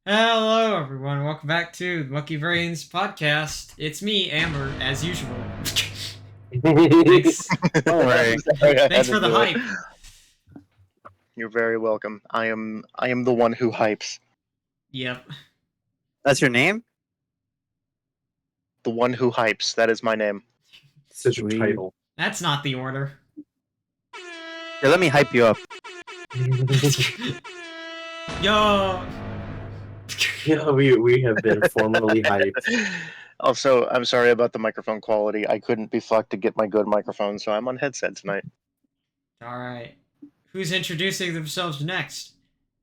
Hello, everyone. Welcome back to the Lucky Brains podcast. It's me, Amber, as usual. Thanks. All right. Thanks for the hype. You're very welcome. I am the one who hypes. Yep. That's your name? The one who hypes. That is my name. Such a title. That's not the order. Here, let me hype you up. Yo. Yeah, we have been formally hyped. Also, I'm sorry about the microphone quality. I couldn't be fucked to get my good microphone, so I'm on headset tonight. All right. Who's introducing themselves next?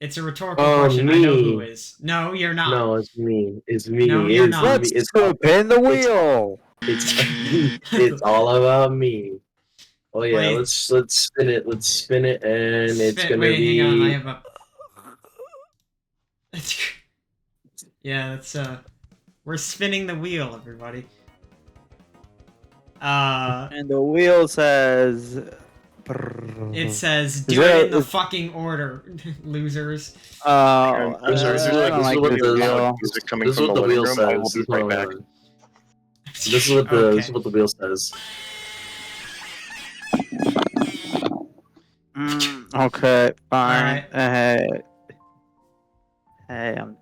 It's a rhetorical Oh, question. me. I know who is. No, you're not. No, it's me. It's me. No, you're it's not. Me. Let's It's, spin the wheel. it's all about me. Oh yeah, Wait. let's spin it. Let's spin it, and it's gonna Wait, be. hang on. I have a. Yeah, that's we're spinning the wheel, everybody. And the wheel says. It says Is do that- it in the fucking order, losers. Oh, There's I don't like what this the- wheel. Music coming This is from what the the living wheel room. I says. will be right back. This is what the Okay. this is what the wheel says. Okay, fine. Alright. Hey, I'm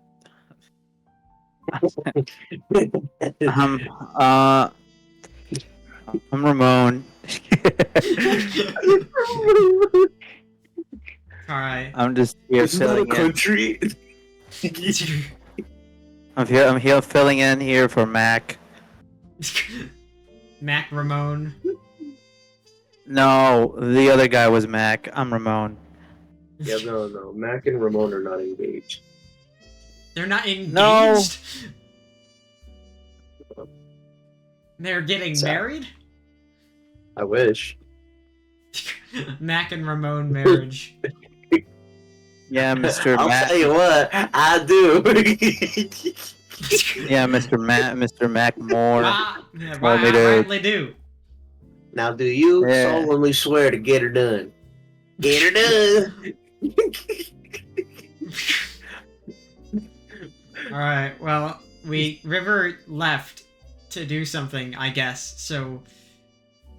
I'm Ramon. Alright. I'm just here It's not a filling in. country. I'm here filling in here for Mac. Mac Ramone. No, the other guy was Mac. I'm Ramon. Yeah, no. Mac and Ramon are not engaged. They're not engaged. No. They're getting Sad. married. I wish. Mac and Ramone marriage. Yeah, Mr. I'll Mac. tell you what, I do. Yeah, Mr. Mac Moore. Yeah, I Told me to- rightly do. Now, do you Yeah. solemnly swear to get her done? Get her done. Alright, well, River left to do something, I guess, so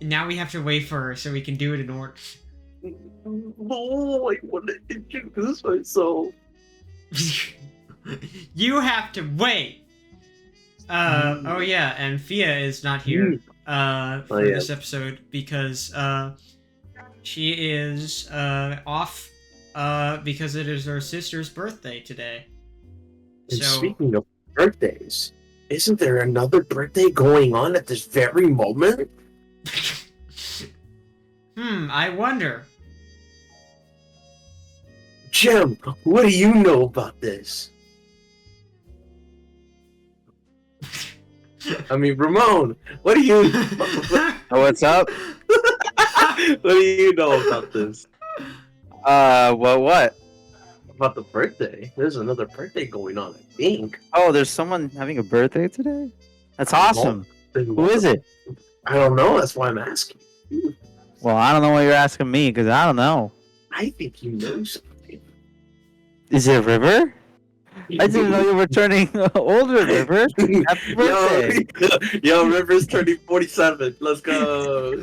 now we have to wait for her so we can do it in order. Oh, I want to introduce myself. You have to wait! Oh yeah, and Fia is not here for yeah. this episode because she is off because it is her sister's birthday today. And So speaking of birthdays, isn't there another birthday going on at this very moment? I wonder. Jem, what do you know about this? I mean, Ramon, what do you Oh, what's up? what do you know about this? Well, what? About the birthday? There's another birthday going on, I think. Oh, there's someone having a birthday today? That's awesome. Who is it? I don't know. That's why I'm asking. Well, I don't know why you're asking me, because I don't know. I think you know something. Is it River? I didn't know you were turning older, River. Happy birthday. Yo, River's turning 47. Let's go.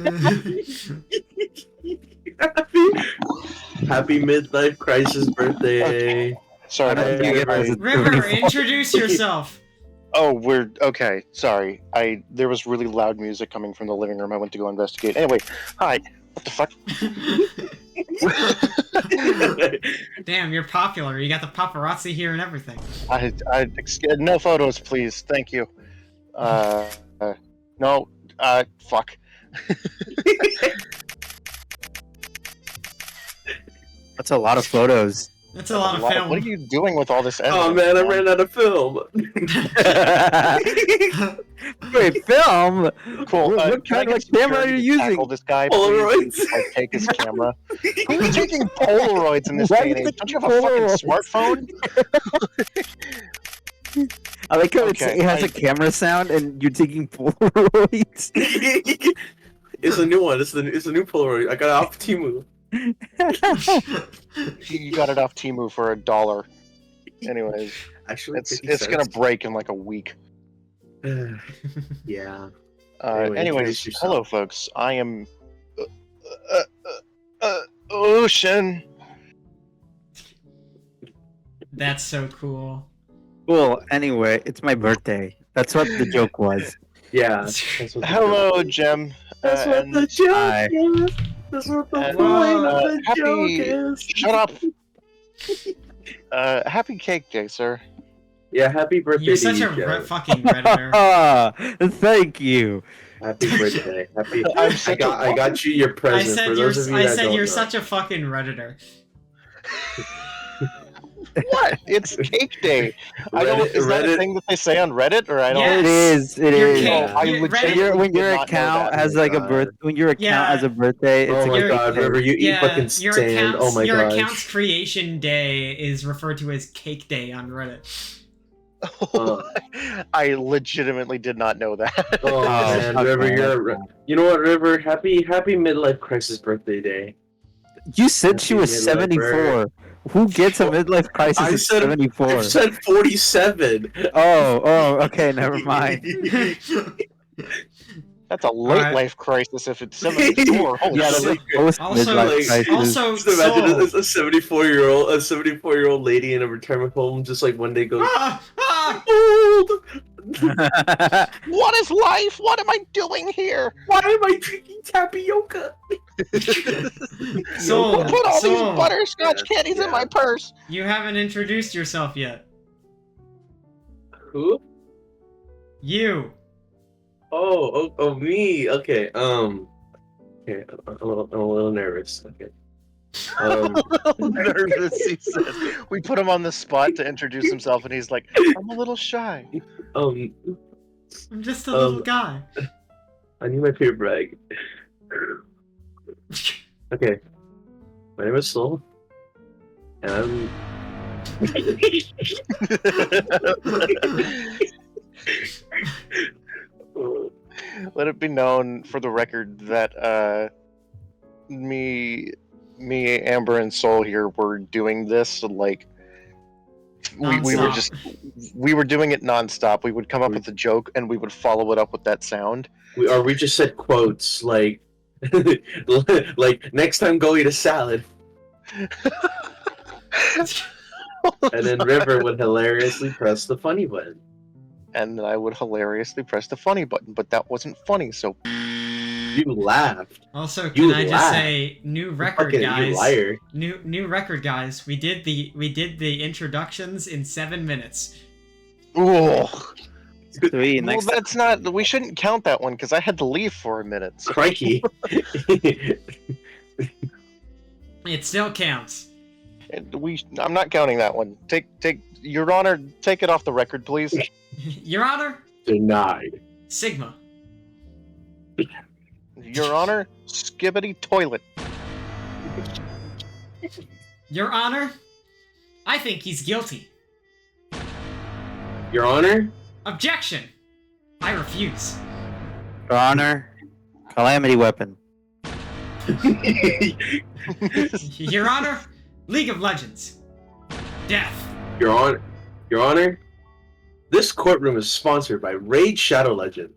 Happy midlife crisis birthday. Sorry. I don't think you guys- River, introduce yourself. Oh, we're okay. Sorry. There was really loud music coming from the living room. I went to go investigate. Anyway, hi. What the fuck? Damn, you're popular. You got the paparazzi here and everything. No photos, please. Thank you. No. Fuck. That's a lot of photos. That's a lot of film. What are you doing with all this evidence? Oh man, I ran out of film. Wait, film? Cool. What Can I kind get of camera are security you to tackle using? this guy, please, Polaroids. and, like, take his camera. Who's taking Polaroids in this Why day and is age? it Don't you have a fucking Polaroids? smartphone? I like how Okay, it has a camera sound and you're taking Polaroids. It's a new one. It's a new Polaroid. I got it off Temu. You got it off Temu for $1. Anyways. Actually, It's 50 gonna cents. break in like a week. Yeah. Anyways, introduce yourself. hello, folks. I am Ocean. That's so cool. Cool. Anyway, it's my birthday. That's what the joke was. Yeah. That's what the Hello, joke is. Jem. That's what And the joke Hi. is. That's what the And, point of the happy- joke is. shut up. Happy Cake Day, sir. Yeah, happy birthday You're to such you, a Joe. fucking redditor. Thank you. Happy birthday. Happy. I'm I such got you your I present. said For you're. those of you I that said don't you're know. such a fucking redditor. What? It's Cake Day. I don't. Reddit- Is that a Reddit- thing that they say on Reddit, or I don't? Yeah. It Yes. is. It Your is. cake- Oh, I your- legitimately Reddit- When your did not know account that. has Oh my like a God. birth, when your account Yeah. has a birthday, it's Oh a my cake god, day. River, you eat Yeah, fucking your sand. account's Oh my your gosh. account's creation day is referred to as Cake Day on Reddit. I legitimately did not know that. Oh man, okay, River, you're. okay. You know what, River? Happy midlife crisis birthday day. You said she Happy was midlife 74. Who gets a midlife crisis I at said- 74? I said 47. Oh, okay, never mind. That's a late Alright. life crisis if it's 74. Holy Yeah, shit. the post Also, midlife like- crisis. also, Just imagine Soul. a 74-year-old lady in a retirement home just like one day goes, Ah! old! What is life? What am I doing here? Why am I drinking tapioca? Soul, Who put all these Soul, butterscotch Yeah, candies in yeah. my purse? you haven't introduced yourself yet. Who? You. Oh, me. Okay. Okay. I'm a little nervous. Okay. Nervous, he says. We put him on the spot to introduce himself, and he's like, I'm a little shy. Um, I'm just a little Um, guy. I need my paper bag. Okay. My name is Soul. And I'm. Let it be known for the record that me, Amber, and Soul here were doing this like we were Nonstop. we were doing it nonstop. We would come up with a joke and we would follow it up with that sound. We just said quotes like, like next time go eat a salad, and then River would hilariously press the funny button. And I would hilariously press the funny button, but that wasn't funny. So You laughed. Also, You can I just laugh. say, new record, Fucking guys. you liar. New record, guys. We did the introductions in 7 minutes. ooh. Sweet. Well, Next that's not. We shouldn't count that one because I had to leave for a minute. So. Crikey. It still counts. I'm not counting that one. Take, Your Honor, take it off the record, please. Your Honor, Denied. Sigma. Your Honor, skibbity toilet. Your Honor, I think he's guilty. Your Honor? Objection. I refuse. Your Honor, calamity weapon. Your Honor, League of Legends. Death. Your Honor? This courtroom is sponsored by Raid Shadow Legend.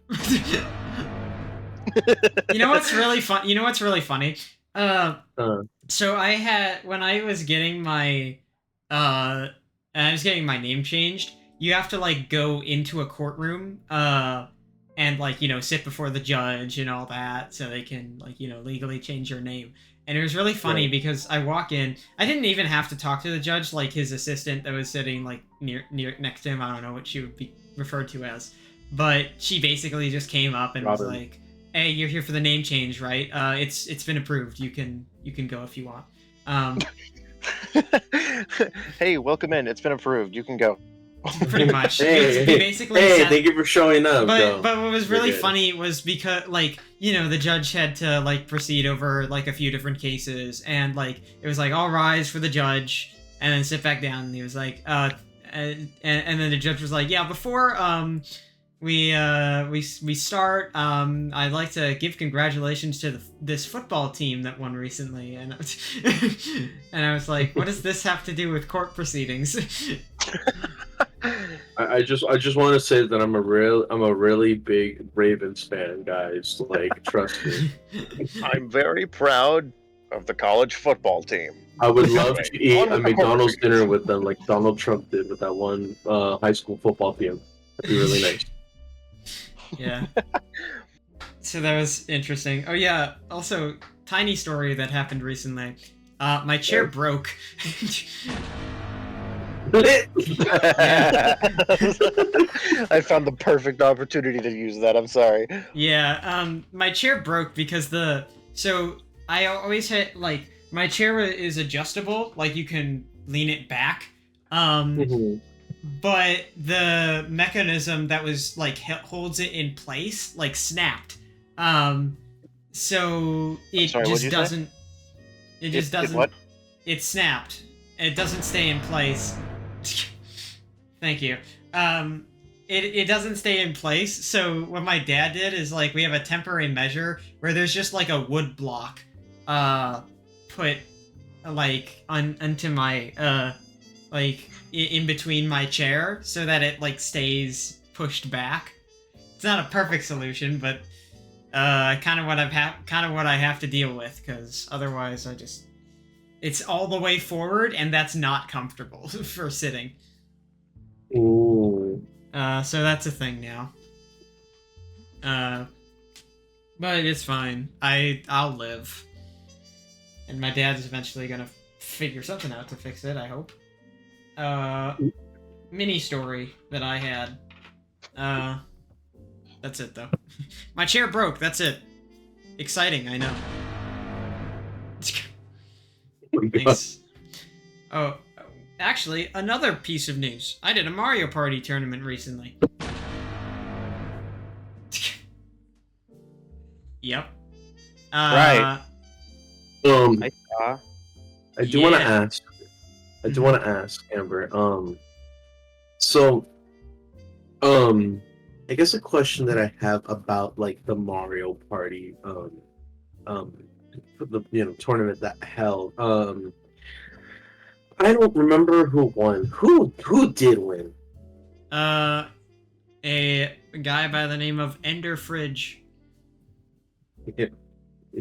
You know what's really fun? You know what's really funny? So I had when I was getting my name changed. You have to like go into a courtroom and like sit before the judge and all that, so they can like legally change your name. And it was really funny Right. because I walk in. I didn't even have to talk to the judge. Like his assistant that was sitting like near next to him. I don't know what she would be referred to as, but she basically just came up and was Robin. like, "Hey, you're here for the name change, right? It's been approved. You can go if you want." Hey, welcome in. It's been approved. You can go. Pretty much. Hey, He basically hey, said- thank you for showing up. But what was really You're good. funny was because like the judge had to like proceed over like a few different cases, and like it was like all rise for the judge and then sit back down, and he was like and then the judge was like, yeah, before we start, I'd like to give congratulations to this football team that won recently, and and I was like, what does this have to do with court proceedings? just want to say that I'm a really big Ravens fan, guys. Like, trust me. I'm very proud of the college football team. I would love Anyway, to eat on a with the McDonald's horror dinner movies. with them, like Donald Trump did with that one high school football team. That'd be really nice. Yeah. So that was interesting. Oh yeah. Also, tiny story that happened recently. My chair Okay. broke. I found the perfect opportunity to use that. I'm sorry. Yeah, my chair broke because so I always had like my chair is adjustable, like you can lean it back. Mhm. But the mechanism that was like holds it in place like snapped. So it Sorry, what'd just you say? doesn't it just It doesn't what? it snapped. It doesn't stay in place. Thank you. It doesn't stay in place. So what my dad did is like we have a temporary measure where there's just like a wood block, put like onto my like in between my chair so that it like stays pushed back. It's not a perfect solution, but kind of what I have to deal with because otherwise it's all the way forward and that's not comfortable for sitting. Ooh. So that's a thing now. But it's fine. I'll live. And my dad's eventually gonna figure something out to fix it, I hope. Mini story that I had. That's it though. My chair broke, that's it. Exciting, I know. Oh my God. Thanks. Oh, actually, another piece of news. I did a Mario Party tournament recently. Yep. Right. I Uh, do want to Yeah. ask. I do want to ask Amber. So, I guess a question that I have about like the Mario Party, the tournament that held. I don't remember who won. Who did win? A guy by the name of Ender Fridge.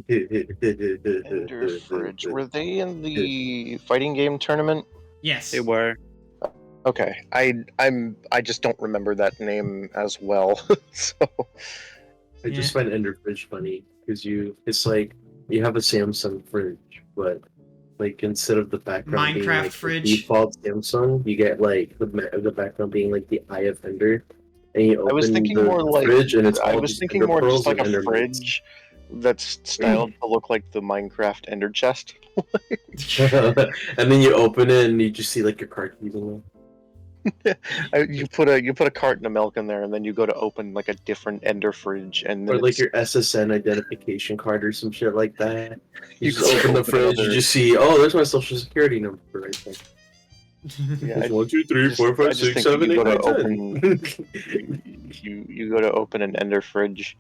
Ender Fridge. Were they in the fighting game tournament? Yes. they were. Okay. I just don't remember that name as well. So I just find Ender Fridge funny because it's like you have a Samsung fridge, but like instead of the background being Minecraft like fridge. the default Samsung, you get like the background being like the Eye of Ender, and you I was open thinking the more like fridge and it's I all was just thinking Ender more just pearls like and a Ender mints. fridge that's styled to look like the Minecraft Ender chest. And then you open it and you just see like your car keys in there. You put a carton of milk in there, and then you go to open like a different Ender fridge, and then Or like it's, your SSN identification card or some shit like that. You You just go open the open fridge, another- you just see, oh, there's my social security number right there. yeah, It's 1, 2, 3, 4, I 5, just 6, think 7, you 8, go to 9, open 10. you go to open an Ender fridge,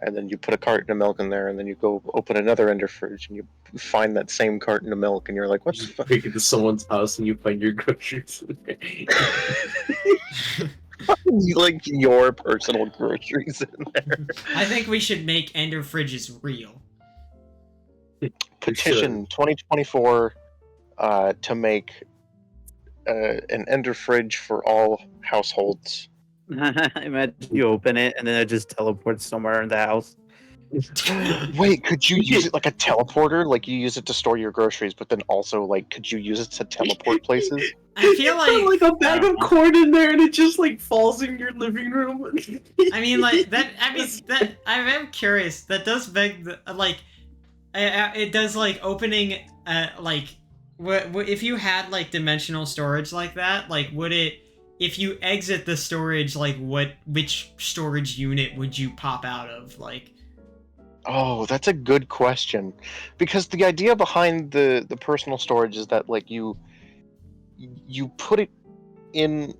and then you put a carton of milk in there, and then you go open another Ender fridge, and you find that same carton of milk, and you're like, what the Just fuck? break into someone's house and you find your groceries in there. Like your personal groceries in there. I think we should make Ender Fridges real. Petition 2024 to make an Ender fridge for all households. Imagine you open it and then it just teleports somewhere in the house. Wait, could you use it like a teleporter? Like you use it to store your groceries, but then also like could you use it to teleport places? I feel You put, like a bag of corn in there and it just like falls in your living room. I mean, like that. I mean, that. I am curious. That does beg the like. It does like opening. Like, if you had like dimensional storage like that? Like, would it? If you exit the storage, like, which storage unit would you pop out of? Like. Oh, that's a good question. Because the idea behind the personal storage is that like you put it in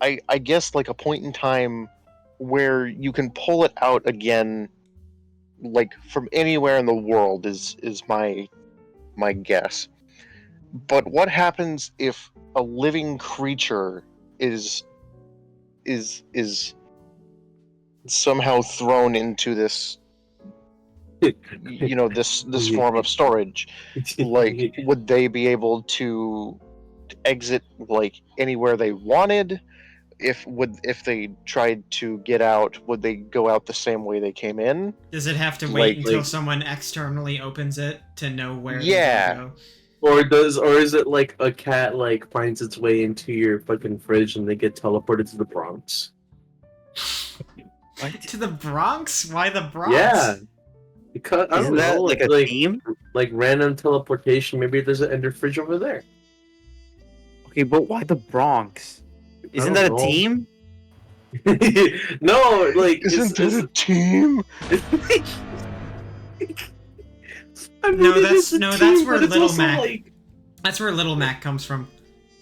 I guess like a point in time where you can pull it out again like from anywhere in the world is my guess. But what happens if a living creature is is somehow thrown into this, this form of storage, like, would they be able to exit like anywhere they wanted? If they tried to get out, would they go out the same way they came in? Does it have to Like- wait until someone externally opens it to know where Yeah. they go? Or is it like a cat like finds its way into your fucking fridge and they get teleported to the Bronx? To the Bronx? Why the Bronx? Yeah. Because I Isn't don't that know, like a theme? like random teleportation. Maybe there's an ender fridge over there. Okay, but why the Bronx? Isn't don't that a know. team? No, like Isn't this a team? That's where Little Mac- That's where Little Mac comes from.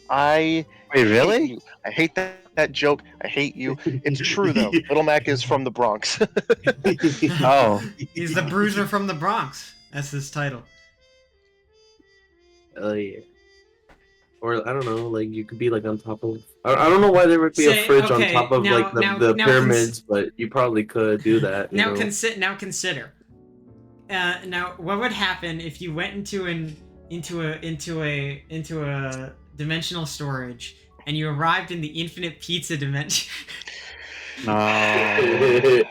I Wait, hate really? you. I hate that joke. I hate you. It's true though. Little Mac is from the Bronx. Oh, He's the Bruiser from the Bronx. That's his title. Yeah. Or I don't know, like you could be like on top of. I don't know why there would be a fridge on top of like the pyramids, but you probably could do that. Now consider. Now, what would happen if you went into a dimensional storage and you arrived in the infinite pizza dimension? no.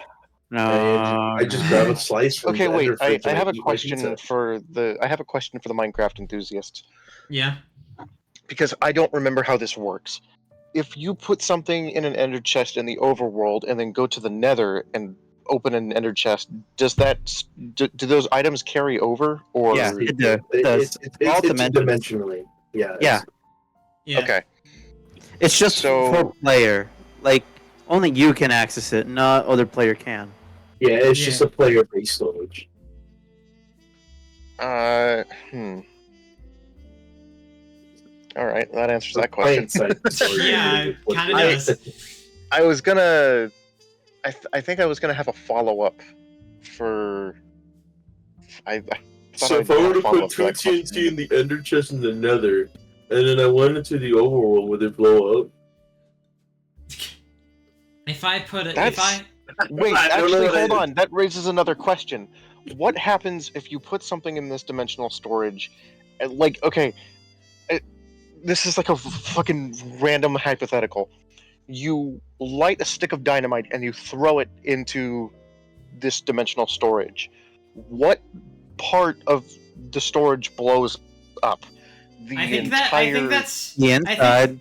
No. I just grab a slice from Okay, the wait. ender I fridge and have a eat my question pizza. for the Minecraft enthusiasts, Yeah. because I don't remember how this works. If you put something in an ender chest in the overworld and then go to the Nether and open an ender chest, does that do those items carry over, or Yeah, it does. All Dimensionally. Yeah. Yeah. Yeah. okay? It's just So- for player. Like, only you can access it, not other player can. Yeah, it's Yeah. just a player-based storage. All right, that answers that question. Yeah, kind of does. I was gonna. I think I was gonna have a follow up for. I thought So I'd if I have were a to follow-up put to two that TNT question. in the ender chest in the Nether, and then I went into the overworld, would it blow up? If I put it, That's- Wait, I don't know actually, what I hold did. on. That raises another question. What happens if you put something in this dimensional storage? Like, okay, this is like a fucking random hypothetical. You light a stick of dynamite and you throw it into this dimensional storage. What part of the storage blows up? The I think entire. that's The inside.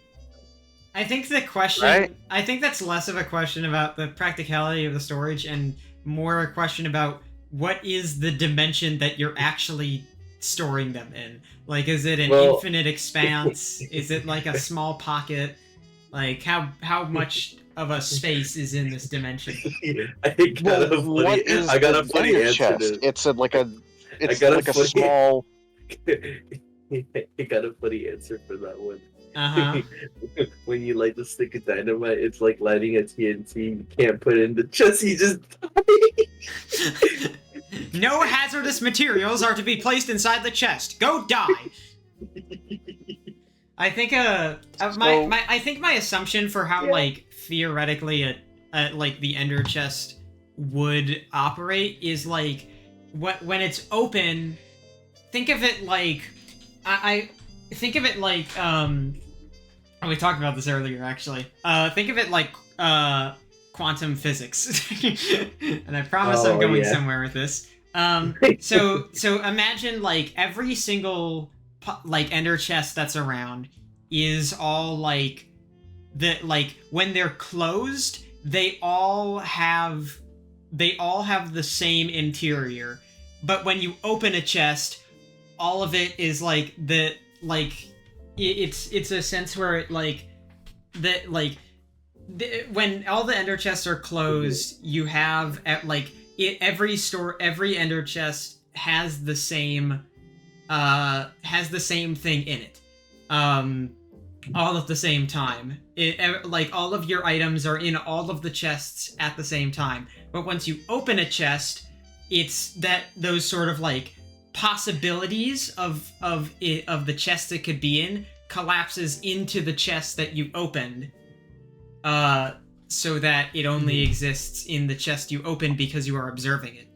I think the question. Right? I think that's less of a question about the practicality of the storage and more a question about what is the dimension that you're actually storing them in. Like, is it an Well- infinite expanse? Is it like a small pocket? Like, how much of a space is in this dimension? I got a Well, what funny, is I got the a funny ender answer chest? to It's like a funny- small. I got a funny answer for that one. Uh huh. When you light the stick of dynamite, it's like lighting a TNT. You can't put it in the chest. You just No hazardous materials are to be placed inside the chest. Go die. I think I think my assumption for how like theoretically like the ender chest would operate is like when it's open. Think of it like I think of it like we talked about this earlier actually. Think of it like quantum physics, and I promise I'm going somewhere with this. So imagine like every single like ender chest that's around is all like when they're closed, they all have the same interior, but when you open a chest, all of it is like it's a sense where it when all the ender chests are closed, you have every ender chest has the same thing in it, all at the same time. All of your items are in all of the chests at the same time. But once you open a chest, it's those sort of like possibilities of the chest it could be in collapses into the chest that you opened. so that it only exists in the chest you open because you are observing it.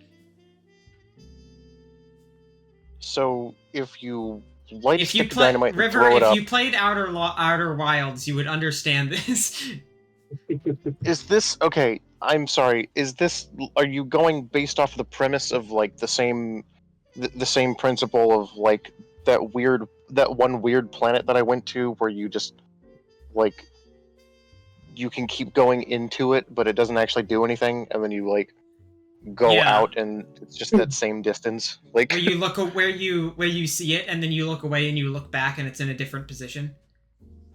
So if you light a If you stick of dynamite and throw it if up, you played Outer Wilds, you would understand this. is this okay? I'm sorry. Is this? Are you going based off the premise of like the same principle of like that one weird planet that I went to where you just like you can keep going into it, but it doesn't actually do anything, and then you like go Yeah. out and it's just that same distance, like where you look where you see it and then you look away and you look back and it's in a different position.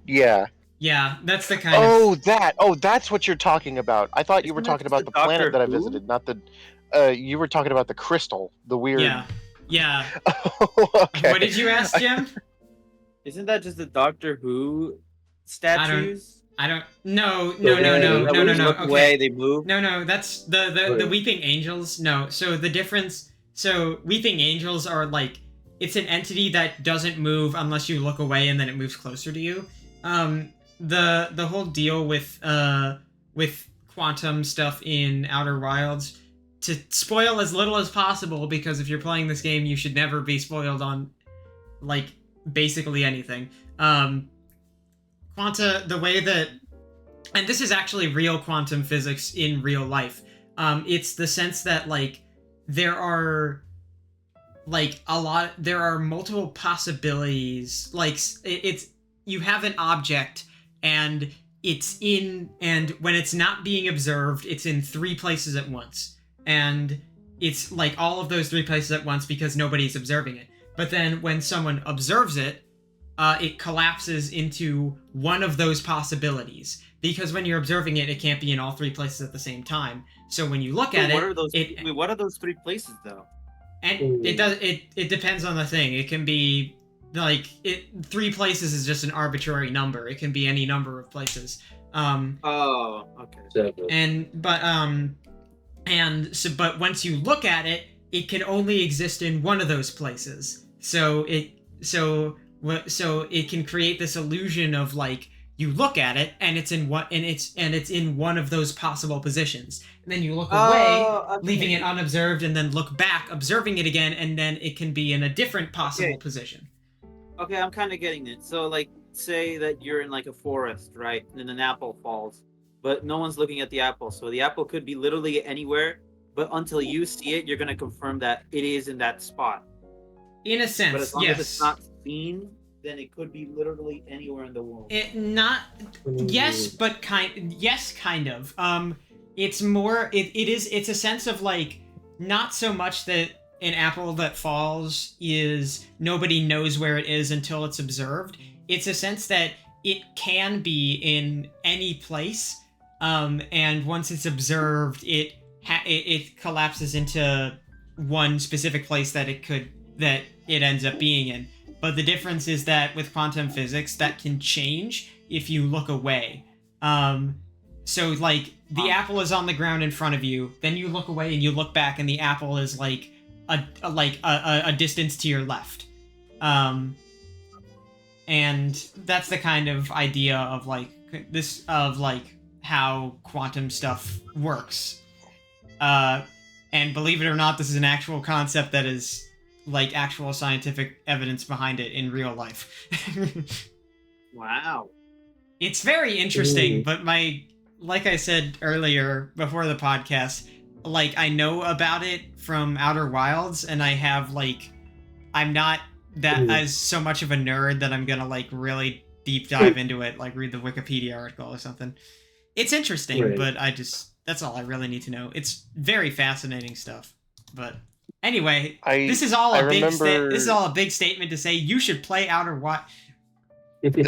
yeah. Yeah, that's the kind of. That's what you're talking about. I thought you were Isn't that talking about just the a planet Doctor that I Who? visited, not the. You were talking about the crystal, the weird. Yeah. Okay. What did you ask, Jim? Isn't that just the Doctor Who statues? I don't. No. When you look Okay. away, they move. No. That's the Weeping Angels. No. So the difference. So Weeping Angels are like it's an entity that doesn't move unless you look away and then it moves closer to you. The whole deal with quantum stuff in Outer Wilds, to spoil as little as possible, because if you're playing this game, you should never be spoiled on like basically anything. Quanta, the way that, and this is actually real quantum physics in real life. It's the sense that like there are multiple possibilities. Like it's you have an object and when it's not being observed, it's in 3 places at once. And it's like all of those 3 places at once because nobody's observing it. But then when someone observes it, it collapses into one of those possibilities. Because when you're observing it, it can't be in all 3 places at the same time. So when you look at what it, are those? What are those 3 places though? And it depends on the thing. It can be like 3 places is just an arbitrary number. It can be any number of places. Oh, okay. But once you look at it, it can only exist in one of those places. So it can create this illusion of like you look at it and it's in one of those possible positions. And then you look away, leaving it unobserved, and then look back, observing it again, and then it can be in a different possible position. Okay, I'm kind of getting it. So, like, say that you're in like a forest, right? And then an apple falls, but no one's looking at the apple. So the apple could be literally anywhere, but until you see it, you're gonna confirm that it is in that spot. In a sense, but as long yes. as it's not seen, then it could be literally anywhere in the world. Yes, but kind of. It's more. It's a sense of like not so much that an apple that falls is nobody knows where it is until it's observed. It's a sense that it can be in any place, and once it's observed, it collapses into one specific place that it ends up being in. But the difference is that with quantum physics, that can change if you look away. So like the apple is on the ground in front of you, then you look away and you look back, and the apple is like a distance to your left. And that's the kind of idea of how quantum stuff works. And believe it or not, this is an actual concept that is like actual scientific evidence behind it in real life. Wow. It's very interesting, but like I said earlier before the podcast, like I know about it from Outer Wilds, and I have like I'm not that as so much of a nerd that I'm gonna like really deep dive into it, like read the Wikipedia article or something. It's interesting, but that's all I really need to know. It's very fascinating stuff. But anyway, this is all a big statement to say you should play Outer Wilds.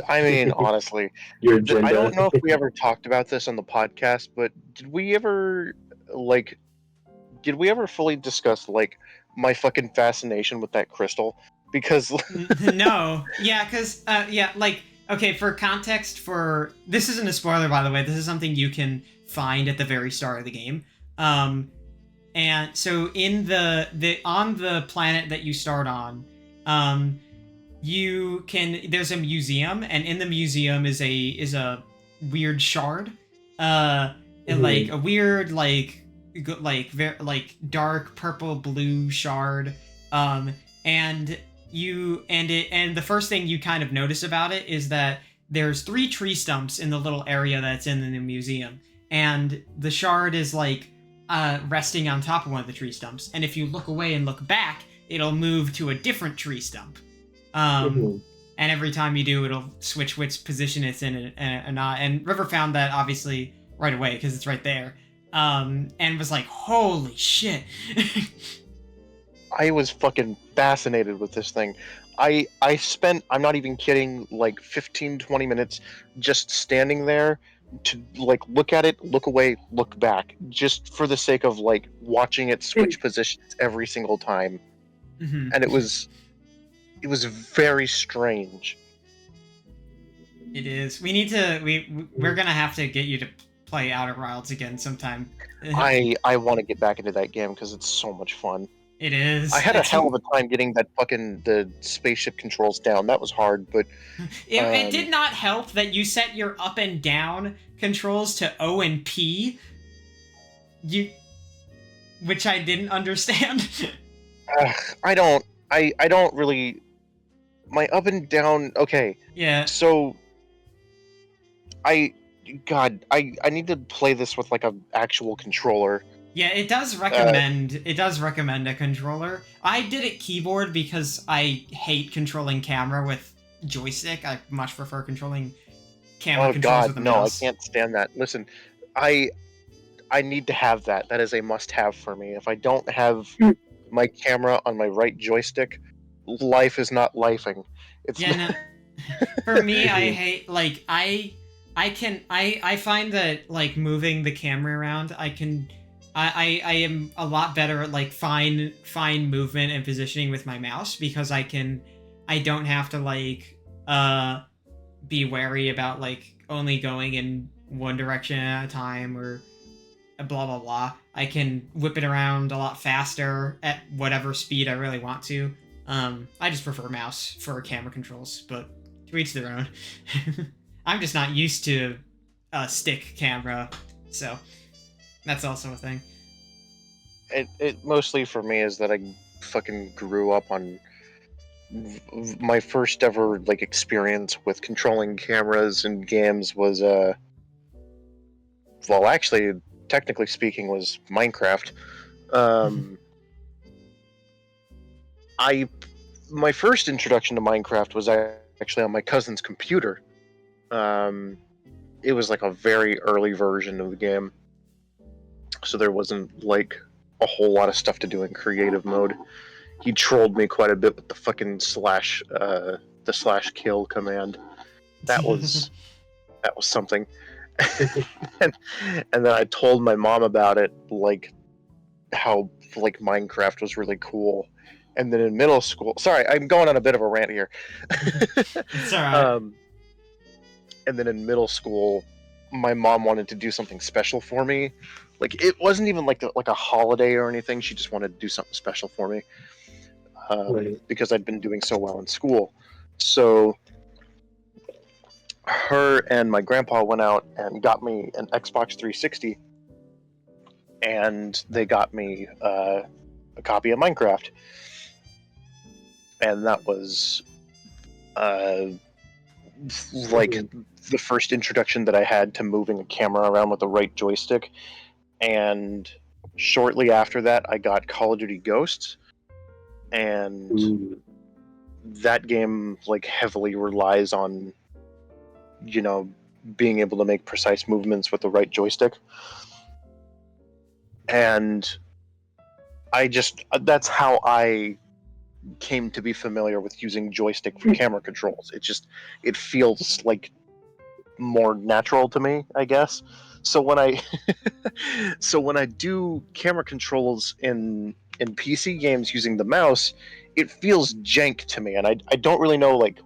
I mean, honestly, Your agenda. I don't know if we ever talked about this on the podcast, but did we ever fully discuss like my fucking fascination with that crystal? Because No, yeah, because like okay, for context, this isn't a spoiler, by the way. This is something you can find at the very start of the game. And so in on the planet that you start on, there's a museum, and in the museum is a weird shard. and like a weird like dark purple blue shard. And the first thing you kind of notice about it is that there's 3 tree stumps in the little area that's in the museum, and the shard is like resting on top of one of the tree stumps. And if you look away and look back, it'll move to a different tree stump. And every time you do, it'll switch which position it's in and not. And River found that obviously right away because it's right there, and was like, "Holy shit!" I was fucking fascinated with this thing. I spent, I'm not even kidding, like 15-20 minutes just standing there to like look at it, look away, look back, just for the sake of like watching it switch positions every single time. Mhm. And it was very strange. It is. We need to. We're gonna have to get you to play Outer Wilds again sometime. I want to get back into that game because it's so much fun. It is. I had a hell of a time getting the spaceship controls down. That was hard, but It did not help that you set your up and down controls to O and P. Which I didn't understand. I don't really. My up and down. Okay, Yeah. so I need to play this with like a actual controller. Yeah, it does recommend a controller. I did it keyboard because I hate controlling camera with joystick. I much prefer controlling camera Oh controls with God, a no, I mouse. can't stand that. Listen, I need to have that. That is a must-have for me. If I don't have my camera on my right joystick, life is not lifing. It's Yeah, no. For me, I hate like I find that like moving the camera around, I am a lot better at like fine movement and positioning with my mouse because I don't have to like be wary about like only going in one direction at a time or blah blah blah. I can whip it around a lot faster at whatever speed I really want to. I just prefer mouse for camera controls, but to each their own. I'm just not used to a stick camera, so that's also a thing. it mostly for me is that I fucking grew up on my first ever like experience with controlling cameras and games was well, actually, technically speaking, was Minecraft. I My first introduction to Minecraft was actually on my cousin's computer. It was like a very early version of the game, so there wasn't like a whole lot of stuff to do in creative mode. He trolled me quite a bit with the fucking the slash kill command. That was something. and, and then I told my mom about it, like how like Minecraft was really cool. And then in middle school, sorry, I'm going on a bit of a rant here. It's alright. And then in middle school, my mom wanted to do something special for me. Like it wasn't even like a holiday or anything. She just wanted to do something special for me because I'd been doing so well in school. So her and my grandpa went out and got me an Xbox 360, and they got me a copy of Minecraft, and that was like the first introduction that I had to moving a camera around with the right joystick. And shortly after that, I got Call of Duty Ghosts, and that game like heavily relies on, you know, being able to make precise movements with the right joystick. And that's how I came to be familiar with using joystick for camera controls. It feels like more natural to me, I guess. So when I do camera controls in PC games using the mouse, it feels jank to me, and I don't really know like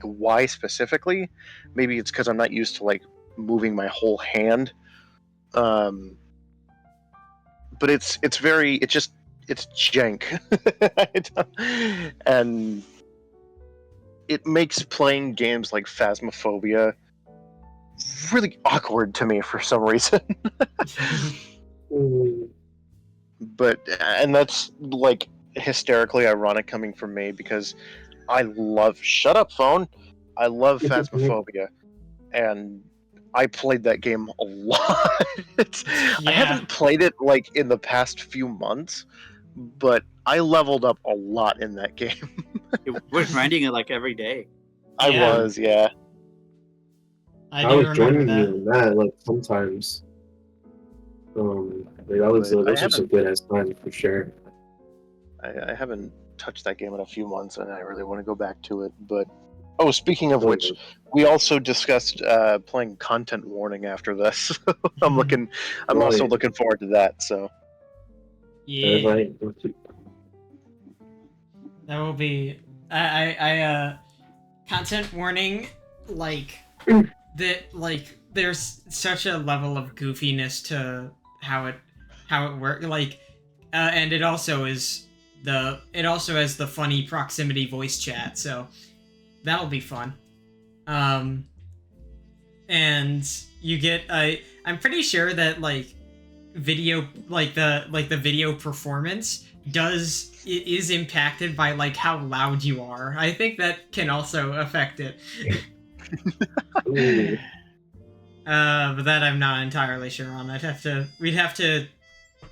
why specifically. Maybe it's because I'm not used to like moving my whole hand. But it's jank. And it makes playing games like Phasmophobia really awkward to me for some reason. But and that's like hysterically ironic coming from me because I love shut up phone. I love Phasmophobia, and I played that game a lot. I Yeah. haven't played it like in the past few months, but I leveled up a lot in that game. We're grinding it like every day. I Yeah. was, yeah. I I do was remember joining that. you in that, like sometimes. Like, that was But I those are some haven't, good ass times for sure. I haven't touched that game in a few months, and I really want to go back to it. But oh, speaking of Oh, which, we also discussed playing Content Warning after this. I'm also Right. looking forward to that. So Yeah. Right. That will be content warning, like that, like there's such a level of goofiness to how it works, like and it also has the funny proximity voice chat, so that'll be fun. And you get I'm pretty sure that like video, like the video performance is impacted by like how loud you are. I think that can also affect it. Ooh. But that I'm not entirely sure on. We'd have to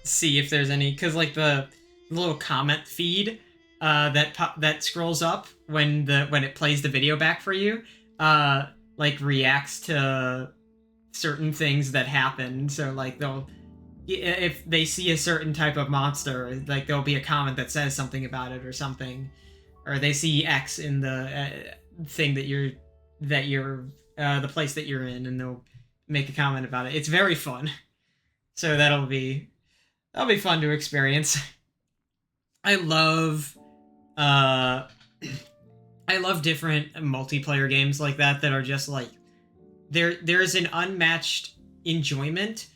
see if there's any, because like the little comment feed that scrolls up when it plays the video back for you, like reacts to certain things that happen. So like if they see a certain type of monster, like there'll be a comment that says something about it or something, or they see X in the thing that you're the place that you're in, and they'll make a comment about it. It's very fun. So that'll be fun to experience. I love different multiplayer games like that are just like there's an unmatched enjoyment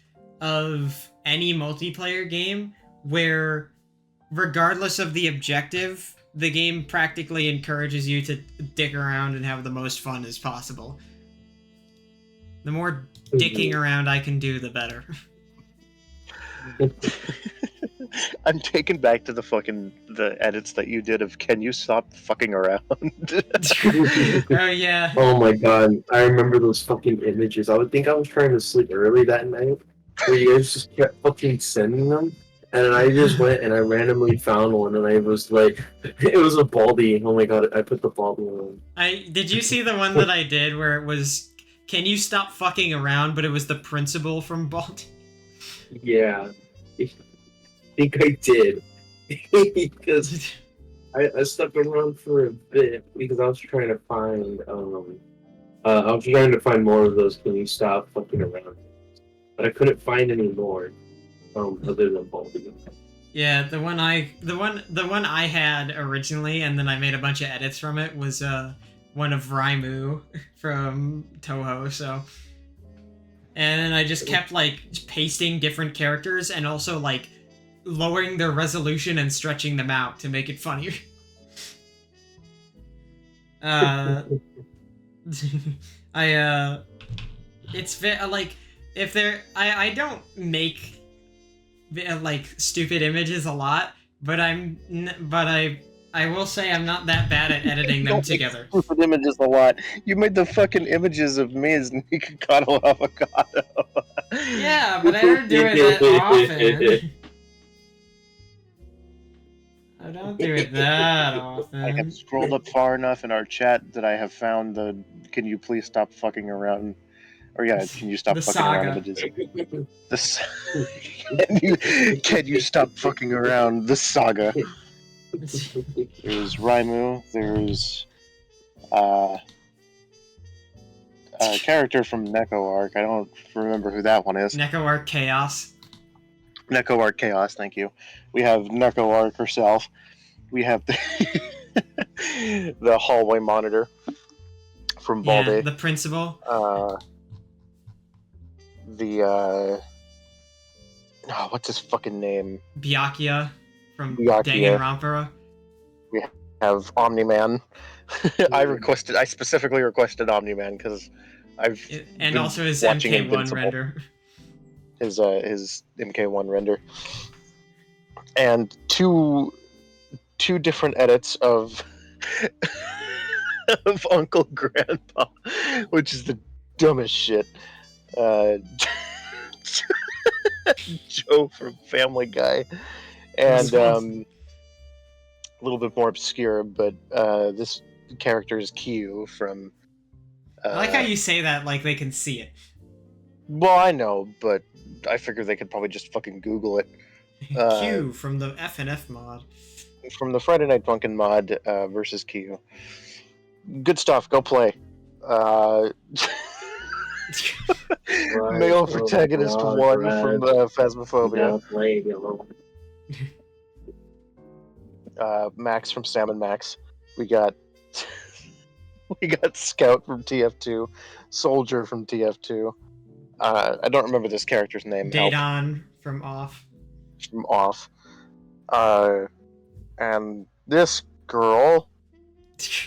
of any multiplayer game where, regardless of the objective, the game practically encourages you to dick around and have the most fun as possible. The more dicking around I can do, the better. I'm taken back to the edits that you did of "Can you stop fucking around?" Oh yeah. Oh my god, I remember those fucking images. I would think I was trying to sleep early that night, where you guys just kept fucking sending them, and I just went and I randomly found one, and I was like, it was a Baldy. Oh my god, I put the Baldy on. Did you see the one that I did where it was, "Can you stop fucking around?" but it was the principal from Baldy? Yeah, I think I did. Because I stuck around for a bit because I was trying to find more of those "Can you stop fucking around?" but I couldn't find any more other than Baldy. Yeah, the one I had originally, and then I made a bunch of edits from it, was one of Raimu from Toho. So, and then I just kept like pasting different characters and also like lowering their resolution and stretching them out to make it funnier. It's like, if there, I don't make like stupid images a lot, but I will say I'm not that bad at editing them together. Stupid images a lot. You made the fucking images of me as Nikocado Avocado. Yeah, but I don't do it that often. I don't do it that often. I have scrolled up far enough in our chat that I have found the "Can you please stop fucking around?" Or yeah, "Can you stop The fucking saga. around?" images. Can you stop fucking around? The saga. There's Raimu. There's a character from Neko Arc. I don't remember who that one is. Neko Arc Chaos. Neko Arc Chaos. Thank you. We have Neko Arc herself. We have the hallway monitor from Balde. Yeah, the principal. What's his fucking name? Byakuya from Byakuya. Danganronpa. Have Omni-Man. I specifically requested Omni-Man because I've And been also his watching MK1 Invincible. render. His MK1 render, and two different edits of of Uncle Grandpa, which is the dumbest shit. Joe from Family Guy, and a little bit more obscure, but this character is Kyu from. I like how you say that like they can see it. Well, I know, but I figure they could probably just fucking Google it. Q from the FNF mod. From the Friday Night Funkin' mod versus Kyu. Good stuff. Go play. Male protagonist one from Phasmophobia. Max from Sam and Max. We got Scout from TF2, Soldier from TF2. I don't remember this character's name. Daedon from Off. From Off. And this girl.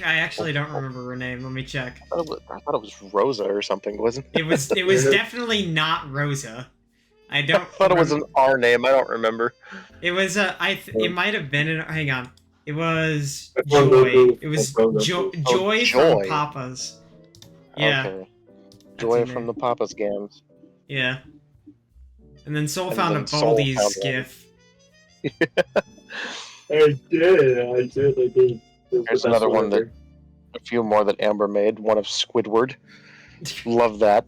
I actually don't remember her name. Let me check. I thought it was Rosa or something, wasn't it? It was definitely not Rosa. I don't. I thought it was an R name. I don't remember. It was it might have been an. Hang on. It was Joy. It was Joy from Papa's. Yeah. Okay. Joy from the Papa's games. Yeah. And then Soul And found then a Soul Baldi's found gif. I did. Here's another one that a few more that Amber made. One of Squidward. Love that.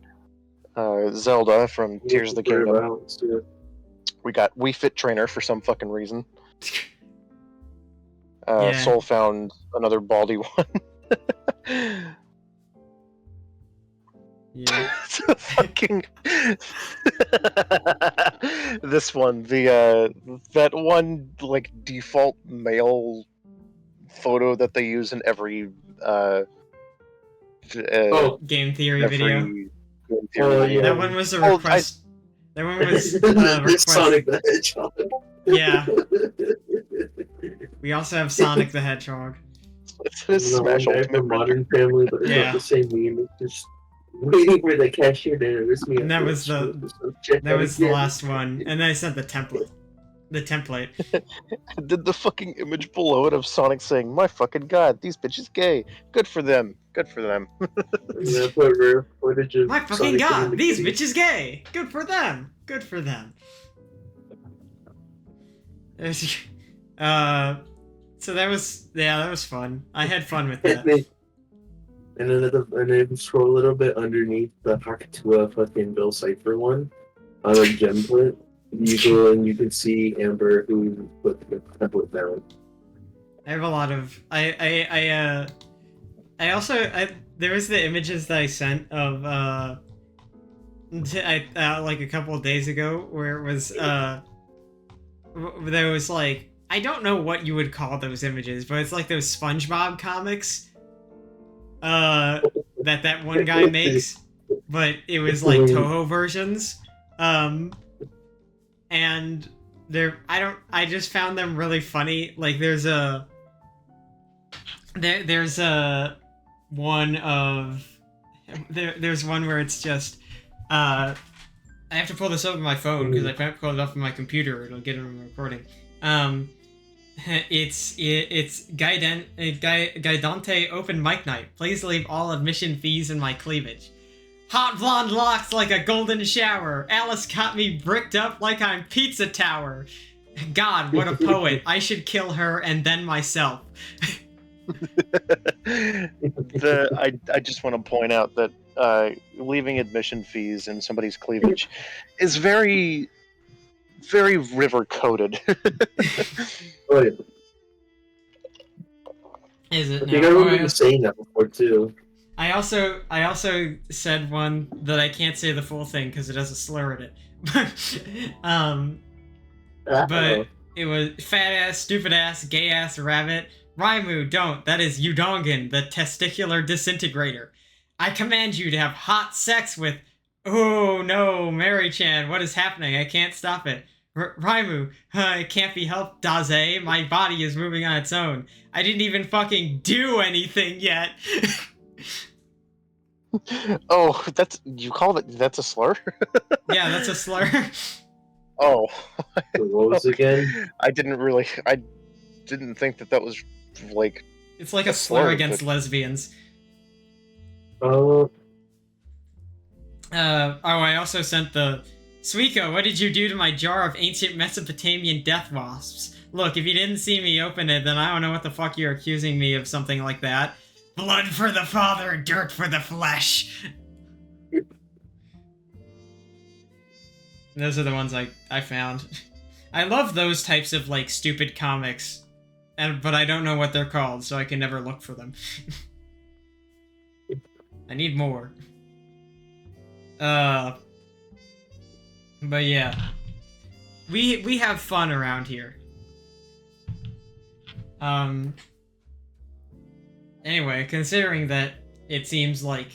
Zelda from Tears of the Kingdom. We got Wii Fit Trainer for some fucking reason. Yeah. Soul found another Baldi one. Yeah. Fucking this one, the that one like default male photo that they use in every Game theory video. Game theory yeah. That one was a request. That one was a request. Sonic the Hedgehog. Yeah. We also have Sonic the Hedgehog. It's his Smash Ultimate Modern Family, but it's Yeah. not the same meme. It's just waiting for the cashier to notice me. And that was the last one. And then I sent the template. The template. Did the fucking image below it of Sonic saying, "My fucking god, these bitches gay. Good for them. Good for them." And I put rare footage of My fucking Sonic god, in the these kitty. bitches gay. Good for them. Good for them. So that was fun. I had fun with that. And then scroll a little bit underneath the Hack to a fucking Bill Cipher one on a gemplate. You go and you can see Amber who put the template down. I have a lot of I also there was the images that I sent of like a couple of days ago where it was there was like I don't know what you would call those images, but it's like those SpongeBob comics that one guy makes, but it was like Toho versions. And I just found them really funny. Like there's a one where it's just I have to pull this up on my phone because I can't pull it up on my computer. It'll get it on my recording. It's Gaidante open mic night. Please leave all admission fees in my cleavage. Hot blonde locks like a golden shower. Alice got me bricked up like I'm Pizza Tower. God, what a poet. I should kill her and then myself. I just want to point out that leaving admission fees in somebody's cleavage is very, very river coded. Oh, yeah. Is it I now? think I remember saying that before too. I also said one that I can't say the full thing because it has a slur in it. But it was fat ass, stupid ass, gay ass rabbit. Raimu, don't. That is Udongan, the testicular disintegrator. I command you to have hot sex with. Oh no, Mary-chan, what is happening? I can't stop it. Raimu, it can't be helped, Daze. My body is moving on its own. I didn't even fucking do anything yet. Oh, you call it? That's a slur? Yeah, that's a slur. Oh, The rose again. I didn't think that was like It's like a a slur slur, against but- lesbians. Uh, I also sent the Suiko, what did you do to my jar of ancient Mesopotamian death wasps? Look, if you didn't see me open it, then I don't know what the fuck you're accusing me of something like that. Blood for the father, dirt for the flesh. Those are the ones I found. I love those types of like stupid comics, but I don't know what they're called, so I can never look for them. I need more. But yeah, we have fun around here. Anyway, considering that it seems like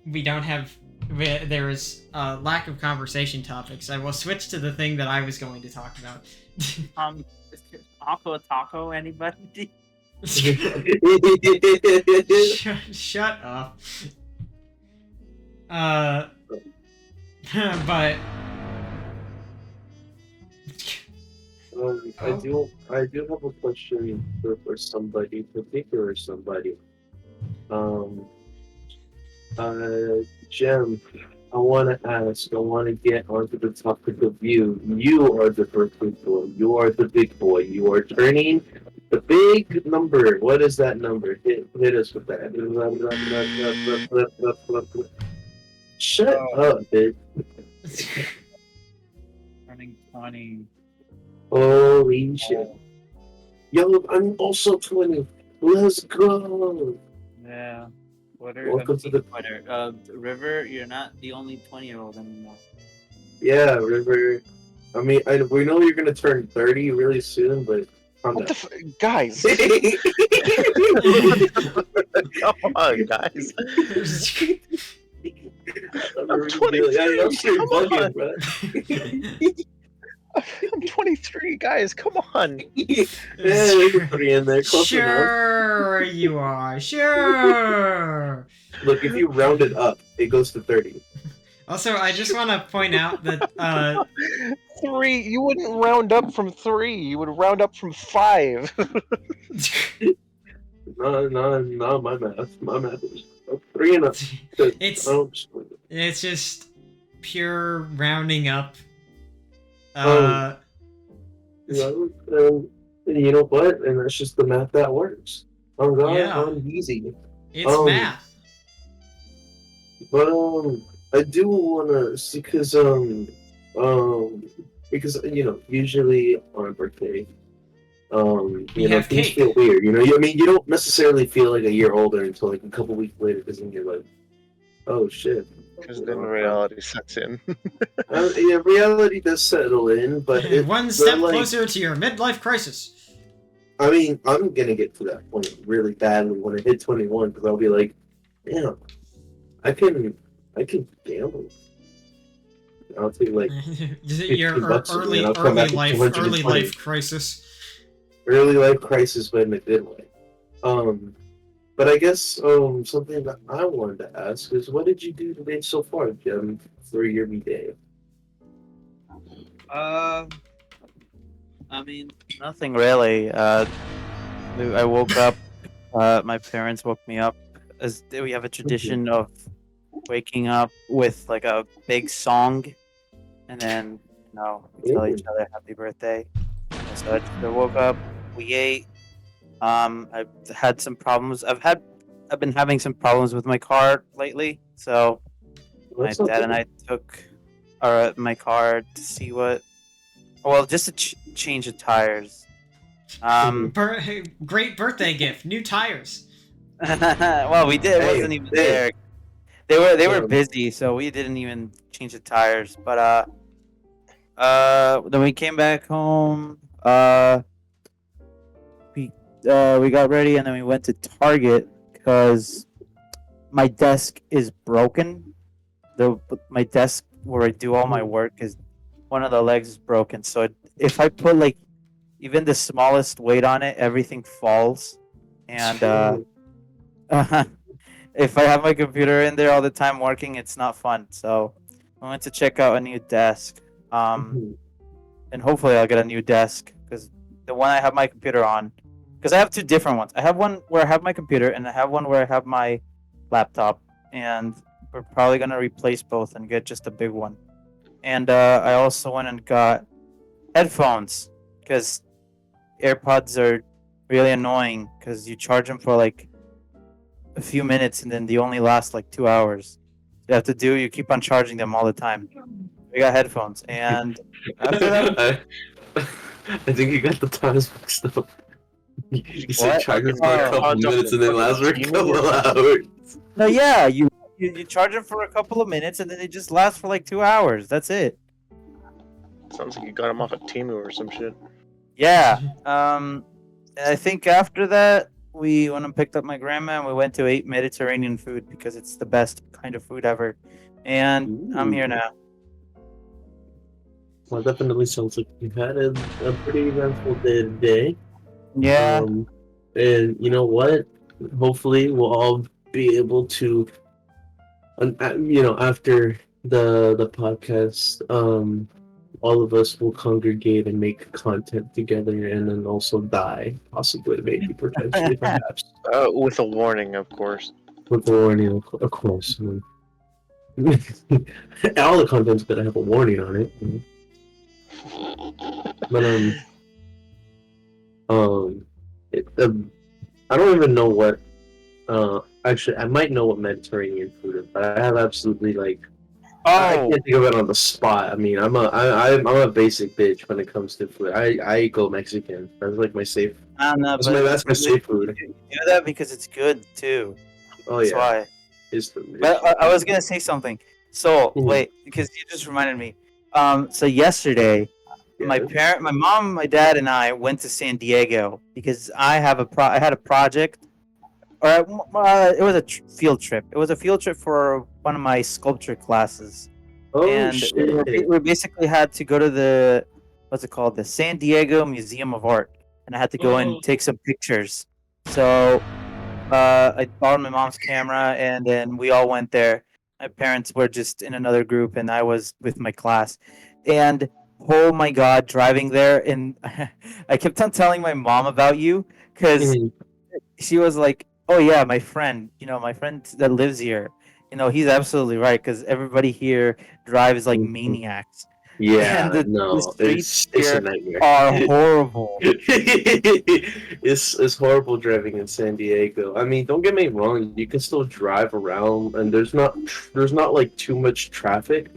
we don't have there is a lack of conversation topics, I will switch to the thing that I was going to talk about. Is Taco a taco, anybody? Shut up. But I do have a question for somebody, particular somebody. Jem, I want to ask, I want to get onto the topic of you. You are the first big boy. You are the big boy. You are turning the big number. What is that number? Hit us with that. Shut up, bitch. Turning 20. Holy shit. Yo, I'm also 20. Let's go. Yeah. Welcome to the Twitter. River, you're not the only 20-year-old anymore. Yeah, River. I mean, we know you're gonna turn 30 really soon, but calm what down. the guys? Come on, guys. I'm 23, I'm straight come bugging, on. bro. I'm 23, guys. Come on. Yeah, there's a 3 in there, close enough. Sure you are. Sure. Look, if you round it up, it goes to 30. Also, I just want to point out that 3. You wouldn't round up from 3. You would round up from 5. No, my math. My math is 3 and up. it's just pure rounding up. You know what? And that's just the math that works. Oh God, Yeah. I'm easy. It's math. But I do wanna see because usually on a birthday, have things cake. feel weird. I mean, you don't necessarily feel like a year older until like a couple weeks later, because then you're like, oh shit. Because then reality sets in. Yeah, reality does settle in, but One step like, closer to your midlife crisis. I mean, I'm gonna get to that point really badly when I hit 21, because I'll be like, damn, I can gamble. I'll take like Your $50 early and I'll come back with 220. life crisis. Early life crisis, but in a good way. But I guess something that I wanted to ask is, what did you do today so far, Jim, for your day? I mean, nothing really. I woke up. My parents woke me up. As we have a tradition of waking up with like a big song, and then we tell each other happy birthday. So I woke up. We ate. I've had some problems. I've been having some problems with my car lately. So my What's up, dad and I took my car to see what. Well, just to change the tires. Great birthday gift, new tires. Well, we did. It Hey, wasn't even hey. there. They were busy, so we didn't even change the tires. But then we came back home. We got ready, and then we went to Target because my desk is broken. My desk where I do all my work is one of the legs is broken. So if I put like even the smallest weight on it, everything falls. And if I have my computer in there all the time working, it's not fun. So I went to check out a new desk. Mhm. And hopefully I'll get a new desk because the one I have my computer on, because I have two different ones. I have one where I have my computer, and I have one where I have my laptop, and we're probably gonna replace both and get just a big one. And I also went and got headphones because AirPods are really annoying because you charge them for like a few minutes and then they only last like 2 hours. You keep on charging them all the time. We got headphones, and after that, I think you got the times mixed up. You said what? charge it for a Oh, couple minutes and then last for a couple hours. no, yeah, you charge them for a couple of minutes and then they just last for like 2 hours. That's it. Sounds like you got him off of Timu or some shit. Yeah. And I think after that we went and picked up my grandma and we went to eat Mediterranean food because it's the best kind of food ever. And I'm here now. Well, definitely sounds like you had a pretty eventful day today. Yeah. And you know what? Hopefully, we'll all be able to, after the podcast, all of us will congregate and make content together, and then also die, possibly, maybe, potentially, perhaps, With a warning, of course. with a warning, of course. All the content's gonna have a warning on it. But um, it, I don't even know what. Actually, I might know what Mediterranean food is, but I have absolutely like I Oh, can't think of it on the spot. I mean, I'm a basic bitch when it comes to food. I go Mexican. That's like my safe. I don't know, That's my safe food. you do that because it's good too. Oh That's yeah, why. it's But I was gonna say something. So Mhm. wait, because you just reminded me. So yesterday, my mom, my dad, and I went to San Diego because I had a project, or it was a field trip. It was a field trip for one of my sculpture classes, Oh and shit. we basically had to go to the what's it called, the San Diego Museum of Art, and I had to go and take some pictures. So I borrowed my mom's camera, and then we all went there. My parents were just in another group, and I was with my class. And oh my god, driving there, and I kept on telling my mom about you because Mhm. she was like, "Oh yeah, my friend that lives here, he's absolutely right because everybody here drives like Mhm. maniacs, and Yeah, the no, streets it's a here nightmare. are horrible." It's horrible driving in San Diego. I mean, don't get me wrong, you can still drive around and there's not like too much traffic.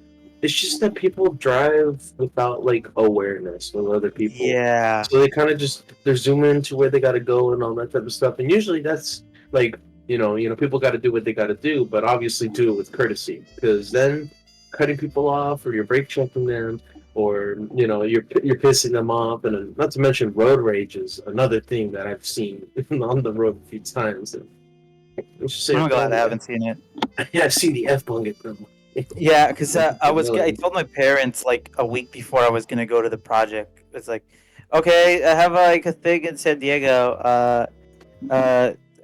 It's just that people drive without like awareness with other people. Yeah. So they kind of just they're zooming to where they gotta go and all that type of stuff. And usually that's like, people gotta do what they gotta do, but obviously do it with courtesy. Because then cutting people off or you're brake checking them or you're pissing them off, and not to mention road rage is another thing that I've seen on the road a few times. And let's just say, I'm glad I yeah, haven't seen it. yeah, I've seen the f bomb get done. Yeah, because I told my parents like a week before I was gonna go to the project. It's like, okay, I have like a thing in San Diego.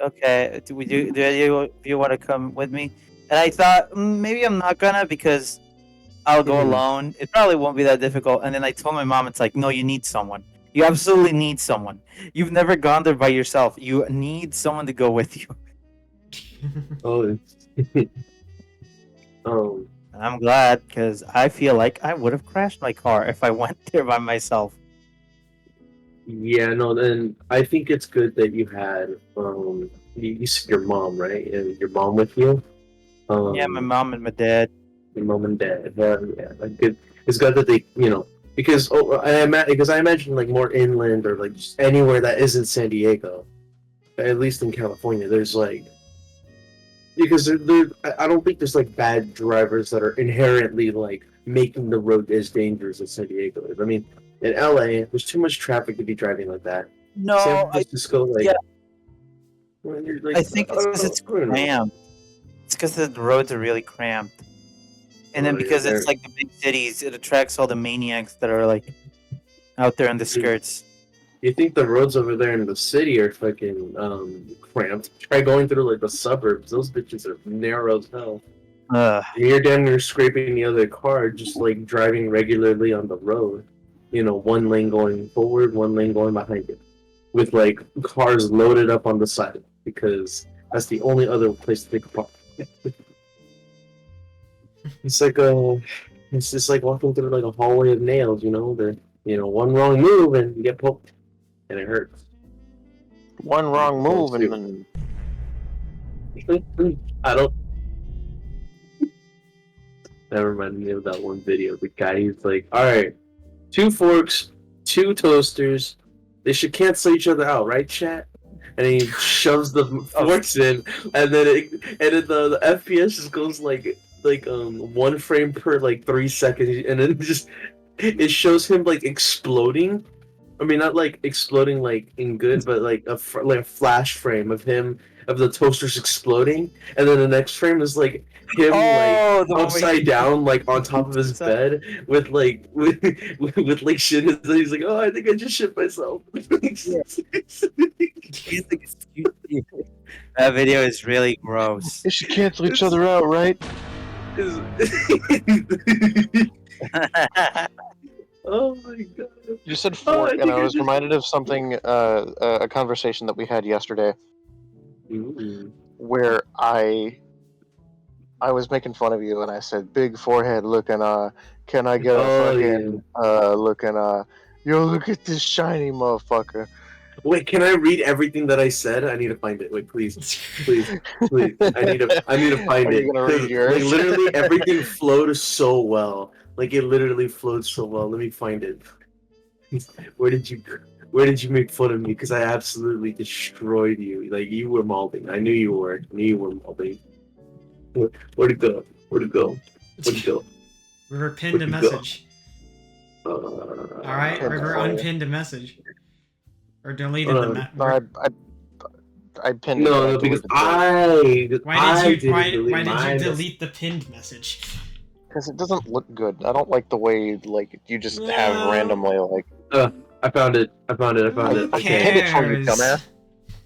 Okay, do you want to come with me? And I thought maybe I'm not gonna because I'll go Mhm. alone. It probably won't be that difficult. And then I told my mom, it's like, no, you need someone. You absolutely need someone. You've never gone there by yourself. You need someone to go with you. Oh, um, And I'm glad because I feel like I would have crashed my car if I went there by myself. yeah, no, then I think it's good that you had you said your mom, right? And your mom with you. Yeah, my Um, mom and my dad. your mom and dad. Yeah, like good. It's good that they, because because I imagine like more inland or like just anywhere that isn't San Diego, at least in California, there's like because I don't think there's like bad drivers that are inherently like making the road as dangerous as San Diego is. I mean, in LA, there's too much traffic to be driving like that. San No, Francisco, yeah, like, when you're like, I think I it's don't because know, it's I don't know. cramped. It's because the roads are really cramped, and then Yeah, because it's like the big cities, it attracts all the maniacs that are like out there in the skirts. You think the roads over there in the city are fucking cramped? Try going through like the suburbs. Those bitches are narrow as hell. Ugh. And you're down there scraping the other car, just like driving regularly on the road. You know, one lane going forward, one lane going behind you, with like cars loaded up on the side because that's the only other place to take a park. It's like it's just like walking through like a hallway of nails. You know, one wrong move and you get poked, and it hurts. One wrong move and then I don't. That reminded me of that one video. The guy, he's like, "All right, 2 forks, 2 toasters. They should cancel each other out, right, chat?" And he shoves the forks in, and then the FPS just goes like 1 frame per like 3 seconds, and then just it shows him like exploding. I mean, not like exploding like in good, but like a flash frame of the toasters exploding, and then the next frame is like him Oh, the like one where upside he- down, like on top of his bed with like with like shit. In his head. He's like, "Oh, I think I just shit myself." That video is really gross. they should cancel each other out, right? Oh my god! You said Oh, fork, I and think I I was just- reminded of something, a conversation that we had yesterday, Ooh. where I was making fun of you, and I said, "Big forehead looking, can I get a Oh, fucking, looking, yo, look at this shiny motherfucker." Wait, can I read everything that I said? I need to find it. Wait, please, please. I need to find Are it. you gonna read 'Cause, yours? like, literally everything flowed so well. Like it literally flowed so well. Let me find it. Where did you make fun of me? Because I absolutely destroyed you. Like you were molding. I knew you were. I knew you were molding. Where'd it go? Where'd it go? Where'd it go? River pinned a Where'd you go? message. All right, Pinned River for you. unpinned a message. Or deleted Hold the on. No, I pinned it. No, and no, because deleted it. Why did you didn't delete why did mine. you delete the pinned message? Because it doesn't look good. I don't like the way like you just have No. randomly like. I found it. I found it. Who I pinned it for you, cares? dumbass.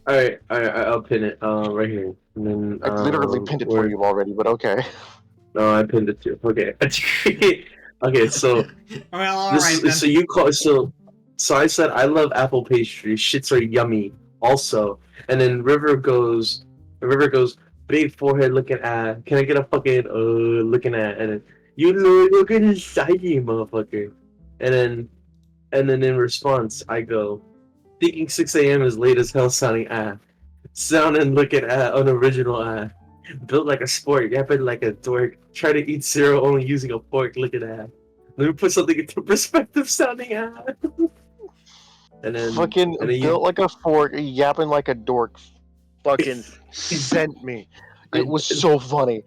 All right, I'll pin it. Right here. And then, I literally pinned it for you already, but okay. No, I pinned it too. Okay. Okay. So Well, all this right is then. so you call so I said I love apple pastry. Shits are yummy. Also, and then River goes, big forehead looking at. Can I get a fucking looking at? And then look at his shiny motherfucker. And then in response, I go, thinking 6 a.m. is late as hell sounding sound and looking at unoriginal built like a sport, yapping like a dork, try to eat cereal only using a fork, look at that. Let me put something into perspective sounding and then Fucking and then built like a fork, yapping like a dork. Fucking sent me. It was so funny.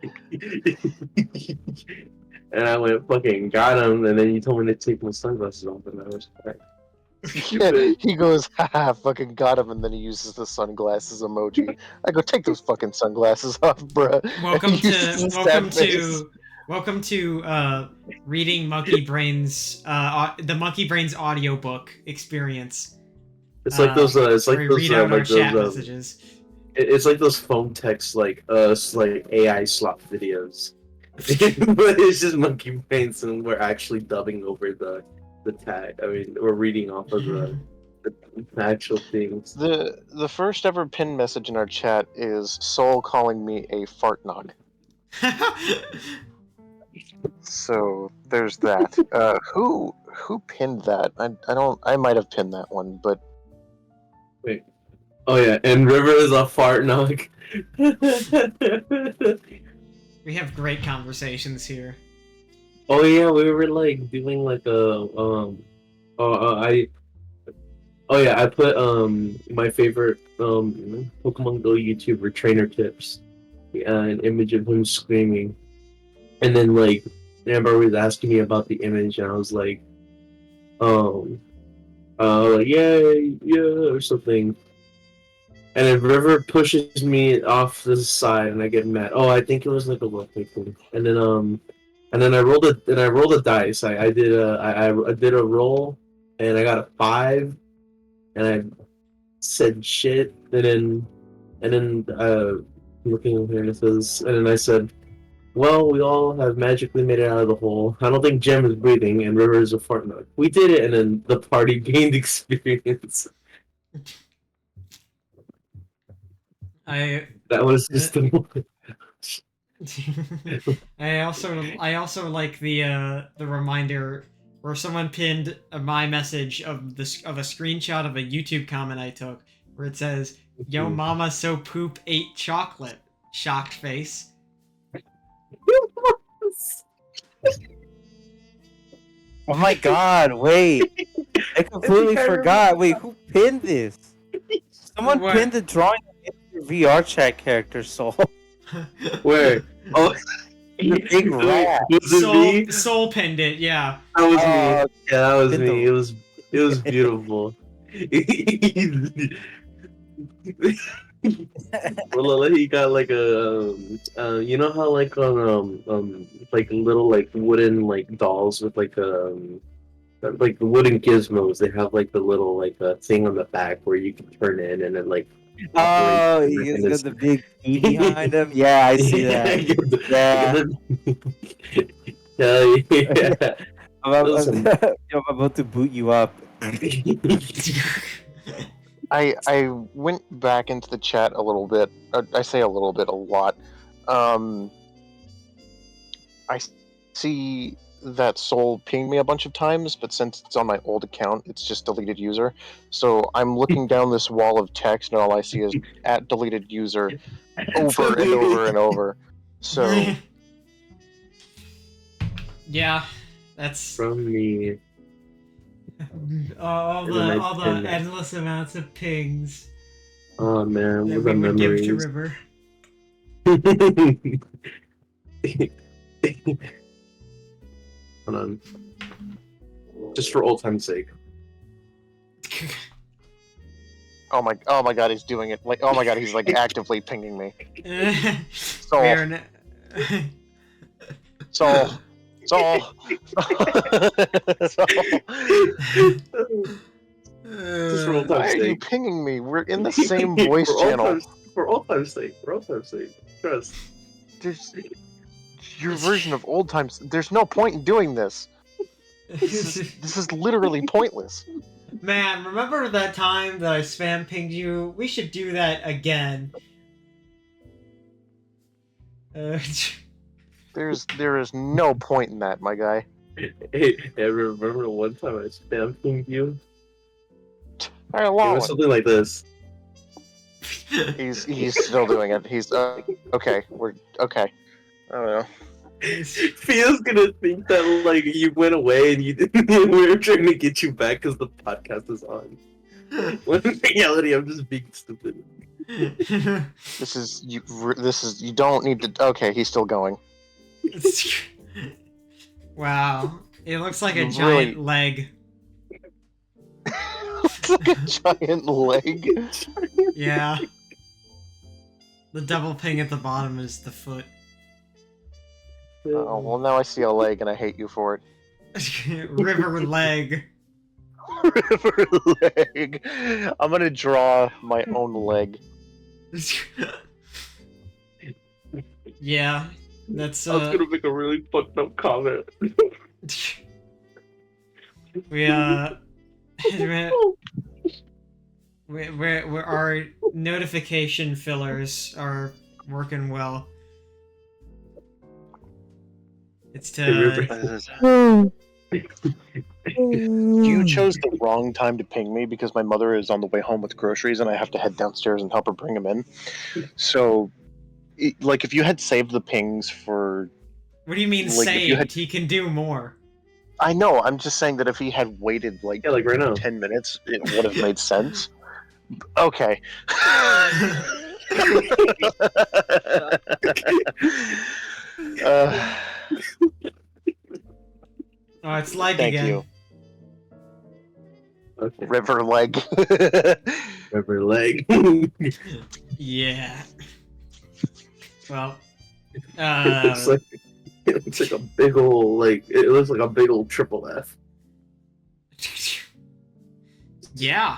and I went fucking got him, and then you told me to take my sunglasses off, and I was like, He goes, haha, fucking got him, and then he uses the sunglasses emoji. I go, take those fucking sunglasses off, bruh. Welcome And he uses to the sad face. welcome to reading Monkey Brains the Monkey Brains audiobook experience. it's like those it's like where we those read out our like chat those messages. it's like those phone text like AI slop videos. But it's just monkey brains, and we're actually dubbing over the tag. I mean, we're reading off of the actual things. The first ever pinned message in our chat is Soul calling me a fart nog. So there's that. Who pinned that? I might have pinned that one, but Oh yeah, and River is a fart nog. We have great conversations here. Oh yeah, we were like doing like a I put my favorite Pokemon Go YouTuber trainer tips, an image of him screaming, and then like Amber was asking me about the image, and I was like, yeah or something. And then River pushes me off to the side, and I get mad. Oh, I think it was like a low thing. And then I rolled a dice. I did a roll, and I got a 5. and I said shit, and then looking over here and it says, and then I said, well, we all have magically made it out of the hole. I don't think Gem is breathing, and River is a fart nut. We did it, and then the party gained experience. I That was just the moment. I also like the reminder where someone pinned my message of a screenshot of a YouTube comment I took where it says, "Yo mama so poop ate chocolate." Shocked face. Oh my god, wait. I completely forgot. Wait, who pinned this? Someone What? pinned the drawing of your VR chat character, Soul. Where? Oh, The big rat. Was it me? Soul pinned it, yeah. That was Oh, me. Yeah, that was Pinned me. the- It was beautiful. Well, he got like a you know how like on like little like wooden like dolls with like like the wooden gizmos, they have like the little like thing on the back where you can turn in and then like Oh, operate he's the got the big key behind him. Yeah, I see that. Yeah. Hell yeah. Listen. I'm about to boot you up. I went back into the chat a little bit. I say a little bit, a lot. I see that Soul pinged me a bunch of times, but since it's on my old account, it's just deleted user. So I'm looking down this wall of text, and all I see is at deleted user over and over and over. So Yeah, that's From me. all And then I the pinned it. endless amounts of pings Oh man, that what we a would give to memories. River. Hold on. Just for old time's sake. oh my god, he's doing it. Like, oh my god, he's like actively pinging me. Soul, We are n- Soul, Soul. Soul. Just for old Why time's are you sake. pinging me? We're in the same voice For old channel. time's- For old time's sake. For old time's sake. Trust. There's your version of old times. There's no point in doing this. This is literally pointless. Man, remember that time that I spam pinged you? We should do that again. There is no point in that, my guy. Hey, remember one time I spam pinged you? All right, It allow was it. something like this. He's still doing it. He's okay. We're okay. I don't know. Fia's gonna think that like you went away and you didn't. We were trying to get you back because the podcast is on. When in reality, I'm just being stupid. This is you. This is you. Don't need to. Okay, he's still going. Wow. It looks like a You giant really- leg. It's like a giant leg. Yeah. The double ping at the bottom is the foot. Oh well, now I see a leg and I hate you for it. River leg. River leg. I'm gonna draw my own leg. Yeah. That's I was gonna make a really fucked up comment. we we're our notification fillers are working well. It's to You chose the wrong time to ping me because my mother is on the way home with groceries and I have to head downstairs and help her bring them in. So, like, if you had saved the pings for... What do you mean Like, if you saved? had- He can do more. I know, I'm just saying that if he had waited, like, Yeah, like right now. 10 minutes, it would have made sense. Okay. uh, Oh, it's lag Thank again. you. Okay. River leg. River leg. Yeah. Well. It's like a big ol' like it looks like a big old triple F. Yeah.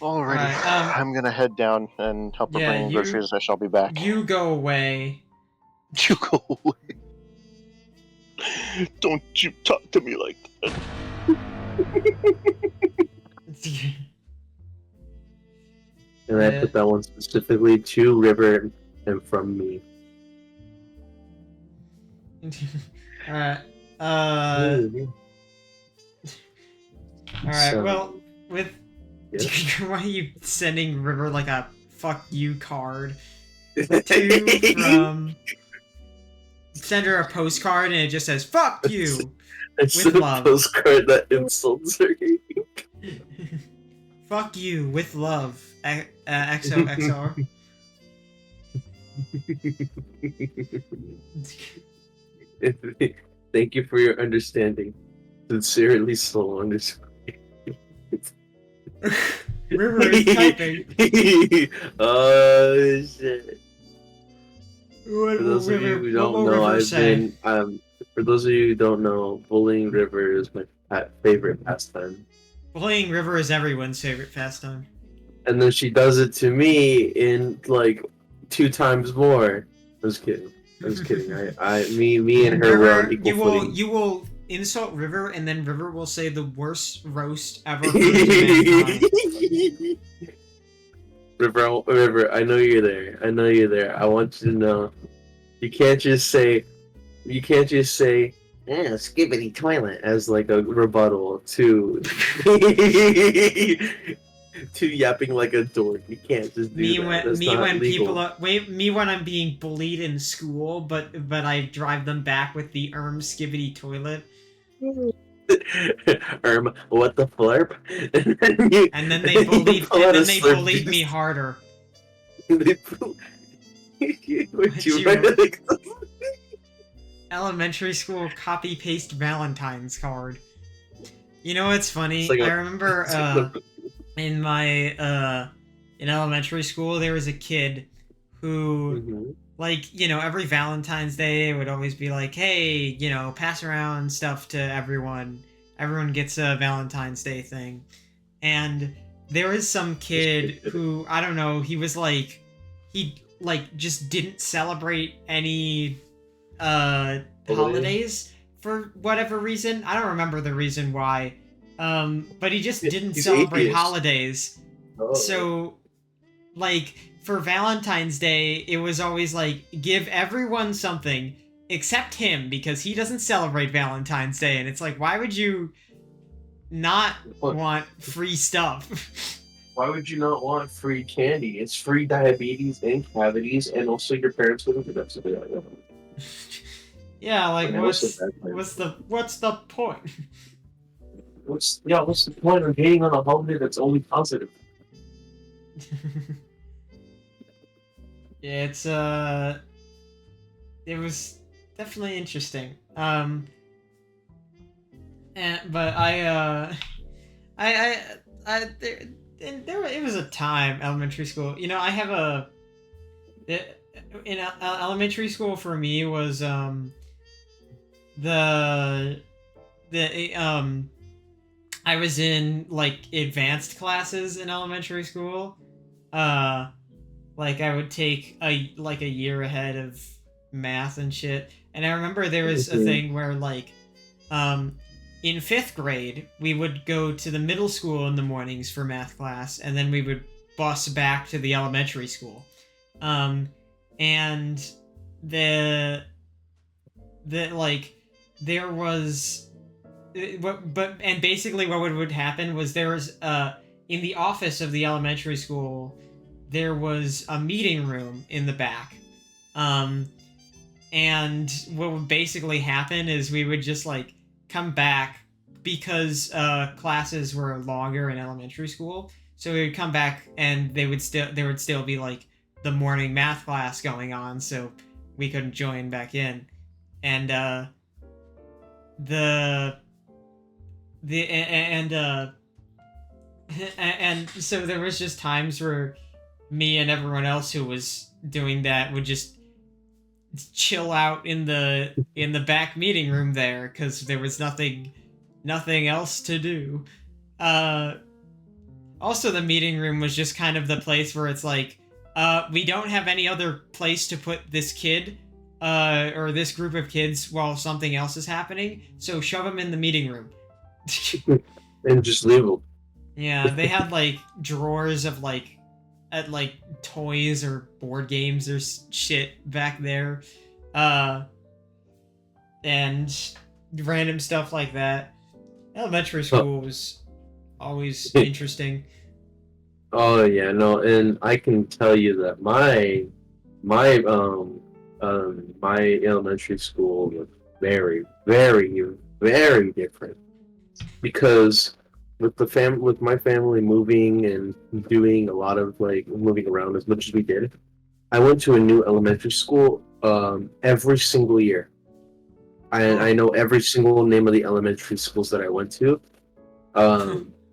Alrighty, Alright, I'm gonna head down and help her yeah, bring in groceries. I shall be back. You go away. You go away. Don't you talk to me like that. And I put that one specifically to River and from me. Alright. Ooh. Alright, So- well, with Yeah. why are you sending River like a fuck you card? To send her a postcard and it just says fuck you It's with a love. postcard that insults her. Fuck you with love. XOXR. Thank you for your understanding. Sincerely, Soul River is typing. Oh shit. What For those of you who don't know, for those of you who don't know, bullying River is my favorite pastime. Bullying River is everyone's favorite pastime. And then she does it to me in like 2 times more. I was kidding. Me and her were on River, equal footing. you will insult River, and then River will say the worst roast ever heard to mankind. River, I know you're there. I know you're there. I want you to know. You can't just say, skibbity toilet as like a rebuttal to. Two yapping like a dork. You can't just do Me that. when That's me not when legal. people are, wait me when I'm being bullied in school, but I drive them back with the skibbity toilet, What the flurp? and then you pull out a slurp me juice. harder. They pull- Would Would you you- write like Elementary school copy paste Valentine's card. You know what's funny? It's like I a- remember it's like in my in elementary school there was a kid who Mhm. like, you know, every Valentine's Day would always be like, hey, you know, pass around stuff to everyone. Everyone gets a Valentine's Day thing. And there was some kid who, I don't know, he was like, he like just didn't celebrate any holidays for whatever reason. I don't remember the reason why. But he just didn't He's celebrate atheist. holidays. Oh. So, like, for Valentine's Day, it was always like, give everyone something except him because he doesn't celebrate Valentine's Day. And it's like, why would you not What? want free stuff? Why would you not want free candy? It's free diabetes and cavities, and also your parents would have done something like that. Yeah, like, And what's also bad what's the point? What's the point of hating on a holiday that's only positive? Yeah, it's it was definitely interesting. But it was a time elementary school. You know, I have elementary school for me was the I was in like advanced classes in elementary school. Like I would take a year ahead of math and shit. And I remember there was a thing where like in 5th grade we would go to the middle school in the mornings for math class, and then we would bus back to the elementary school. And the like there was and basically what would happen was there was in the office of the elementary school there was a meeting room in the back, and what would basically happen is we would just like come back because classes were longer in elementary school, so we would come back and there would still be like the morning math class going on, so we couldn't join back in. And and so there was just times where me and everyone else who was doing that would just chill out in the back meeting room there because there was nothing else to do. Also, the meeting room was just kind of the place where it's like, we don't have any other place to put this kid or this group of kids while something else is happening, so shove them in the meeting room. And just leave them. Yeah, they had like drawers of like toys or board games or shit back there, and random stuff like that. Elementary school was always interesting. Oh yeah, no, and I can tell you that my elementary school was very, very, very different, because with my family moving and doing a lot of like moving around as much as we did, I went to a new elementary school every single year. I know every single name of the elementary schools that I went to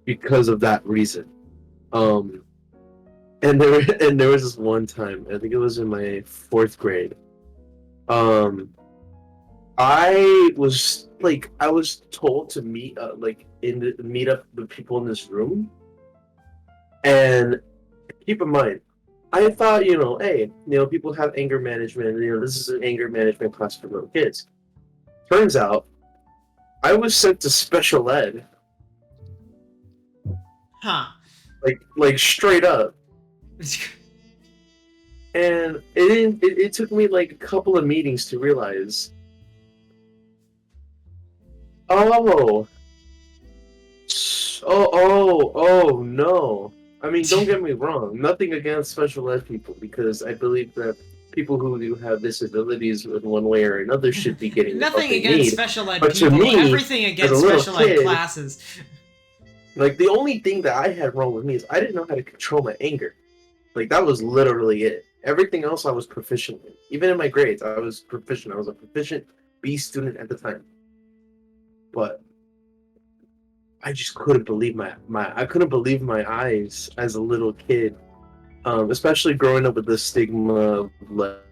because of that reason. And there was this one time, I think it was in my 4th grade. I was told to meet up with people in this room, and keep in mind, I thought, hey, people have anger management. This is an anger management class for little kids. Turns out, I was sent to special ed, Huh. like straight up. And it took me like a couple of meetings to realize, oh no, I mean, don't get me wrong. Nothing against special ed people, because I believe that people who do have disabilities in one way or another should be getting the help Nothing they against need. special ed But to people. me, Everything as a against little special ed kid, classes. like the only thing that I had wrong with me is I didn't know how to control my anger. Like that was literally it. Everything else I was proficient in. Even in my grades, I was proficient. I was a proficient B student at the time. But I just couldn't believe I couldn't believe my eyes as a little kid. Especially growing up with the stigma of like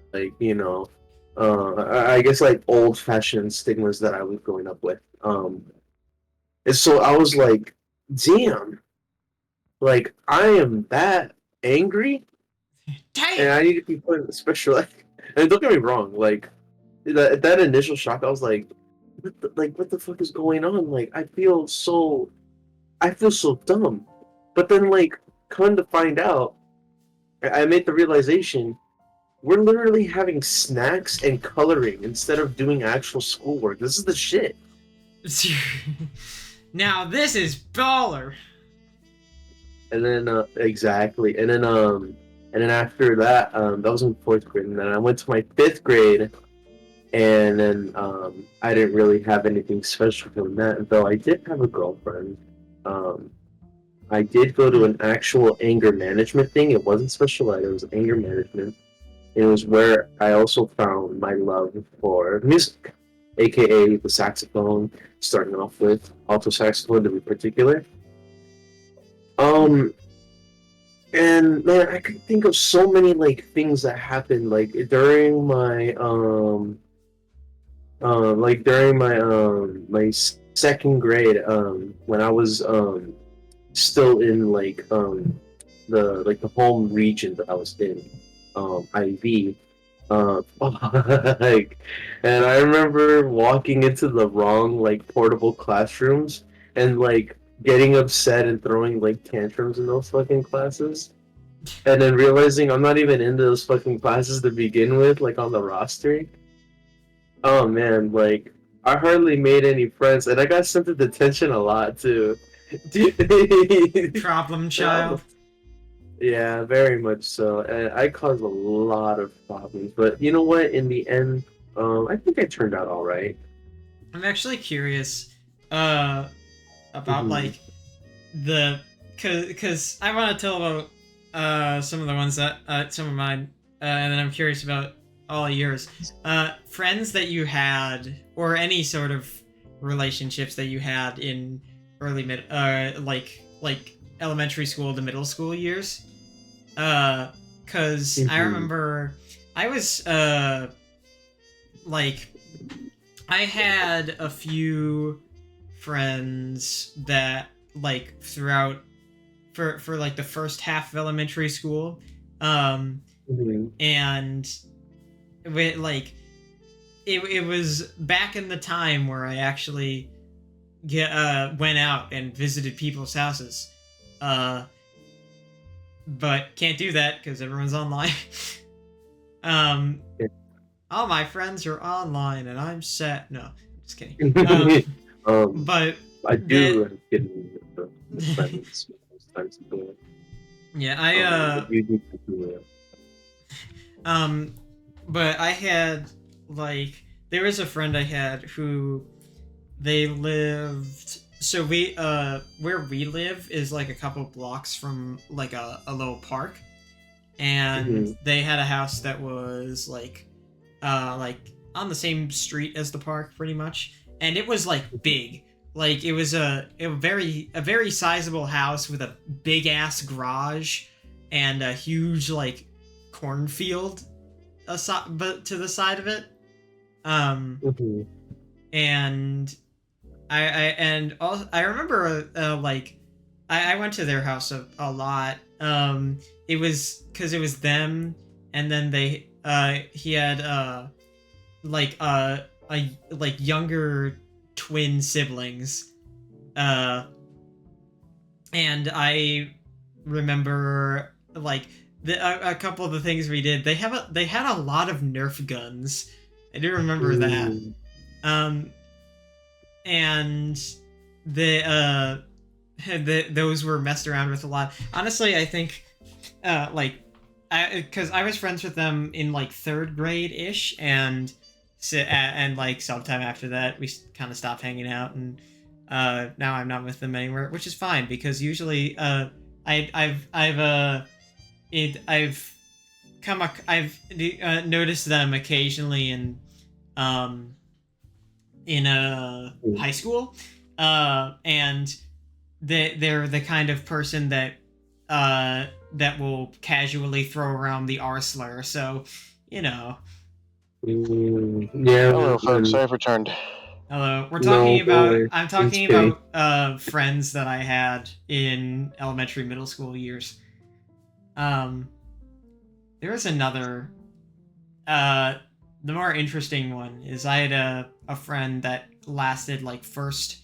I guess like old fashioned stigmas that I was growing up with. And so I was like, damn, like I am that angry and Damn! I need to be put in the special ed. And don't get me wrong, like that initial shock, I was like, what the fuck is going on? Like I feel so dumb. But then like come to find out, I made the realization we're literally having snacks and coloring instead of doing actual schoolwork. This is the shit. Now this is baller. And then exactly, and then after that, that was in fourth grade, and then I went to my fifth grade, and then I didn't really have anything special from that. Though I did have a girlfriend. Um, I did go to an actual anger management thing. It wasn't special ed. It was anger management. It was where I also found my love for music, aka the saxophone. Starting off with alto saxophone to be particular. Um, and man, I could think of so many like things that happened like during my second grade when I was still in the home region that I was in IV like, and I remember walking into the wrong like portable classrooms and like getting upset and throwing like tantrums in those fucking classes, and then realizing I'm not even in those fucking classes to begin with, like on the roster. Oh man, like I hardly made any friends, and I got sent to detention a lot too. Problem child. Yeah, very much so. And I caused a lot of problems, but you know what? In the end, I think I turned out all right. I'm actually curious about Mhm. like the cause I want to tell about some of the ones that some of mine and then I'm curious about all of yours. Friends that you had or any sort of relationships that you had in early mid like elementary school to middle school years. Cause I remember I was like I had a few friends that like throughout for like the first half of elementary school and like it was back in the time where I actually went out and visited people's houses but can't do that because everyone's online. All my friends are online and I'm sad. No, I'm just kidding. But I do get friends sometimes. yeah, but I had like there was a friend I had who they lived so we where we live is like a couple blocks from like a little park and they had a house that was like on the same street as the park pretty much and it was like big like it was a very sizable house with a big ass garage and a huge like cornfield but to the side of it and I remember like I went to their house a lot it was because it was them and then they he had like like younger twin siblings and I remember like a couple of the things we did they had a lot of Nerf guns. I do remember that and the those were messed around with a lot. Honestly, I think, because I was friends with them in like 3rd grade ish, and like sometime after that we kind of stopped hanging out, and now I'm not with them anywhere, which is fine because usually I've noticed them occasionally in high school, and they're the kind of person that will casually throw around the R slur. So, you know. Yeah. Hello, folks. I've returned. Hello. We're talking about. boy. I'm talking It's okay. about friends that I had in elementary, middle school years. There was another. The more interesting one is I had a friend that lasted like first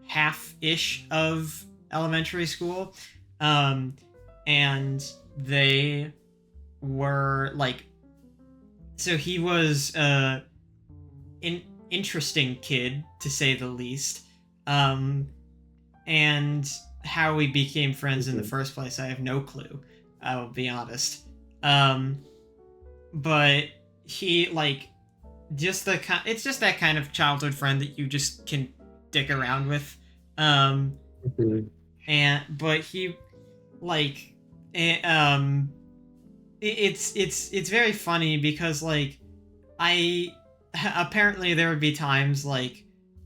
half-ish of elementary school, and they were like, so he was an interesting kid to say the least, and how we became friends in the first place I have no clue, I'll be honest, but he like it's just that kind of childhood friend that you just can dick around with, but he like it's very funny because like apparently there would be times like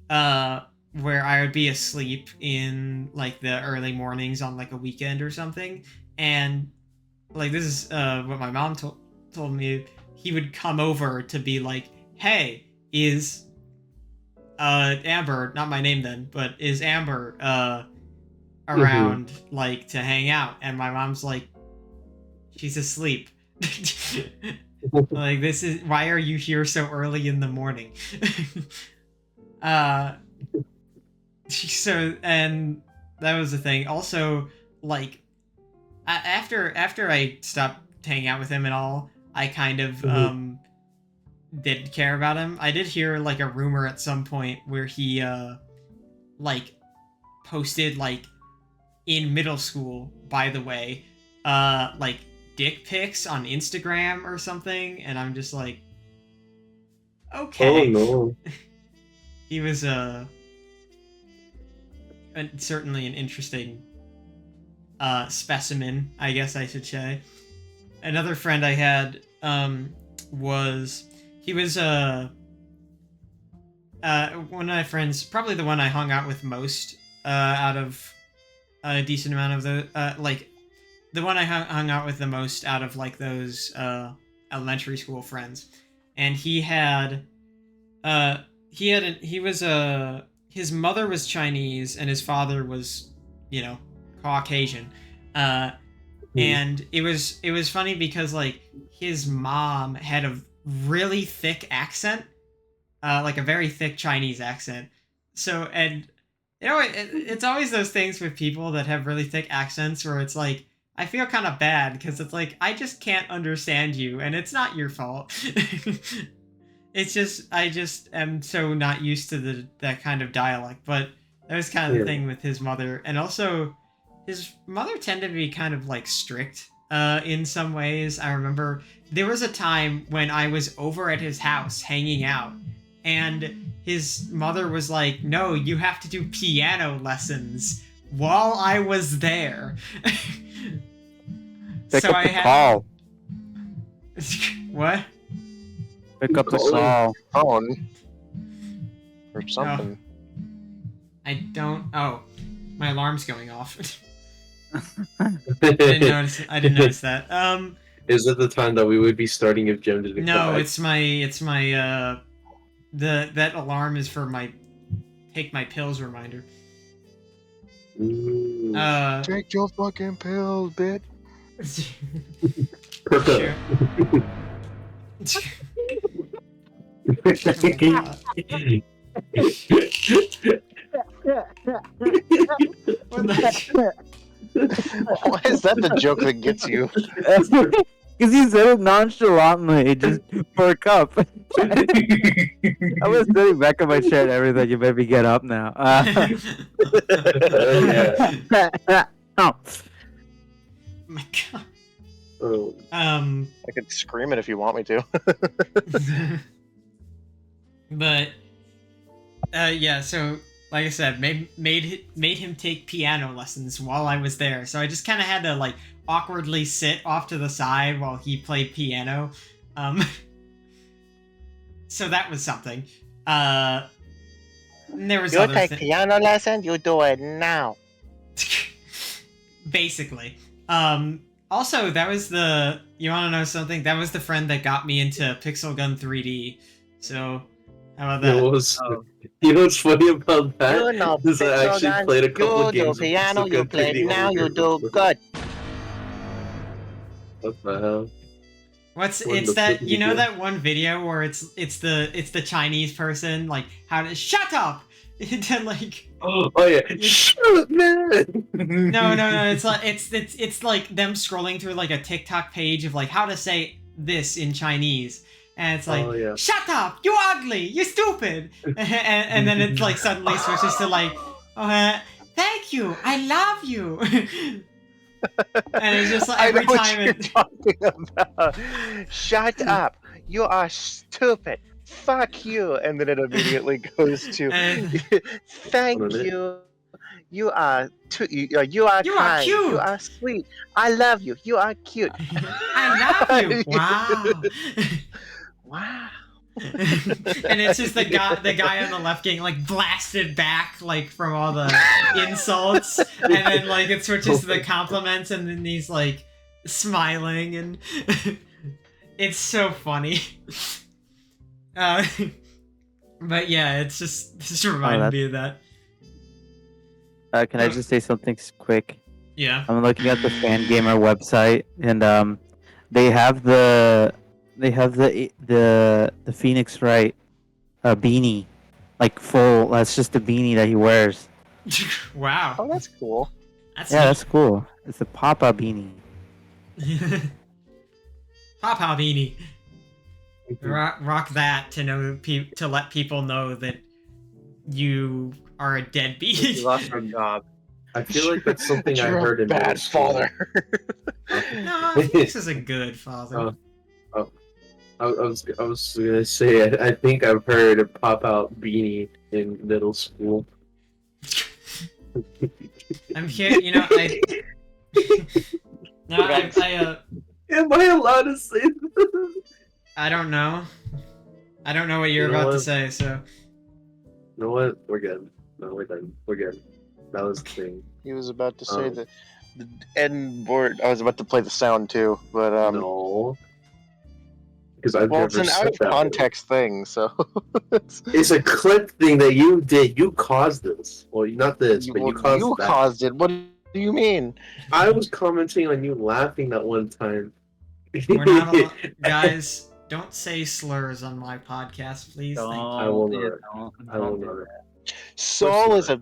where I would be asleep in like the early mornings on like a weekend or something, and like this is what my mom told me. He would come over to be like, hey, is Amber, not my name then, but is Amber around like to hang out? And my mom's like, she's asleep. Like, this is, why are you here so early in the morning? So, and that was the thing. Also, like, after I stopped hanging out with him and all, I kind of did care about him. I did hear like a rumor at some point where he like posted like in middle school, by the way, like dick pics on Instagram or something, and I'm just like, okay. Oh no. He was certainly an interesting specimen, I guess I should say. Another friend I had was one of my friends, probably the one I hung out with most out of a decent amount of the like the one I hung out with the most out of like those elementary school friends. And his mother was Chinese and his father was, you know, Caucasian. And it was funny because like his mom had a really thick accent, like a very thick Chinese accent. So, and you know, it's always those things with people that have really thick accents where it's like, I feel kind of bad because it's like, I just can't understand you and it's not your fault. It's just, I just am so not used to that kind of dialect. But that was kind of the thing with his mother. And also, his mother tended to be kind of like strict in some ways. I remember there was a time when I was over at his house hanging out, and his mother was like, no, you have to do piano lessons while I was there. Pick up the call. What? Pick up the call. Phone or something. I don't. Oh, my alarm's going off. I didn't notice that. Is it the time that we would be starting if Jim didn't come No, back? it's my that alarm is for my take my pills reminder. Ooh. Take your fucking pills, bitch. Sure. Why is that the joke that gets you? Because you said it nonchalantly, just for a cup. I was sitting back in my chair and everything. You made me get up now. Oh. My God. Oh, I could scream it if you want me to. But yeah, so like I said, made him take piano lessons while I was there. So I just kind of had to like awkwardly sit off to the side while he played piano. So that was something. And there was You other take piano lessons, you do it now. basically. Also, that was you want to know something? That was the friend that got me into Pixel Gun 3D. So, how about that? You know what's funny about that? You know, Is I Pixel actually Gun, played a couple you of games. do of piano, Pixel you Gun play 3D now, on you your do computer. good. What the hell? What's What it's the that fuck you is know it? that one video where it's the Chinese person like how to shut up to like Oh yeah! Shut up, man! no it's like it's like them scrolling through like a TikTok page of like how to say this in Chinese and it's like Oh, yeah. shut up, you ugly, you stupid, and then it like suddenly switches to like thank you, I love you. And it's just like I every know what time you're it talking about. Shut up! You are stupid. Fuck you! And then it immediately goes to and thank Hold on a minute. you. You are you are You are kind. You cute. are sweet. I love you. You are cute. I love you. Wow. Wow. And it's just the guy on the left getting like blasted back like from all the insults, and then like it switches to the compliments, and then he's like smiling, and it's so funny. But yeah, it's just reminded me of that. Can I just say something quick? Yeah. I'm looking at the Fangamer website, and they have the Phoenix Wright beanie, like full. That's just a beanie that he wears. Wow. Oh, that's cool. That's Yeah, that's cool. It's a Papa beanie. Papa beanie. Rock that to let people know that you are a deadbeat. You lost your job. I feel like that's something I You're heard a in middle bad school. father. No, Phoenix is a good father. I was gonna say I think I've heard a pop out beanie in middle school. I'm here, you know, no, Am I allowed to say this? I don't know. I don't know what you're You know about to what? say, so. You know what? We're good. No, we're done. We're good. That was the thing. He was about to say the N word. I was about to play the sound too, but No. Because I've well, never it's an out said of that word. context thing, so It's a clip thing that you did. You caused this. Well, not this, but you caused that. caused it. What do you mean? I was commenting on you laughing that one time. We're not guys, don't say slurs on my podcast, please. Thank you. I will Don't, not. don't, I will don't do not. that. Soul is a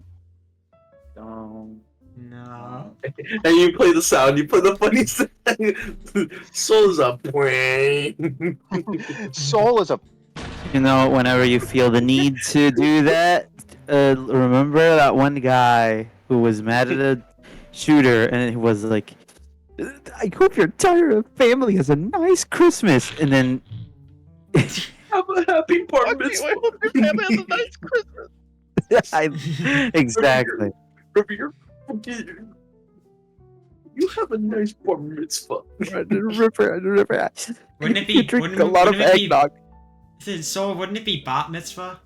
Don't. No. And you play the sound. You put the funny sound. Soul's a brain. soul is a You know, whenever you feel the need to do that, remember that one guy who was mad at a shooter, and he was like, "I hope your entire family has a nice Christmas," and then Have a happy bar I mitzvah. hope your family has a nice Christmas. exactly. You have a nice bar mitzvah. Wouldn't it be You drink wouldn't, a lot of wouldn't it be- eggnog. So wouldn't it be bat mitzvah?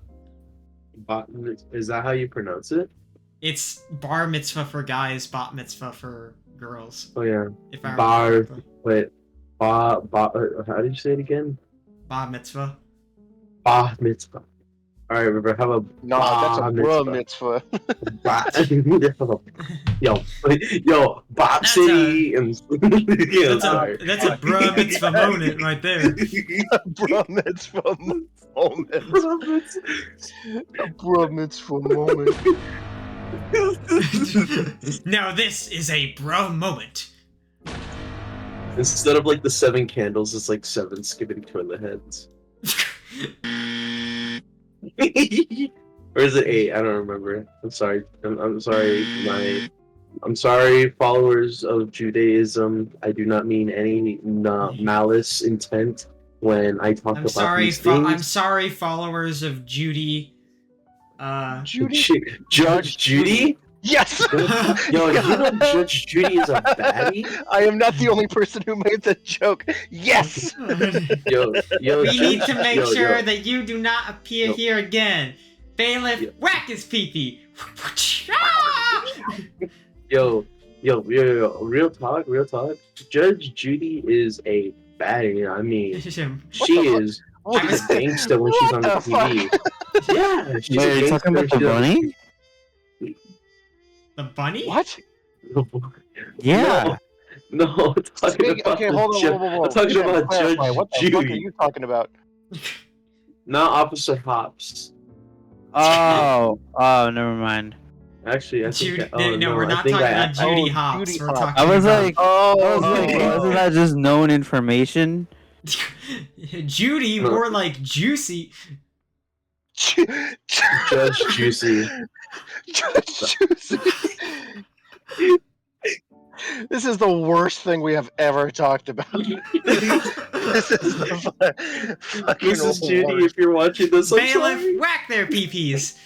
Is that how you pronounce it? It's bar mitzvah for guys, bat mitzvah for girls. Oh yeah. If I Bar. remember correctly. Wait. How did you say it again? Bat mitzvah. Bar mitzvah. All right, remember have a No, that's a bar bro mitzvah. mitzvah. yo, Bopsy, and That's a bra mitzvah moment right there. Bro mitzvah moment. A bro mitzvah moment. Now this is a bra moment. Instead of like the 7 candles, it's like 7 skipping toilet heads. Or is it 8? I don't remember. I'm sorry. I'm sorry. I'm sorry, followers of Judaism. I do not mean any malice intent when I talk about these things. I'm sorry, followers of Judy. Judy? Judge Judy? Yes! Yo, you know Judge Judy is a baddie? I am not the only person who made that joke. Yes! Yo, We need to make sure yo. that you do not appear here again. Bailiff, whack his pee-pee. Yo, real talk. Judge Judy is a baddie. I mean, she is What she's a gangster when she's on the What the TV. Yeah, she's Wait, a are you talking about the gangster. bunny? The bunny? What? Yeah. No, I'm talking about Okay, hold on. Ju- Whoa, whoa, whoa. I'm talking Jim, about clarify. Judge What the Judy. fuck are you talking about? Not Officer Hops. Oh, never mind. Actually, I think Judy, oh, no, we're I not think talking I- about Judy oh, Hopps. Judy We're Hopps. talking I was about like, Oh, wasn't that just known information? Judy, No. more like Juicy. Judge Juicy. Judge Juicy. This is the worst thing we have ever talked about. This is the fucking Mrs. Judy, worst. if you're watching this, I'm Bailiff, sorry. whack their pee-pees.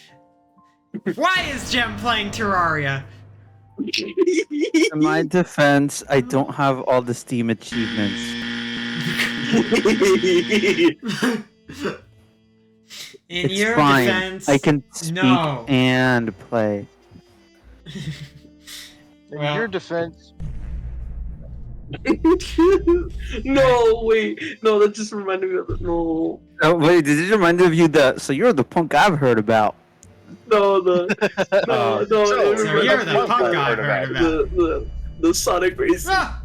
Why is Jem playing Terraria? In my defense, I don't have all the Steam achievements. In It's your fine. defense, I can speak no. and play. In Well- your defense, No, wait. No, that just reminded me of the no. Oh wait, did it remind you of the? So you're the punk I've heard about. No, no, So it So reminded you're me the of punk I've heard about. the Sonic Racing. Ah!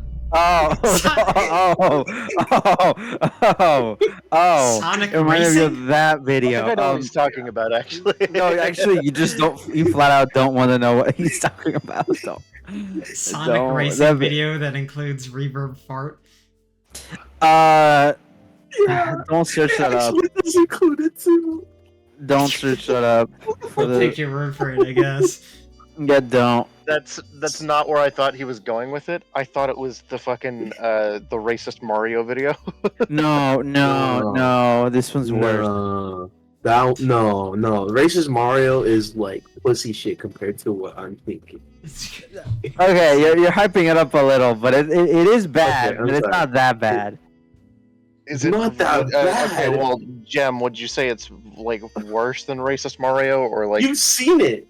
Oh! Sonic It reminded me Racing? of that I video. think I know what he's talking about, actually. No, actually, you just don't. You flat out don't want to know what he's talking about. So. Sonic Don't- Racing that- video that includes reverb fart. Don't search that up. Actually, that's included too. Don't search that up. For I'll take your word for it, I guess. Yeah, don't. That's not where I thought he was going with it. I thought it was the fucking the racist Mario video. No. This one's worse. No, Racist Mario is like pussy shit compared to what I'm thinking. Okay, you're hyping it up a little, but it is bad, Okay, I'm but it's sorry. not that bad. Is it Not that Okay, bad. well, Jem, would you say it's like worse than racist Mario, or like? You've seen it.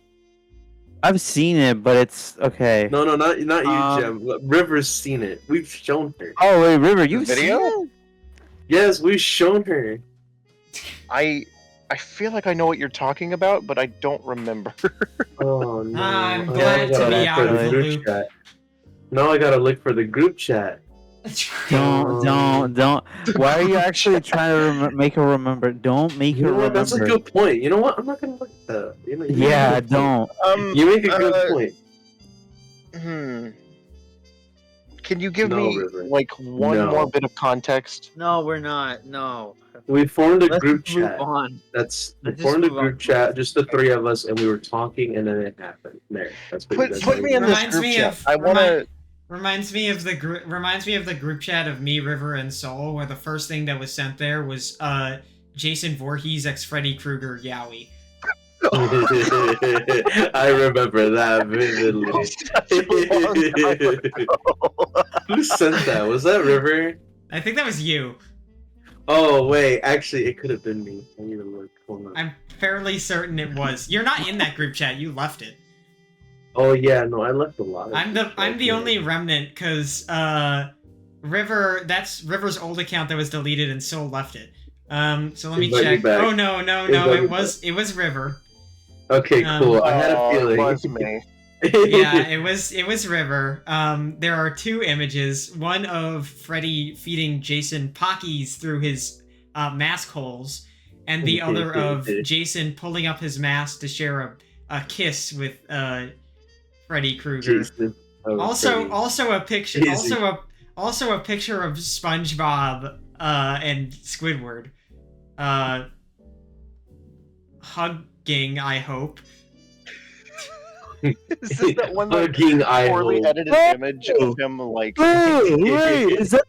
I've seen it, but it's okay. No, not you, Um, Jem. River's seen it. We've shown her. Oh wait, River, you've Video? seen it? Yes, we've shown her. I feel like I know what you're talking about, but I don't remember. Oh no! I'm Oh, glad I gotta to be look out for of the the group loop. chat. Now I gotta look for the group chat. Don't. Why are you actually trying to make her remember? Don't make You her know what? remember. That's a good point. You know what? I'm not gonna look at that. You make Yeah, a good don't. point. You make a good point. Can you give No, me River. like one No. more bit of context? No, we're not. No. We formed a Let's group just move chat. on. We Let's just formed a move on. group chat, just the 3 of us, and we were talking, and then it happened. There. That's what. Put me in this Reminds group me chat. of- I want to. Reminds me of the group chat of me, River, and Soul, where the first thing that was sent there was Jason Voorhees ex Freddy Krueger Yowie. I remember that vividly. Who sent that? Was that River? I think that was you. Oh wait, actually, it could have been me. I need to look. Hold on. I'm fairly certain it was. You're not in that group chat. You left it. Oh yeah, no, I left a lot. Of I'm the only remnant because River. That's River's old account that was deleted and Soul left it. So let me Invite you check. back. Oh no. Invite you It was River. Okay, cool. I had a Oh, feeling. it was me. Yeah, it was River. There are 2 images. One of Freddy feeding Jason Pockies through his mask holes, and the other of Jason pulling up his mask to share a kiss with Freddy Krueger. Jason. Oh, Also Freddy. a picture. Easy. also a picture of SpongeBob and Squidward hugging, I hope. Is this that one Fucking I poorly hope. edited image of him like? Wait, is that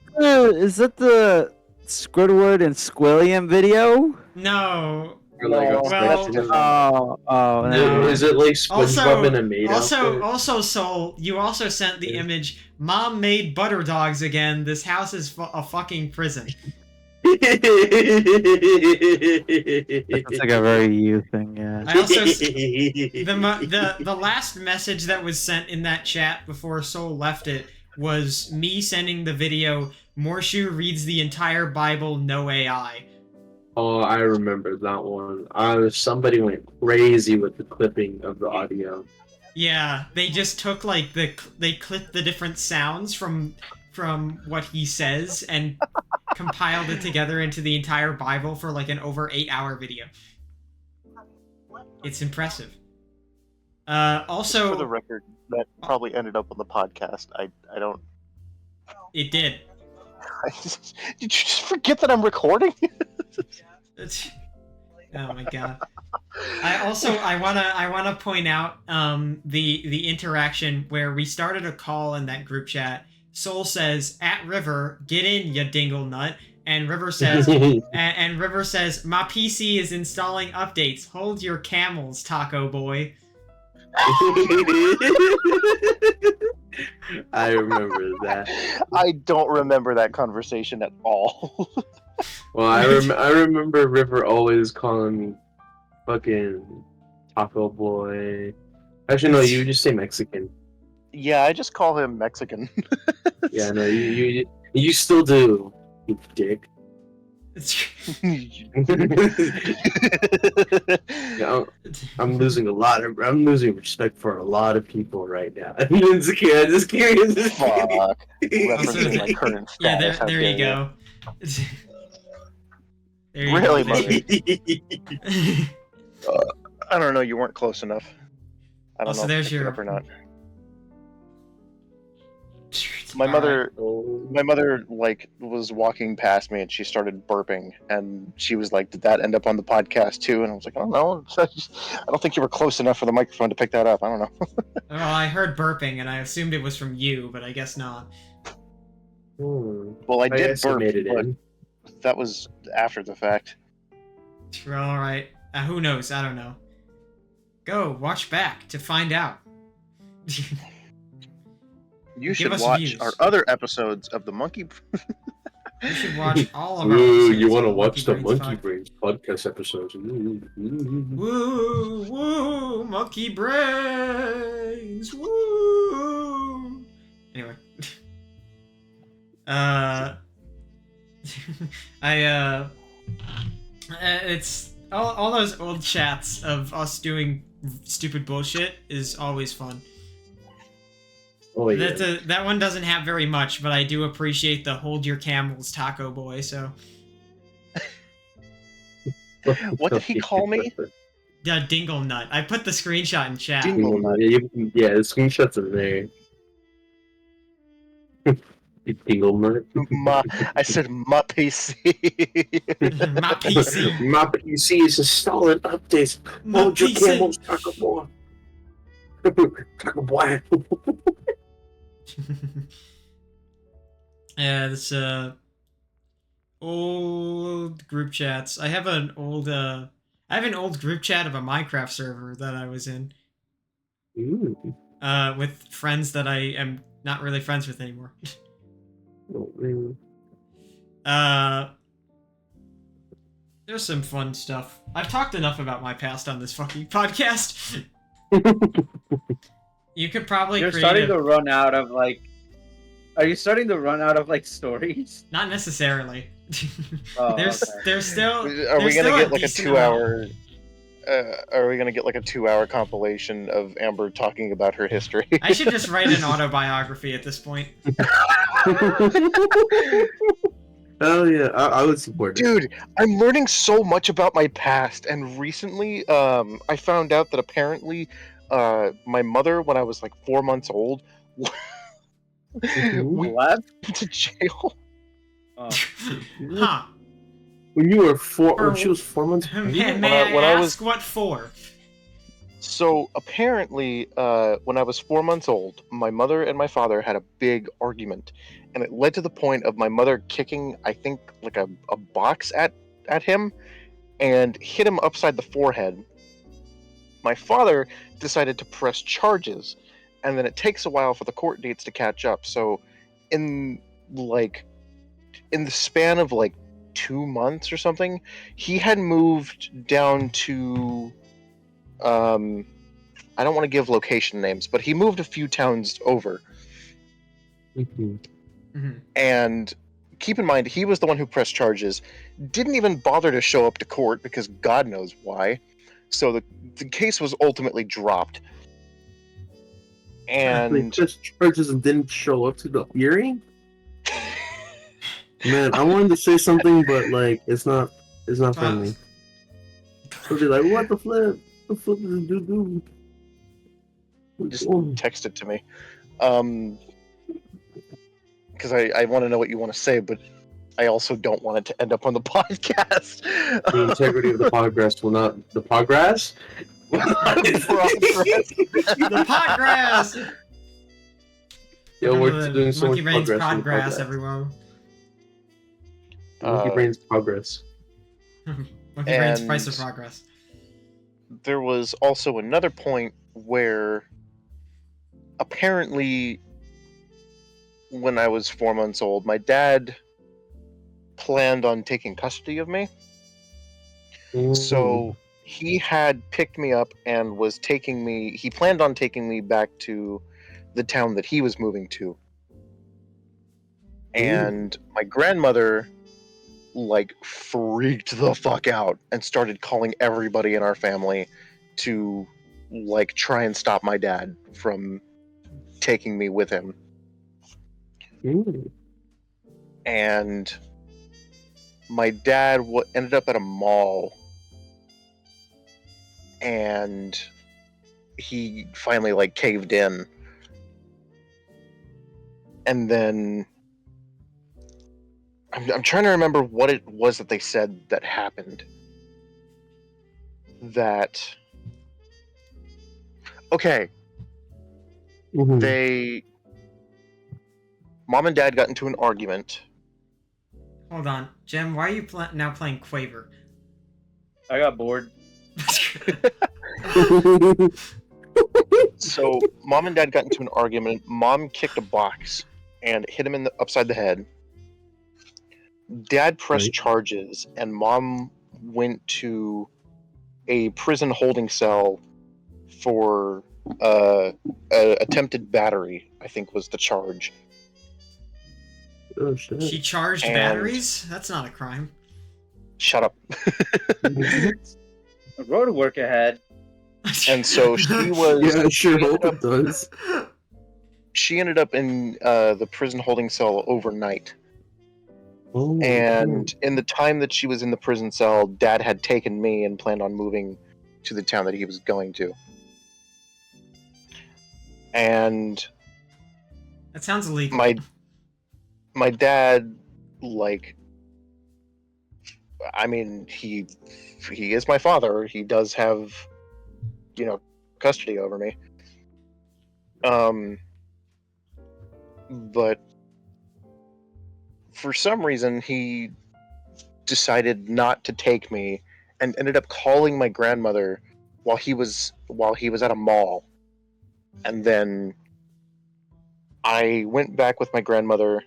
the Squidward and Squilliam video? No. Or like, No, well- that's different. Oh, No. Is it like SpongeBob in a made Also, Soul, you also sent the image. Mom made butter dogs again. This house is a fucking prison. That's like a very you thing, yeah. I also the last message that was sent in that chat before Soul left it was me sending the video. Morshu reads the entire Bible, no AI. Oh, I remember that one. Somebody went crazy with the clipping of the audio. Yeah, they just took like they clipped the different sounds from what he says and compiled it together into the entire Bible for like an over 8-hour video. It's impressive. Also, For the record, that probably ended up on the podcast. I don't. it did. Did you just forget that I'm recording? Oh my god. I wanna point out the interaction where we started a call in that group chat. Soul says, "At River, get in, ya dingle nut." And River says, and River says, "My PC is installing updates. Hold your camels, Taco Boy." I remember that. I don't remember that conversation at all. Well, I remember River always calling me fucking Taco Boy. Actually, no, you just say Mexican. Yeah, I just call him Mexican. Yeah, no, you still do, you dick. Yeah, I'm losing respect for a lot of people right now. I'm just kidding. Fuck. Referencing my current status. Yeah, how there dare you go. There you Really, go. I don't know. You weren't close enough. I don't Also, know if there's you picked it your- up or not. My mother like was walking past me and she started burping and she was like, "Did that end up on the podcast too?" And I was like, "I don't know. I don't think you were close enough for the microphone to pick that up. I don't know." Well, I heard burping and I assumed it was from you, but I guess not. Well, I did guess I burp, made it but in. that was after the fact. All right. Who knows? I don't know. Go watch back to find out. You Give should us watch views. our other episodes of the Monkey. You should watch all of our Ooh, episodes you want to of watch the Brains Monkey Pod- Brains podcast episodes? Ooh. Woo, woo, monkey brains, woo. Anyway, it's all those old chats of us doing stupid bullshit is always fun. Oh yeah. That one doesn't have very much, but I do appreciate the hold your camels, Taco Boy. So What did he call me? the dingle nut. I put the screenshot in chat. Dingle nut. Yeah, the screenshots are there. You dingle nut. I said my PC. My PC. My PC is installing updates. My Hold your PC. camels, Taco Boy. Taco Boy. Yeah, this old group chats. I have an old group chat of a Minecraft server that I was in Ooh. with friends that I am not really friends with anymore. Oh, man. There's some fun stuff. I've talked enough about my past on this fucking podcast. You could probably You're create starting a... to run out of like. Are you starting to run out of like stories? Not necessarily. Oh, there's okay. there's still Are we there's gonna still get like a decent amount. 2-hour? Are we gonna get like a 2-hour compilation of Amber talking about her history? I should just write an autobiography at this point. Oh yeah, I would support it. Dude, I'm learning so much about my past, and recently, I found out that apparently, my mother, when I was like 4 months old, We What? went to jail. Oh. Huh. When you were 4, Or- when she was 4 months May, pregnant? may I when I ask was- what for? So apparently, when I was 4 months old, my mother and my father had a big argument, and it led to the point of my mother kicking, I think, like a box at him, and hit him upside the forehead. My father decided to press charges, and then it takes a while for the court dates to catch up. So, in the span of like 2 months or something, he had moved down to I don't want to give location names, but he moved a few towns over. Mhm. Mhm. And keep in mind, he was the one who pressed charges, didn't even bother to show up to court because God knows why. So the case was ultimately dropped. They And pressed charges and didn't show up to the hearing? Man, I wanted to say something, but like it's not friendly. So they're like, what the flip? What the flip did this dude do? just Oh. text it to me. Because I want to know what you want to say, but I also don't want it to end up on the podcast. The integrity of the progress will not. The progress? The pot grass. Yo, we're Remember the doing so Monkey much Brain's progress. in pod the grass, podcast. everyone. Monkey Brain's progress. Monkey Brain's And- price of progress. There was also another point where apparently when I was 4 months old, my dad planned on taking custody of me. So he had picked me up and was taking me, he planned on taking me back to the town that he was moving to. And my grandmother like freaked the fuck out and started calling everybody in our family to like try and stop my dad from taking me with him. Ooh. And my dad ended up at a mall, and he finally like caved in. And then I'm trying to remember what it was that they said that happened. Okay, Mhm. Mom and Dad got into an argument. Hold on, Jim. Why are you now playing Quaver? I got bored. So Mom and Dad got into an argument. Mom kicked a box and hit him upside the head. Dad pressed Right. charges, and Mom went to a prison holding cell for attempted battery, I think was the charge. Oh shit. She charged And- batteries? That's not a crime. Shut up. A road to work ahead. And so she was. Yeah, I sure she hope ended it does. She ended up in the prison holding cell overnight. Oh, And in the time that she was in the prison cell, Dad had taken me and planned on moving to the town that he was going to. And That sounds illegal. my dad, like, I mean, he is my father. He does have, custody over me. But for some reason, he decided not to take me and ended up calling my grandmother while he was at a mall. And then I went back with my grandmother,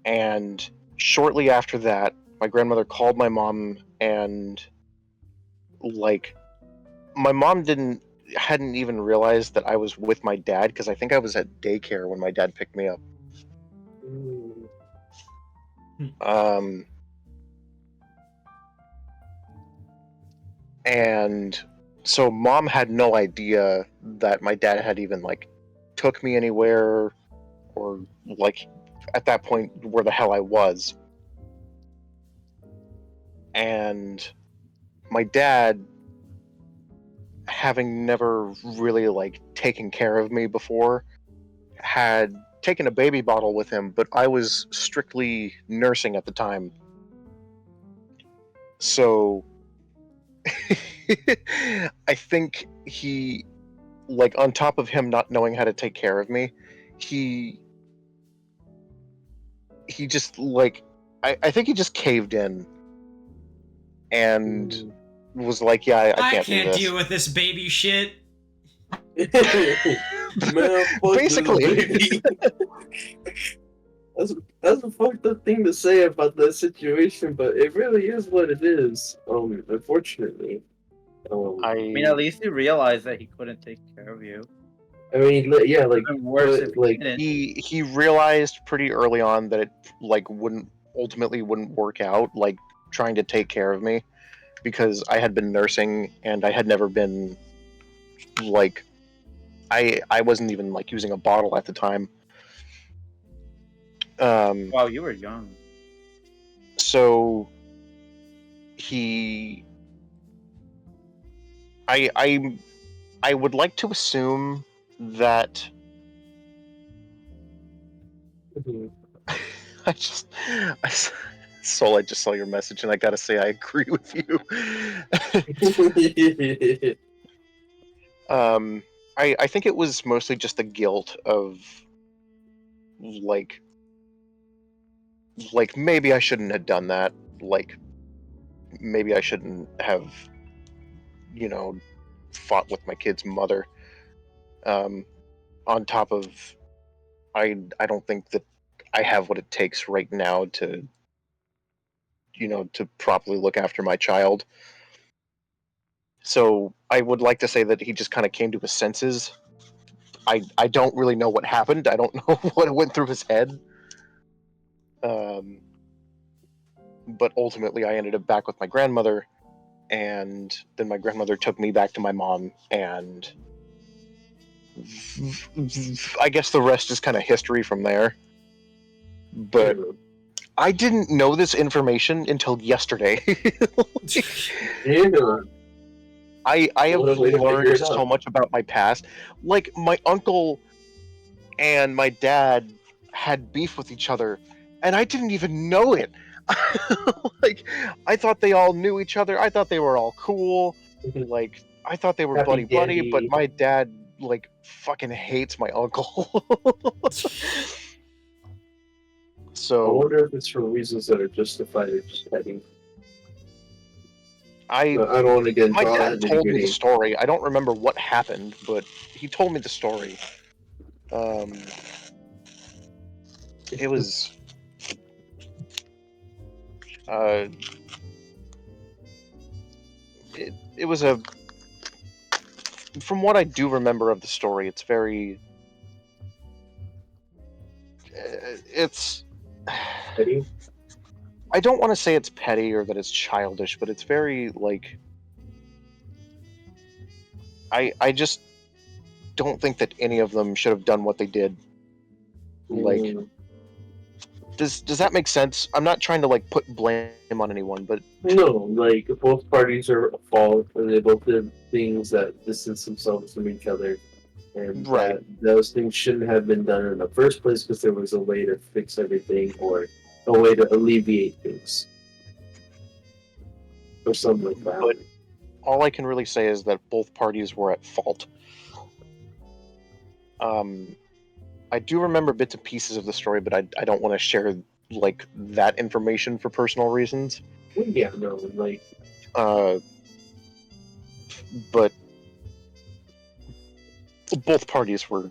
and shortly after that, my grandmother called my mom, and like my mom hadn't even realized that I was with my dad, because I think I was at daycare when my dad picked me up. And so Mom had no idea that my dad had even like took me anywhere, or like at that point where the hell I was. And my dad, having never really like taken care of me before, had taken a baby bottle with him, but I was strictly nursing at the time. So I think he, like, on top of him not knowing how to take care of me, he just, like, I think he just caved in and was like, yeah, I can't do this. deal with this baby shit. Man, fuck Basically. this baby. That's a fucked up thing to say about that situation, but it really is what it is. Unfortunately. I mean, at least he realized that he couldn't take care of you. I mean, yeah, like, Even worse if like, he didn't. he realized pretty early on that it, like, wouldn't work out, like, trying to take care of me, because I had been nursing and I had never been, like, I wasn't even, like, using a bottle at the time. Wow, you were young. So he, I would like to assume that I just Soul, I just saw your message and I gotta say I agree with you. I think it was mostly just the guilt of, like maybe I shouldn't have done that. Like, maybe I shouldn't have, you know, fought with my kid's mother. On top of, I don't think that I have what it takes right now to, you know, to properly look after my child. So I would like to say that he just kind of came to his senses. I don't really know what happened. I don't know what went through his head. But ultimately, I ended up back with my grandmother, and then my grandmother took me back to my mom, and I guess the rest is kind of history from there. But I didn't know this information until yesterday. I have What a way to figure learned it out. so much about my past. Like, my uncle and my dad had beef with each other, and I didn't even know it. Like, I thought they all knew each other. I thought they were all cool. Like, I thought they were Happy buddy, but daddy. my dad, like, fucking hates my uncle. I So wonder if it's for reasons that are justified or just petty. I But I don't want to get into my all dad that told me the nitty-gritty. story. I don't remember what happened, but he told me the story. It was it was a, from what I do remember of the story, it's very it's Petty? I don't want to say it's petty or that it's childish, but it's very, like, I just don't think that any of them should have done what they did. Like, Mm. does that make sense? I'm not trying to, like, put blame on anyone, but No, like, both parties are at fault, and they both did things that distance themselves from each other. And right. that those things shouldn't have been done in the first place because there was a way to fix everything or a way to alleviate things. Or something like that. But all I can really say is that both parties were at fault. I do remember bits and pieces of the story, but I don't want to share, like, that information for personal reasons. Well, yeah, no, like, But both parties were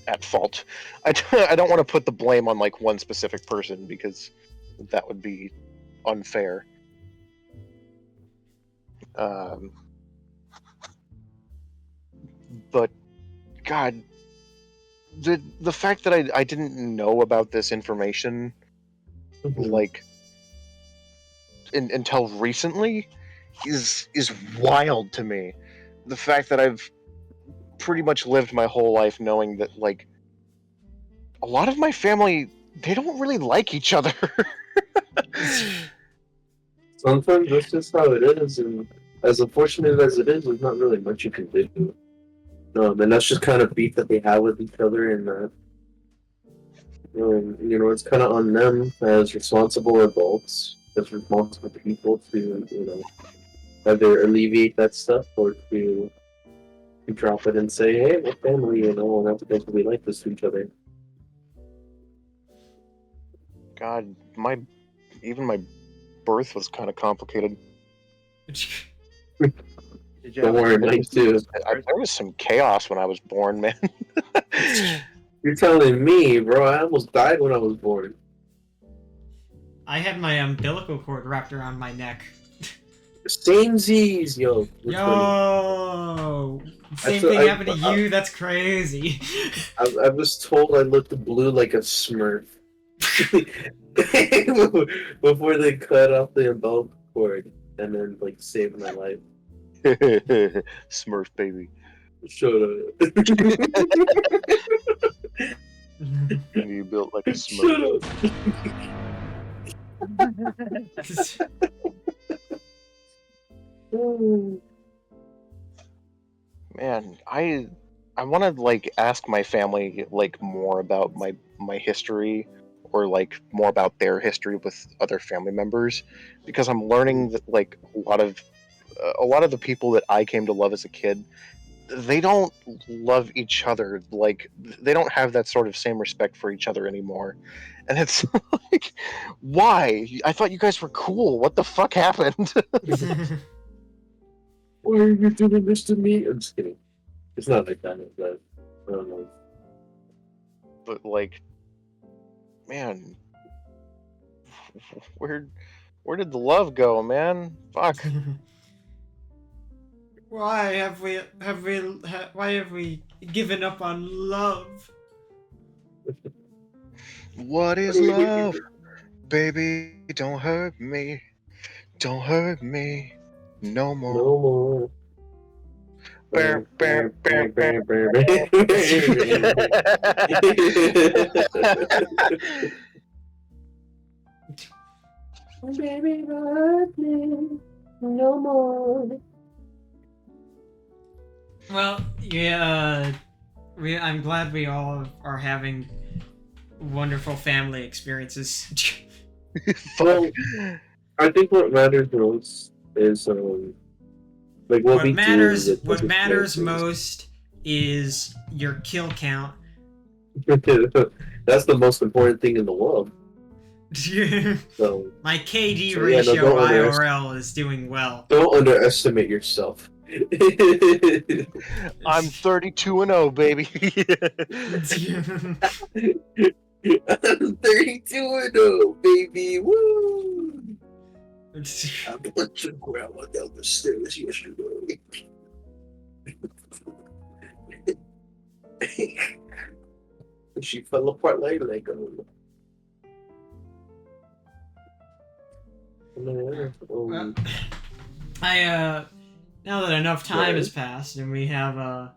at fault. I don't want to put the blame on, like, one specific person because that would be unfair. But God, the fact that I didn't know about this information, like, until recently is wild to me. The fact that I've pretty much lived my whole life knowing that, like, a lot of my family, they don't really like each other. sometimes that's just how it is, and as unfortunate as it is, there's not really much you can do. And that's just kind of beef that they have with each other, and It's kind of on them as responsible adults, as responsible people to, either alleviate that stuff or to drop it and say, hey, we're family, and that's because we like this to each other. God, even my birth was kind of complicated. Did you Don't have a worry, dream? mine too. There was some chaos when I was born, man. You're telling me, bro, I almost died when I was born. I had my umbilical cord wrapped around my neck. Samesies, yo. Which one? Yo! Same That's- thing I- happened to you, that's crazy. I was told I looked blue like a Smurf. Before they cut off the umbilical cord and then, saved my life. Smurf baby. Shut up. And you built like a Smurf. Shut up. Man, I want to ask my family more about my history, or more about their history with other family members, because I'm learning that a lot of the people that I came to love as a kid, they don't love each other. They don't have that sort of same respect for each other anymore. And it's why? I thought you guys were cool. What the fuck happened? Why are you doing this to me? I'm just kidding. It's not like that. It's that. I don't know. But man, where did the love go, man? Fuck. Why have we given up on love? What is love? Baby, don't hurt me. Don't hurt me no more. No more. Bam, bam, bam, bam. Baby, hurt me no more. Well, yeah, I'm glad we all are having wonderful family experiences. Well, I think what matters most is what we do with What the matters experiences. most is your kill count. That's the most important thing in the world. So My KD So, yeah, no, ratio don't IRL is doing well. don't underestimate yourself. I'm 32-0, baby. I'm 32-0, baby. Woo! I put your grandma down the stairs yesterday. She fell apart like Lego. Well, now that enough time has passed and we have a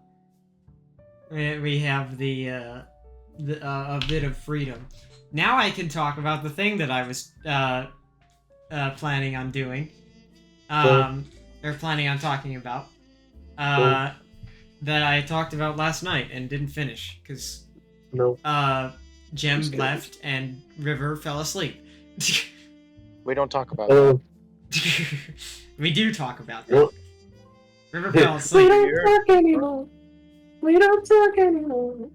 bit of freedom, now I can talk about the thing that I was planning on doing, or planning on talking about, that I talked about last night and didn't finish because Jem left and River fell asleep. We don't talk about that. We do talk about that. Well, River fell asleep. We don't talk anymore. We don't talk anymore.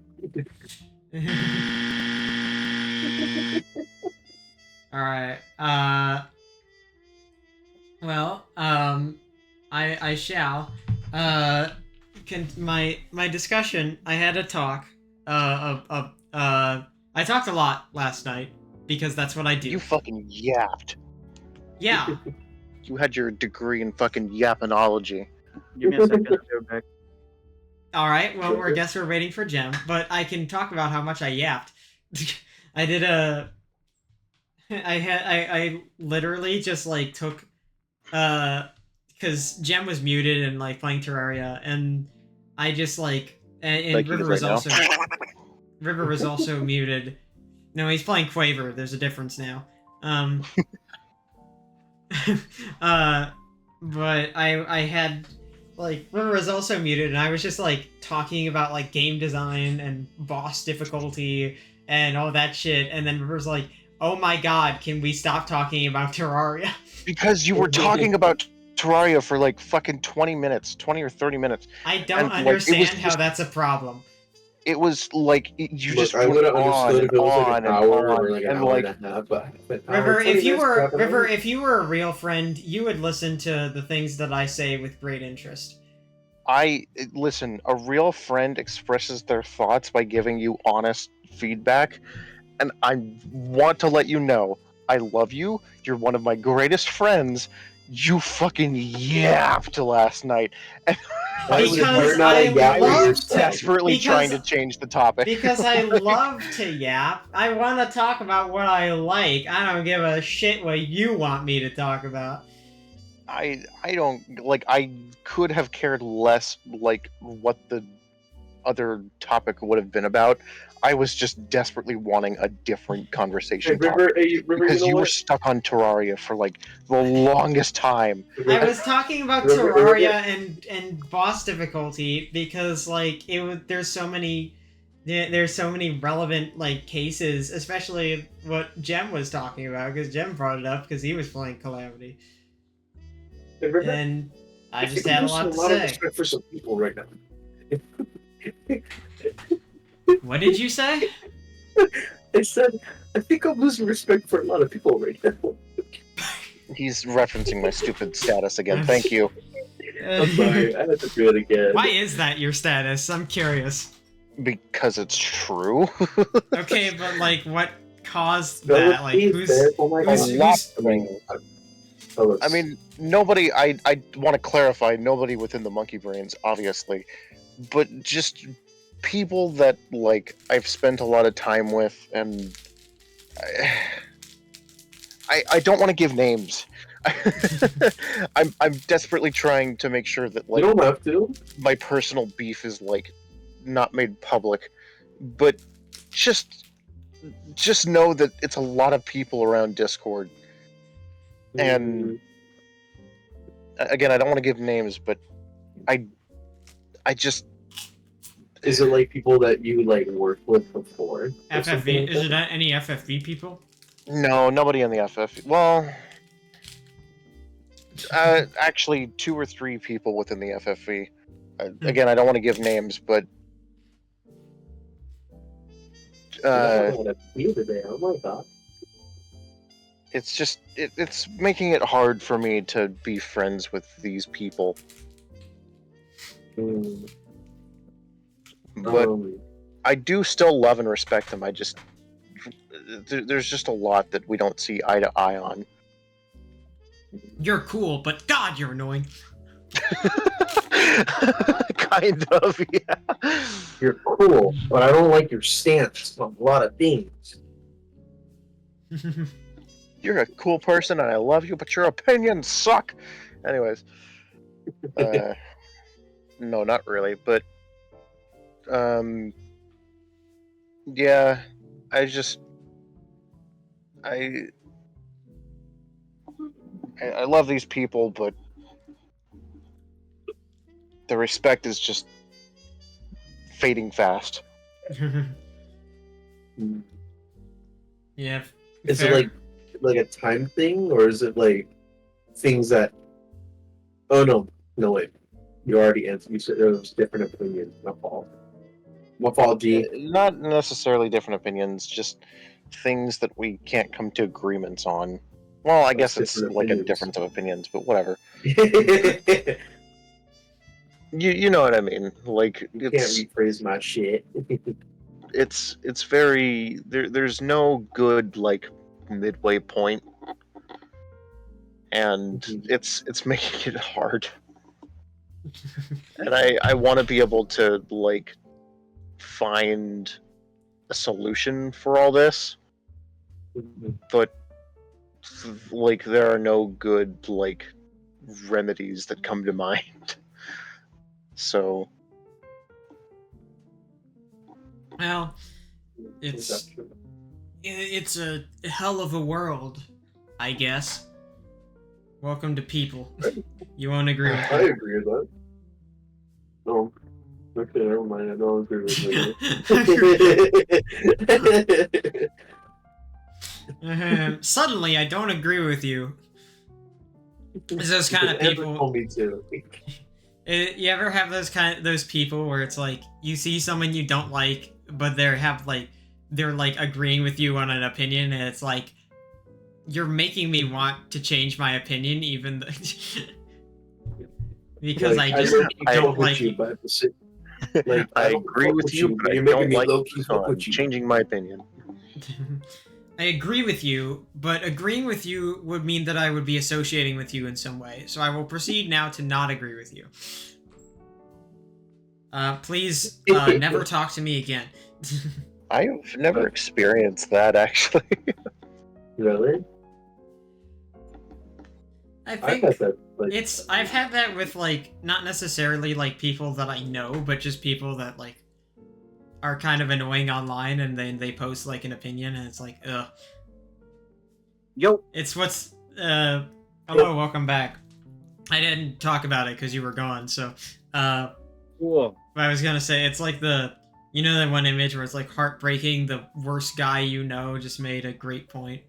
Alright. Well, I shall. My discussion, I had a talk. I talked a lot last night because that's what I do. You fucking yapped. Yeah. You had your degree in fucking yappinology. Give me a second. I'll be right back. Alright, well, I guess we're waiting for Jem, but I can talk about how much I yapped. I did I literally just, took, because Jem was muted and, playing Terraria, and I just, and River was also... River was also muted. No, he's playing Quaver, there's a difference now. But I had like River was also muted, and I was just like talking about like game design and boss difficulty and all that shit, and then River's like, "Oh my god, can we stop talking about Terraria?" Because you were talking about Terraria for like fucking 20 minutes, 20 or 30 minutes. I don't And, like, it was understand how just- that's a problem. It was like you Look, just I went would have on understood if it was like on an and hour on, or like an and hour like and a half, but an River, hour, 20 if you minutes, were half an River, hour. if you were a real friend, you would listen to the things that I say with great interest. listen, a real friend expresses their thoughts by giving you honest feedback, and I want to let you know I love you. You're one of my greatest friends. You fucking yapped last night. And Because Because not a I yapper love to, yourself. desperately trying to change the topic. because I love to yap. I want to talk about what I like. I don't give a shit what you want me to talk about. I don't like. I could have cared less like what the other topic would have been about. I was just desperately wanting a different conversation River, topic hey, River, because you know you were what? stuck on Terraria for like the longest time. I was talking about River- Terraria and boss difficulty because like there's so many relevant like cases, especially what Jem was talking about because Jem brought it up because he was playing Calamity, Hey, River, and I just think had I'm a lot to losing of say. respect for some people right now. What did you say? I said, I think I'm losing respect for a lot of people right now. He's referencing my stupid status again. Thank you. I'm sorry, I had to do it again. Why is that your status? I'm curious. Because it's true. Okay, but like, what caused No, that? Like, please, who's man. Oh my who's- God. who's- I mean, tell us. I mean, nobody. I want to clarify. Nobody within the monkey brains, obviously, but just people that like I've spent a lot of time with, and I don't want to give names. I'm desperately trying to make sure that you like don't have to. my personal beef is like not made public, but just know that it's a lot of people around Discord. And again, I don't want to give names, but I just Is it like people that you like worked with before? or something FFV? like Is that? it any FFV people? no, nobody in the FF. Well, actually, 2 or 3 people within the FFV. Again, I don't want to give names, but You had a few today. Oh my god. it's just it's making it hard for me to be friends with these people. But I do still love and respect them. I just there's just a lot that we don't see eye to eye on. You're cool, but God, you're annoying. Kind of, yeah. You're cool, but I don't like your stance on a lot of things. You're a cool person and I love you, but your opinions suck. Anyways, no, not really, but yeah, I just I love these people, but the respect is just fading fast. Yeah. Is fair. it like a time thing, or is it like things that? Oh no wait. You already answered. You said there was different opinions. My fault. My fault, G. Not necessarily different opinions, just things that we can't come to agreements on. Well, I guess it's different like a opinions. difference of opinions, but whatever. You know what I mean? Like You can't it's rephrase my shit. it's very there's no good like midway point, and Mhm. it's making it hard. And I want to be able to like find a solution for all this, but like there are no good like remedies that come to mind. So Well, it's a hell of a world, I guess. Welcome to people. You won't agree with I me. agree with that. No. Okay, never mind. I don't agree with you. Suddenly, I don't agree with you. It's those kind of Amber people. told me to. You ever have those people where it's like you see someone you don't like, but they're like agreeing with you on an opinion, and it's like you're making me want to change my opinion, even though because Like, I just I don't fuck with like you, you. but at the same, like, I don't agree fuck with you, but I you're making don't me like low key so fuck I'm with you. changing my opinion. I agree with you, but agreeing with you would mean that I would be associating with you in some way. So I will proceed now to not agree with you. Please never talk to me again. I've never experienced that actually. Really? I I've think had that. Like, I've had that with like not necessarily like people that I know, but just people that like are kind of annoying online, and then they post like an opinion, and it's like, ugh. Yo, It's what's hello, welcome back. I didn't talk about it because you were gone, so cool. I was gonna say it's like you know that one image where it's like heartbreaking, the worst guy you know just made a great point.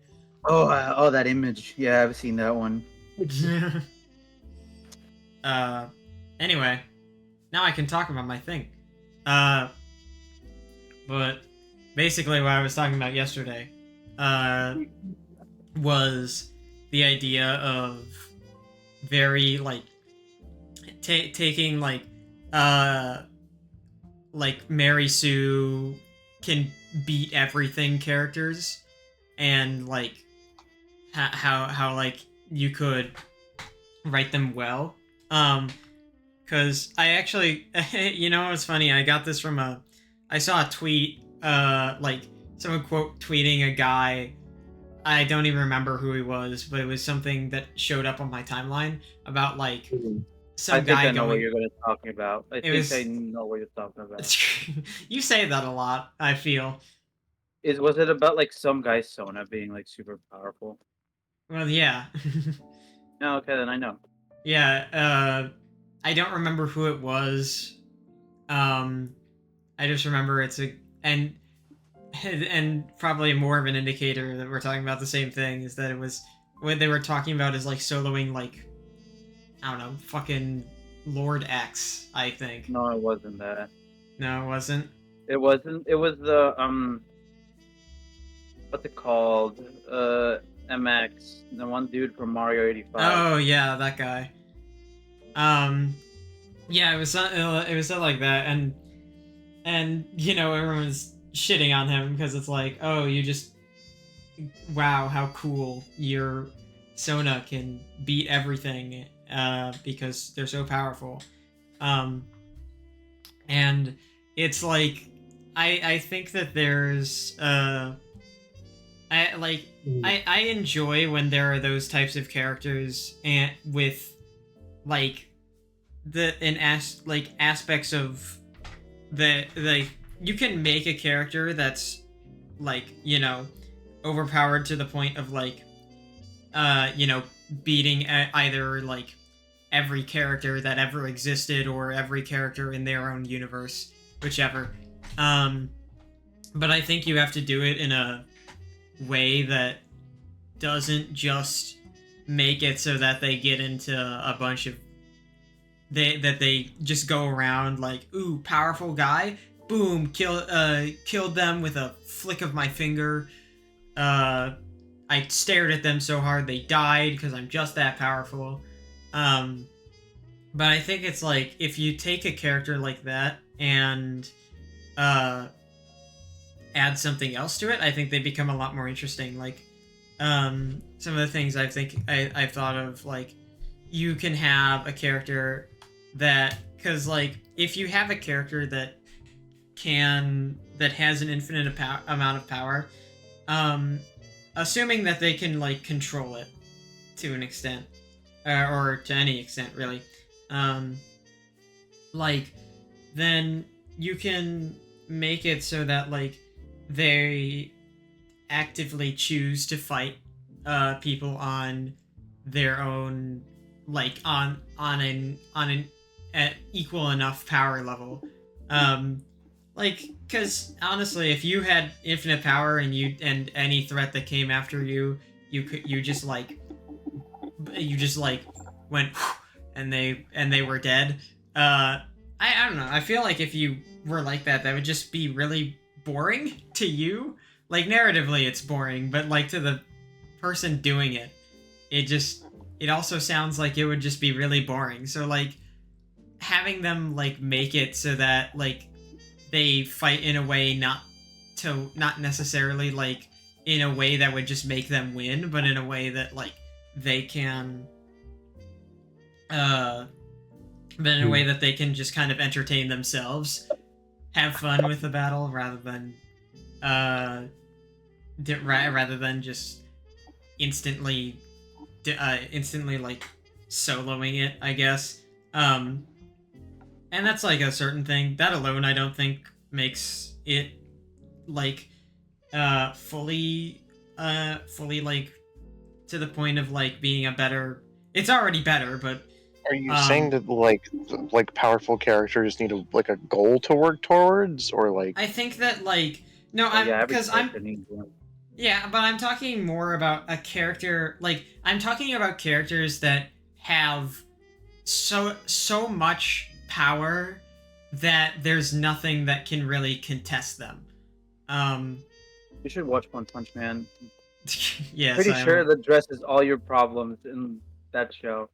Oh, that image. Yeah, I've seen that one. Anyway, now I can talk about my thing. But basically what I was talking about yesterday, was the idea of very like taking like Mary Sue can beat everything characters, and like how like you could write them well. Because I actually, you know, it's funny. I got this from I saw a tweet, like someone quote tweeting a guy. I don't even remember who he was, but it was something that showed up on my timeline about like some I think guy I know what going. you're going to talking about. I think was- I know what you're talking about. You say that a lot, I feel. Was it about like some guy Sona being like super powerful? Well, yeah. No, okay, then I know. Yeah, I don't remember who it was. I just remember it's a and probably more of an indicator that we're talking about the same thing is that it was what they were talking about is like soloing like I don't know, fucking Lord X, I think. No, it wasn't that. No, it wasn't. It wasn't. It was the what's it called? MX, the one dude from Mario 85. Oh yeah, that guy. Yeah, it was something like that, and you know everyone's shitting on him because it's like, oh, you just wow, how cool your Sona can beat everything because they're so powerful. And it's like I think that there's I enjoy when there are those types of characters and with like aspects of the like you can make a character that's like, you know, overpowered to the point of like you know, beating either like every character that ever existed or every character in their own universe, whichever. But I think you have to do it in a way that doesn't just make it so that they get into a bunch of they just go around like, ooh, powerful guy, boom, killed them with a flick of my finger. I stared at them so hard they died because I'm just that powerful. But I think it's like if you take a character like that and add something else to it, I think they become a lot more interesting. Like some of the things I think I've thought of, like you can have a character that, because like if you have a character that has an infinite amount of power, assuming that they can like control it to an extent, or to any extent really, like then you can make it so that like they actively choose to fight people on their own, like on an at equal enough power level. Like, because honestly, if you had infinite power and any threat that came after you, you just like went and they were dead. I don't know. I feel like if you were like that, that would just be really boring to you. Like narratively, it's boring, but like to the person doing it, it also sounds like it would just be really boring. So like having them like make it so that like they fight in a way not necessarily like in a way that would just make them win, but in a way that like they can but in a way that they can just kind of entertain themselves, have fun with the battle rather than just instantly like soloing it, I guess. And that's like a certain thing. That alone I don't think makes it like fully like to the point of like being a better. It's already better, but Are you saying that like powerful characters need a goal to work towards, or like? I think that like no, Yeah, every because I'm character needs one. yeah, but I'm talking more about a character. Like I'm talking about characters that have so much power that there's nothing that can really contest them. You should watch One Punch Man. Yes, Pretty I sure will. that addresses all your problems in that show.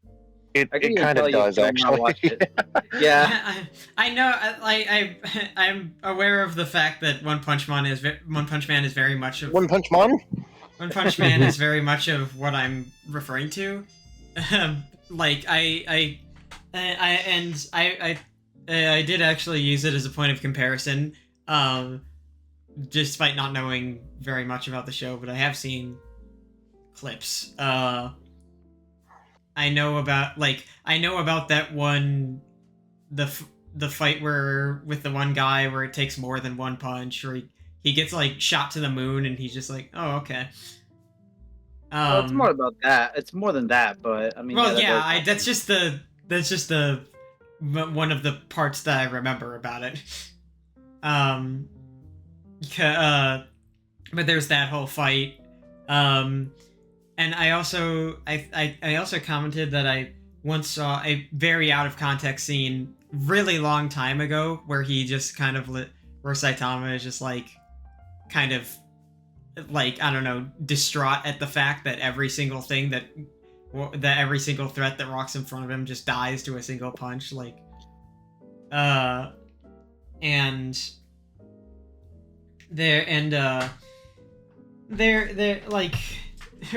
I can It even kind tell of you does if you don't watch actually. it. Yeah. I know. I'm aware of the fact that One Punch Man is very much of One Punch Man. One Punch Man is very much of what I'm referring to. Like I did actually use it as a point of comparison, despite not knowing very much about the show, but I have seen clips. I know about that one, the fight where with the one guy where it takes more than one punch, or he gets like shot to the moon and he's just like, oh okay. Well, it's more about that. It's more than that, but I mean. Well, that yeah, does happen. that's just the one of the parts that I remember about it. But there's that whole fight. And I also commented that I once saw a very out of context scene really long time ago where he just kind of where Saitama is just like kind of like, I don't know, distraught at the fact that every single thing that every single threat that walks in front of him just dies to a single punch, like and they're like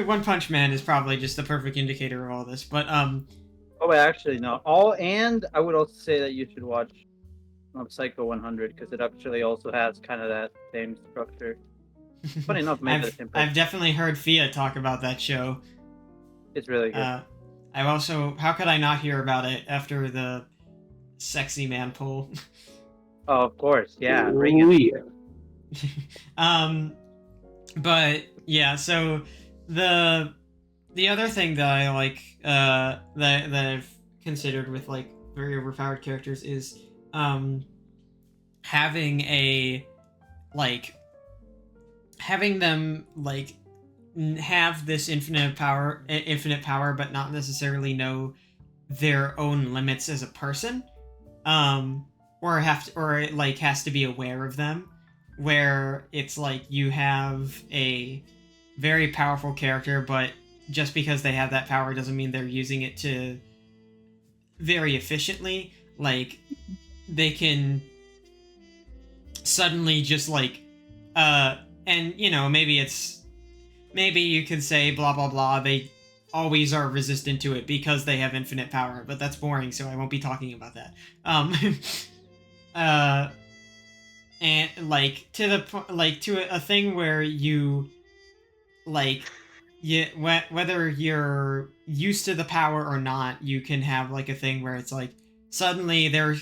One Punch Man is probably just the perfect indicator of all this, but Oh wait, actually no. And I would also say that you should watch Psycho 100 because it actually also has kind of that same structure. Funny enough, maybe the same person. I've definitely heard Fia talk about that show. It's really good. I've also, how could I not hear about it after the sexy man pull? Oh, of course, yeah. Ooh, yeah. But yeah, so the other thing that I like that I've considered with like very overpowered characters is having them like have this infinite power but not necessarily know their own limits as a person, or has to be aware of them, where it's like you have a very powerful character, but just because they have that power doesn't mean they're using it to very efficiently. Like they can suddenly just like and you know, maybe you could say blah blah blah, they always are resistant to it because they have infinite power, but that's boring, so I won't be talking about that. And like to a thing where you like, whether you're used to the power or not, you can have like a thing where it's like suddenly there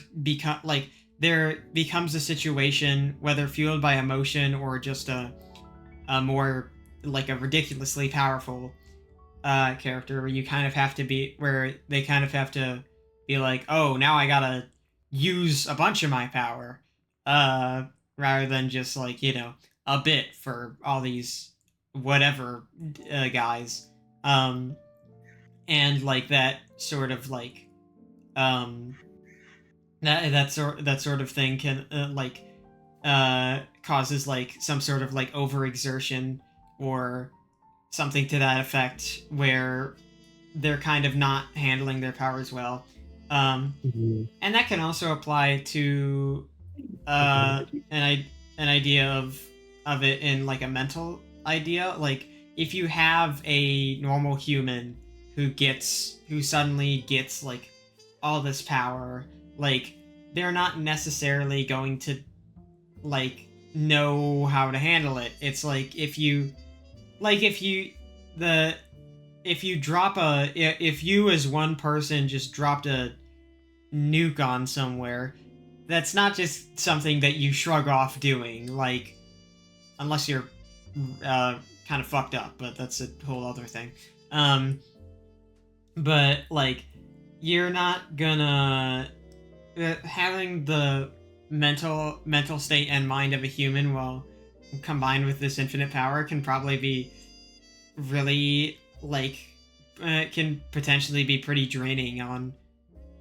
becomes a situation, whether fueled by emotion or just a more like a ridiculously powerful character, where they kind of have to be like, oh, now I gotta use a bunch of my power, rather than just like a bit for all these whatever guys, and like that sort of like um that sort of thing can causes like some sort of like overexertion or something to that effect where they're kind of not handling their powers well. And that can also apply to an idea of it in like a mental idea. Like if you have a normal human who suddenly gets like all this power, like they're not necessarily going to like know how to handle it. It's like if you the if you as one person just dropped a nuke on somewhere, that's not just something that you shrug off doing, like unless you're kind of fucked up, but that's a whole other thing. But like you're not gonna having the mental state and mind of a human while combined with this infinite power can probably be really like can potentially be pretty draining on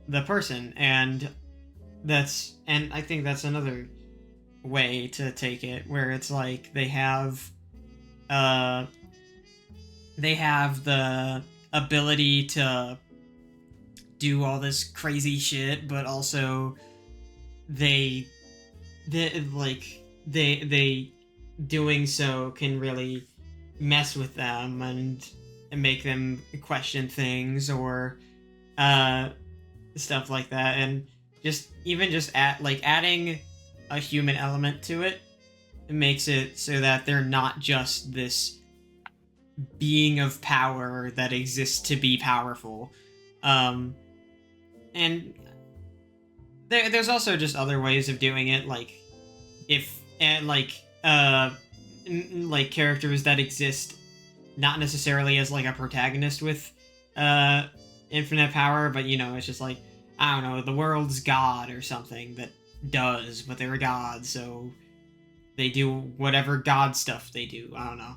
the person, and I think that's another way to take it, where it's like they have the ability to do all this crazy shit, but also they doing so can really mess with them and make them question things or stuff like that. And just adding a human element to it makes it so that they're not just this being of power that exists to be powerful. And there's also just other ways of doing it, like like characters that exist not necessarily as like a protagonist with infinite power, but it's just like, I don't know, the world's god or something that does, but they're a god, so they do whatever god stuff they do. I don't know.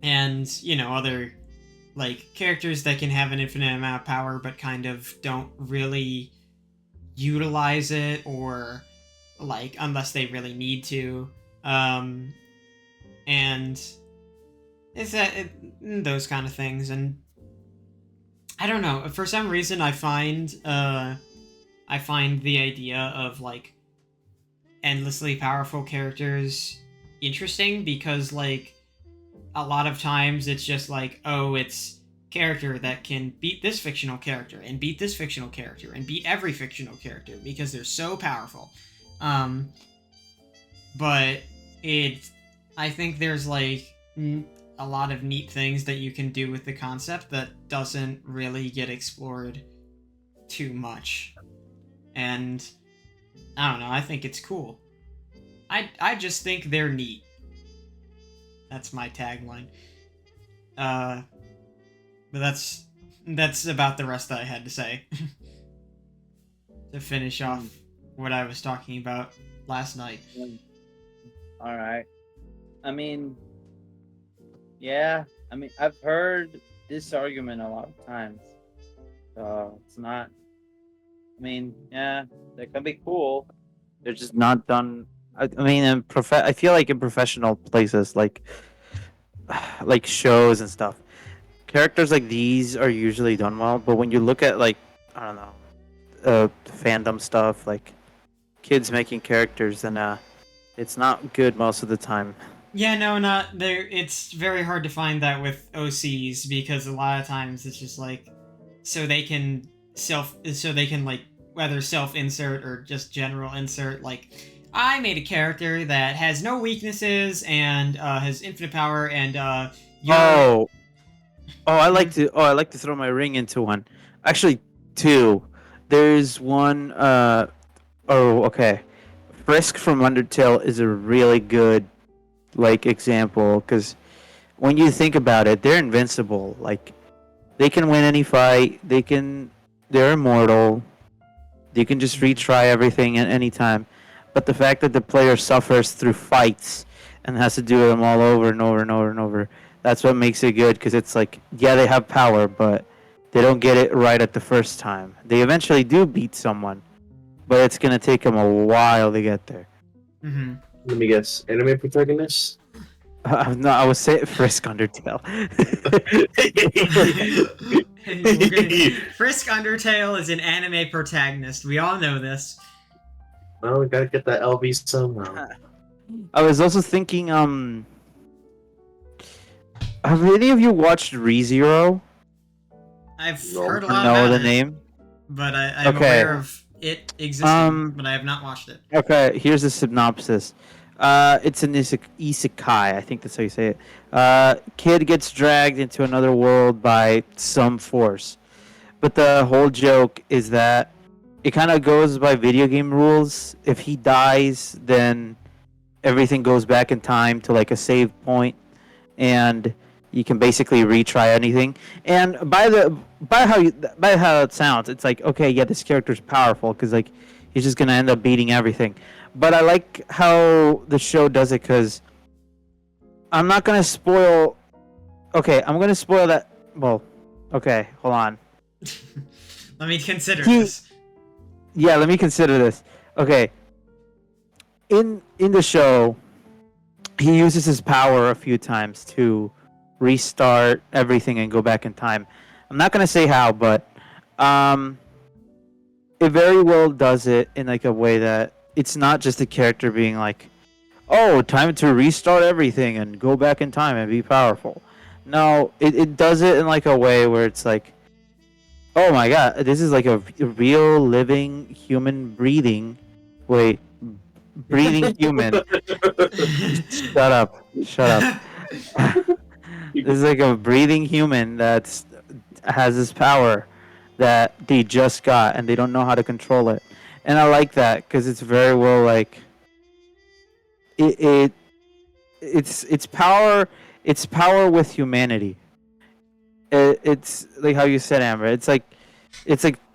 And other like characters that can have an infinite amount of power but kind of don't really utilize it, or like unless they really need to. And it's those kind of things. And I don't know, for some reason I find the idea of like endlessly powerful characters interesting, because like a lot of times it's just like, oh, it's character that can beat this fictional character and beat this fictional character and beat every fictional character because they're so powerful. But I think there's like a lot of neat things that you can do with the concept that doesn't really get explored too much. And I don't know, I think it's cool. I just think they're neat. That's my tagline. But that's about the rest that I had to say. To finish off what I was talking about last night. All right. I mean, yeah. I mean, I've heard this argument a lot of times. It's not. I mean, yeah, they can be cool. They're just not done. I mean, I feel like in professional places, like shows and stuff, characters like these are usually done well. But when you look at like, I don't know, fandom stuff, like kids making characters, and it's not good most of the time. Yeah, no, not there. It's very hard to find that with OCs, because a lot of times it's just like, so they can like whether self-insert or just general insert, like, I made a character that has no weaknesses and has infinite power, and I like to throw my ring into one. Actually, two. There's one. Okay. Frisk from Undertale is a really good like example, because when you think about it, they're invincible. Like they can win any fight. They can they're immortal. You can just retry everything at any time. But the fact that the player suffers through fights and has to do them all over and over and over and over, that's what makes it good. Because it's like, yeah, they have power, but they don't get it right at the first time. They eventually do beat someone, but it's gonna take them a while to get there. Mm-hmm. Let me guess. Anime protagonist? No, I was saying Frisk Undertale. Frisk Undertale is an anime protagonist. We all know this. Well, we gotta get that LV somehow. I was also thinking, have any of you watched ReZero? I've No. heard a Or lot know about the it, name? but I'm Okay. aware of it existing, but I have not watched it. Okay, here's the synopsis. It's an isekai, I think that's how you say it. Kid gets dragged into another world by some force. But the whole joke is that it kind of goes by video game rules. If he dies, then everything goes back in time to like a save point, and you can basically retry anything. And by how it sounds, it's like, okay, yeah, this character's powerful because like he's just gonna end up beating everything. But I like how the show does it because I'm not gonna spoil. Okay, I'm gonna spoil that. Well, okay, hold on. Let me consider He- this. Yeah, let me consider this. Okay. In the show, he uses his power a few times to restart everything and go back in time. I'm not gonna say how, but it very well does it in like a way that it's not just the character being like, "Oh, time to restart everything and go back in time and be powerful." No, it does it in like a way where it's like, oh my god, this is like a real living human breathing. Wait, breathing human. Shut up. Shut up. This is like a breathing human that has this power that they just got and they don't know how to control it. And I like that because it's very well like it's power. It's power with humanity. It's like how you said, Amber. It's like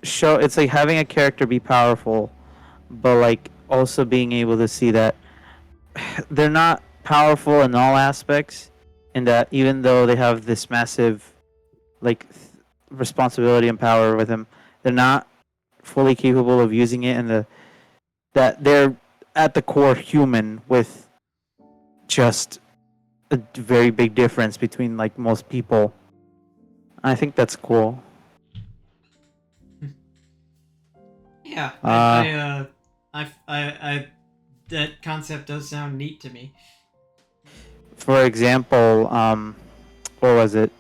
show. It's like having a character be powerful, but like also being able to see that they're not powerful in all aspects, and that even though they have this massive like responsibility and power with them, they're not fully capable of using it, and that they're at the core human with just a very big difference between like most people. I think that's cool. Yeah, that concept does sound neat to me. For example, what was it?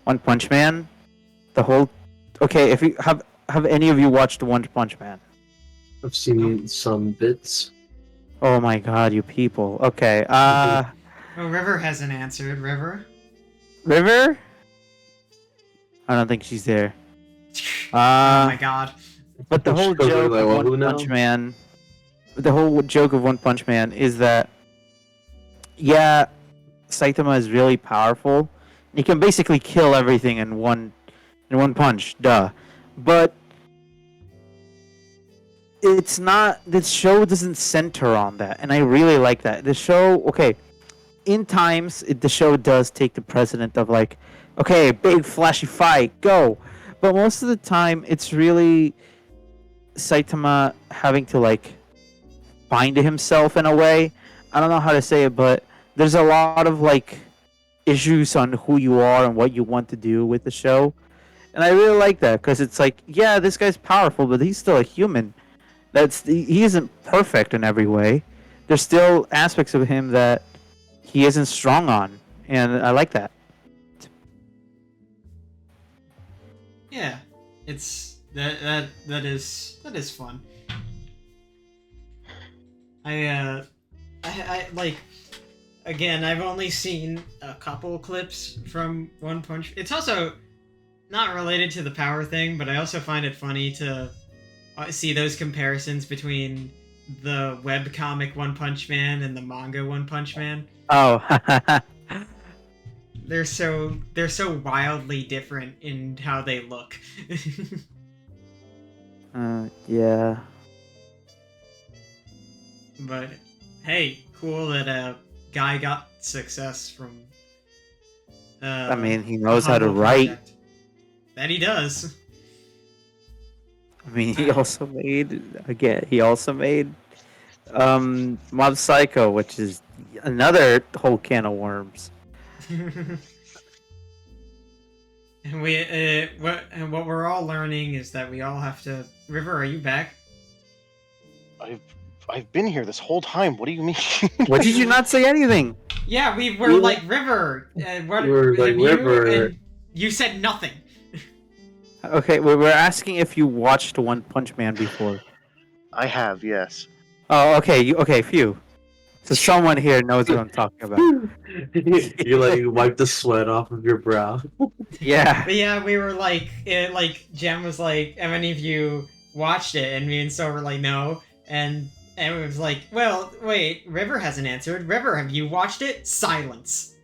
One Punch Man. The whole. Okay, if you have any of you watched One Punch Man? I've seen some bits. Oh my god, you people. Okay. Oh, River hasn't answered. River? River? I don't think she's there. Oh my god. But the whole Goes joke like, of well, One who now? Punch Man, the whole joke of One Punch Man is that, yeah, Saitama is really powerful. He can basically kill everything in one punch. Duh. But it's not. This show doesn't center on that, and I really like that. The show, okay, in times the show does take the precedent of like, okay, big flashy fight, go. But most of the time, it's really Saitama having to like find himself in a way. I don't know how to say it, but there's a lot of like issues on who you are and what you want to do with the show, and I really like that because it's like, yeah, this guy's powerful, but he's still a human. He isn't perfect in every way. There's still aspects of him that he isn't strong on, and I like that. Yeah, it's that is fun. I like, again, I've only seen a couple clips from One Punch. It's also not related to the power thing, but I also find it funny to see those comparisons between the webcomic One Punch Man and the manga One Punch Man. Oh, They're so wildly different in how they look. Yeah. But hey, cool that a guy got success from. I mean, he a knows how to humble write. project. That he does. I mean, he also made Mob Psycho, which is another whole can of worms. And what we're all learning is that we all have to. River, are you back? I've been here this whole time. What do you mean? What did you not say anything? Yeah, we were Yeah. like River. What We were like, have you? River. And you said nothing. Okay, we're asking if you watched One Punch Man before. I have, yes. Oh, okay. Okay, phew. So someone here knows what I'm talking about. You like wipe the sweat off of your brow. Yeah. But yeah, we were like, Jem was like, "Have any of you watched it?" And me and So were like, "No." And it was like, "Well, wait, River hasn't answered. River, have you watched it?" Silence.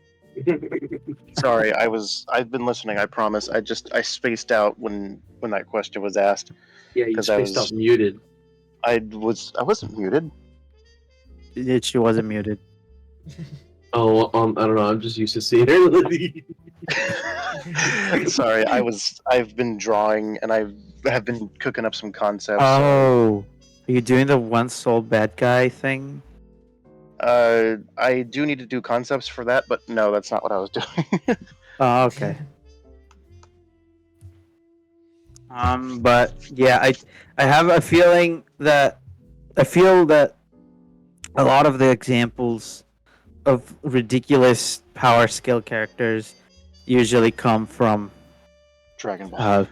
Sorry, I've been listening, I promise. I spaced out when that question was asked. Yeah, you 'Cause I spaced was- out muted. I wasn't muted. She wasn't muted. Oh, I don't know. I'm just used to seeing her. Sorry, I've been drawing and I have been cooking up some concepts. Oh. Are you doing the one soul bad guy thing? I do need to do concepts for that, but no, that's not what I was doing. Oh, okay. But yeah, I have a feeling that I feel that a lot of the examples of ridiculous power skill characters usually come from Dragon Ball.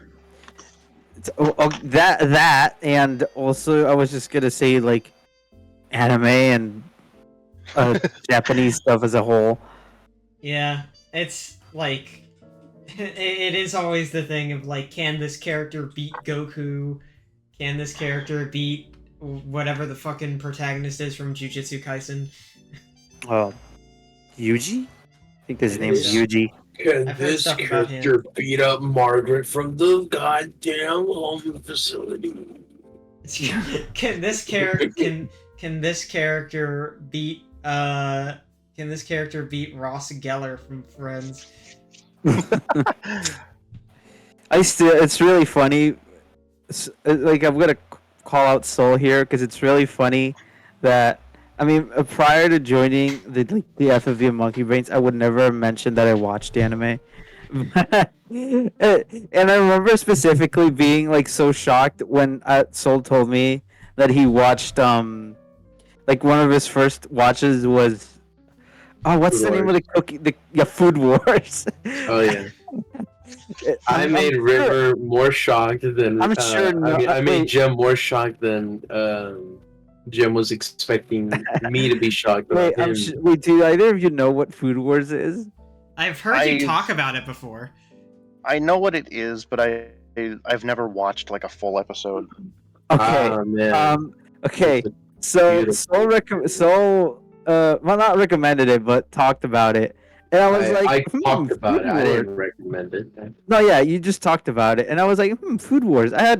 that and also I was just gonna say like anime and Japanese stuff as a whole. Yeah, it's like it is always the thing of like, can this character beat Goku? Can this character beat whatever the fucking protagonist is from Jujutsu Kaisen? Oh, Yuji? I think his name is Yeah. Yuji. Can I've heard stuff about him. character beat up Margaret from the goddamn home facility? Can this character can this character beat Ross Geller from Friends? It's really funny. Like I'm gonna call out Soul here because it's really funny that I mean prior to joining the FFV of Monkey Brains, I would never have mentioned that I watched anime. And I remember specifically being like so shocked when Soul told me that he watched like one of his first watches was what's Food the name of Wars. the cookie Food Wars. Oh yeah. I made River more shocked than I'm sure I made wait. Jem more shocked than Jem was expecting me to be shocked about him. Wait, do either of you know what Food Wars is? I've heard you I've- talk about it before. I know what it is, but I've never watched like a full episode. Okay. Ah, man. Okay. So Beautiful. well, not recommended it, but talked about it, and I was I like, talked about Food it. I Wars. didn't recommend it. No, yeah, you just talked about it, and I was like, Food Wars. I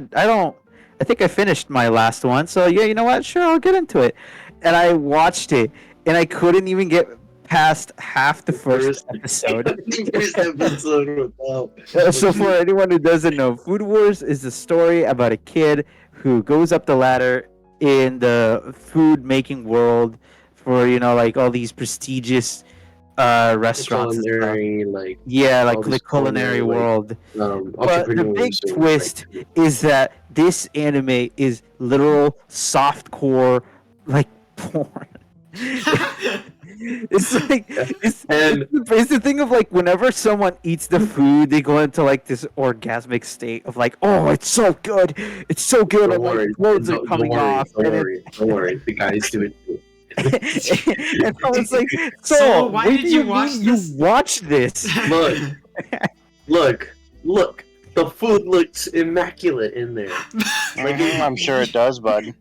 think I finished my last one, so yeah, you know what? Sure, I'll get into it. And I watched it, and I couldn't even get past half the first episode. First episode without. So for anyone who doesn't know, Food Wars is a story about a kid who goes up the ladder in the food making world for like all these prestigious restaurants and stuff. Culinary, like Yeah, like all the these culinary culinary, world. But the big entrepreneurs and, twist is that this anime is literal softcore like porn. It's like it's the thing of like whenever someone eats the food, they go into like this orgasmic state of like, oh, it's so good, Don't and worry, like clothes are don't coming worry, off. Don't and worry, don't worry. The guys do it too. and I was like, So, why what did do you mean watch this? You watch this? Look. The food looks immaculate in there. I'm sure it does, bud.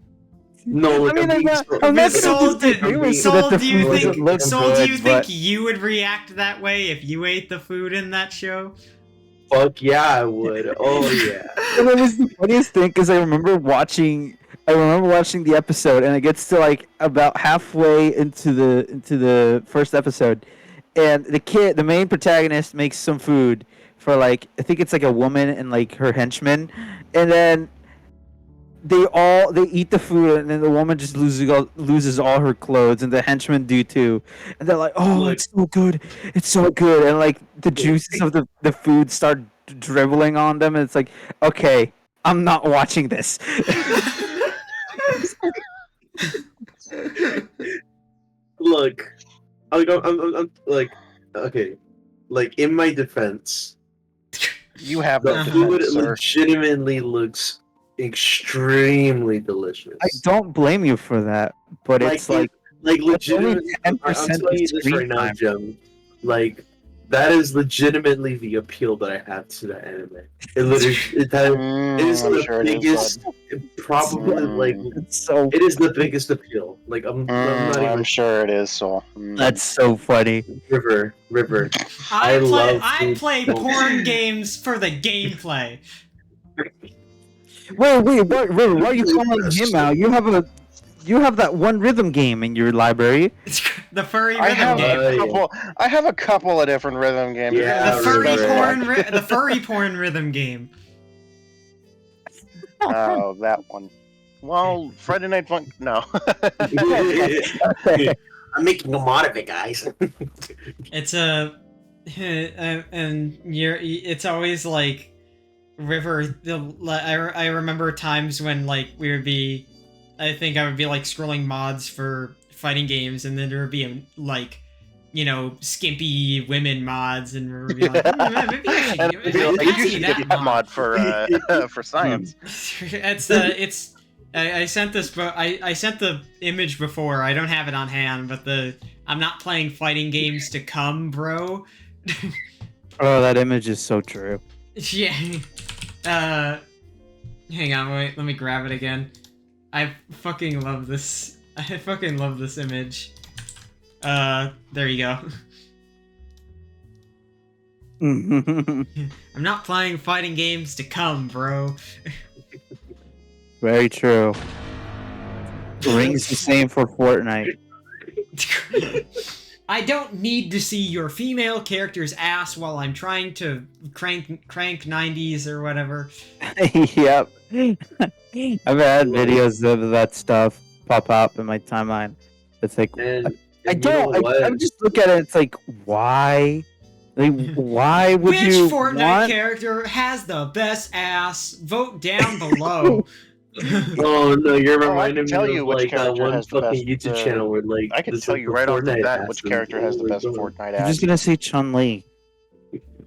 No, I mean, being I'm not Soul, saying do, that Soul, the do you food doesn't look think? Soul, do you good, think but- you would react that way if you ate the food in that show? fuck yeah, I would. Oh yeah. And it was the funniest thing because I remember watching the episode, and it gets to like about halfway into the first episode, and the main protagonist, makes some food for like I think it's like a woman and like her henchmen, and then they eat the food, and then the woman just loses all her clothes, and the henchmen do too, and they're like, "Oh, it's so good," and like the juices of the food start dribbling on them, and it's like, okay, I'm not watching this. Look, I'm like, okay, like in my defense, You have the no food defense, sir. legitimately looks extremely delicious. I don't blame you for that, but it's like legitimately. I'm 10% telling you this screen right now, time. Jim. Like that is legitimately the appeal that I have to that anime. It literally it is I'm the sure it is, biggest, probably like it's so it is the biggest appeal. Like I'm not even I'm sure it is, so. that's so funny. River. I love play food. porn games for the gameplay. Wait, why are you calling him out? You have that one rhythm game in your library. The furry I rhythm have game. a couple. I have a couple of different rhythm games. Yeah, The furry River. porn, the furry porn rhythm game. Oh, that one. Well, Friday Night Fun. No. I'm making a mod of it, guys. It's a, and it's always like, River. I remember times when like we would be, I think I would be like scrolling mods for fighting games, and then there would be like, skimpy women mods, and we would be like, maybe I should, And I'd be like, you should get that mod for science. it's I sent this, but I sent the image before. I don't have it on hand, but I'm not playing fighting games to come, bro. Oh, that image is so true. Yeah. Hang on, wait. Let me grab it again. I fucking love this. I fucking love this image. There you go. I'm not playing fighting games to come, bro. Very true. Rings the same for Fortnite. I don't need to see your female character's ass while I'm trying to crank 90s or whatever. Yep. I've had videos of that stuff pop up in my timeline. It's like And I just look at it. It's like why? Like why would Which you Fortnite want? character has the best ass? Vote down below. Oh no, you're Oh, I reminding can tell me you of which like that character one has the fucking best, YouTube channel where like I can this tell is you the right off the Fortnite bat which ass character has the and- best Fortnite I'm ass. just gonna say Chun Li.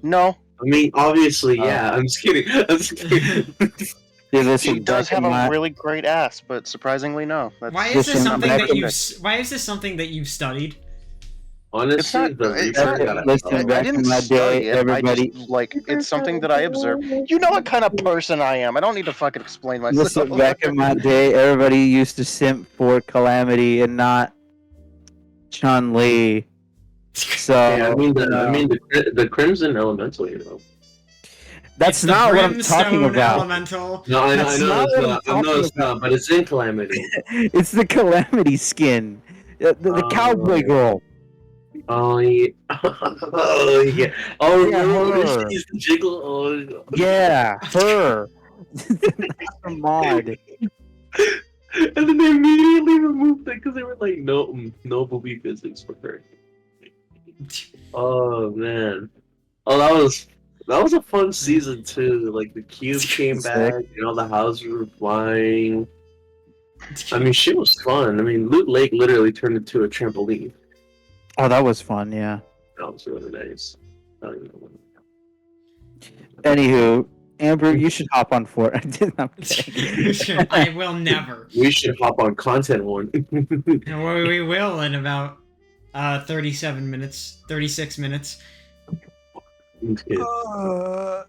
No, I mean, obviously, yeah. I'm just kidding. I'm just kidding. Dude, she listen, does back have in a my- really great ass, but surprisingly, no. That's, Why is this Listen, something back that in you've? the- Why is this something that you've studied? Honestly, It's not- the it's Reaper not- got it. Listen, I back didn't in my study day, it. everybody. I just like it's something that I observe. You know what kind of person I am. I don't need to fucking explain myself. Listen, back in my day, everybody used to simp for Calamity and not Chun Li. So Yeah, I mean, you know, the Crimson Elemental, you know. that's It's the not what I'm talking Brimstone about. Elemental. No, I That's know not it's what I'm not. I know talking it's not, but it's in Calamity. It's the Calamity skin, the cowboy girl. Oh yeah. Oh yeah. Oh, Yeah, remember when her. she used to jiggle? Oh. Yeah, her. That's the mod. And then they immediately removed it because they were like, no booby physics for her. Oh man. Oh, that was a fun season too. Like the cube came Sick. back, the houses were flying. I mean, shit was fun. I mean, Loot Lake literally turned into a trampoline. Oh, that was fun. Yeah. That was really nice. I don't even know. Anywho, Amber, you should hop on Fortnite. I'm kidding. I will never. We should hop on content one. No, we will in about 37 minutes, 36 minutes.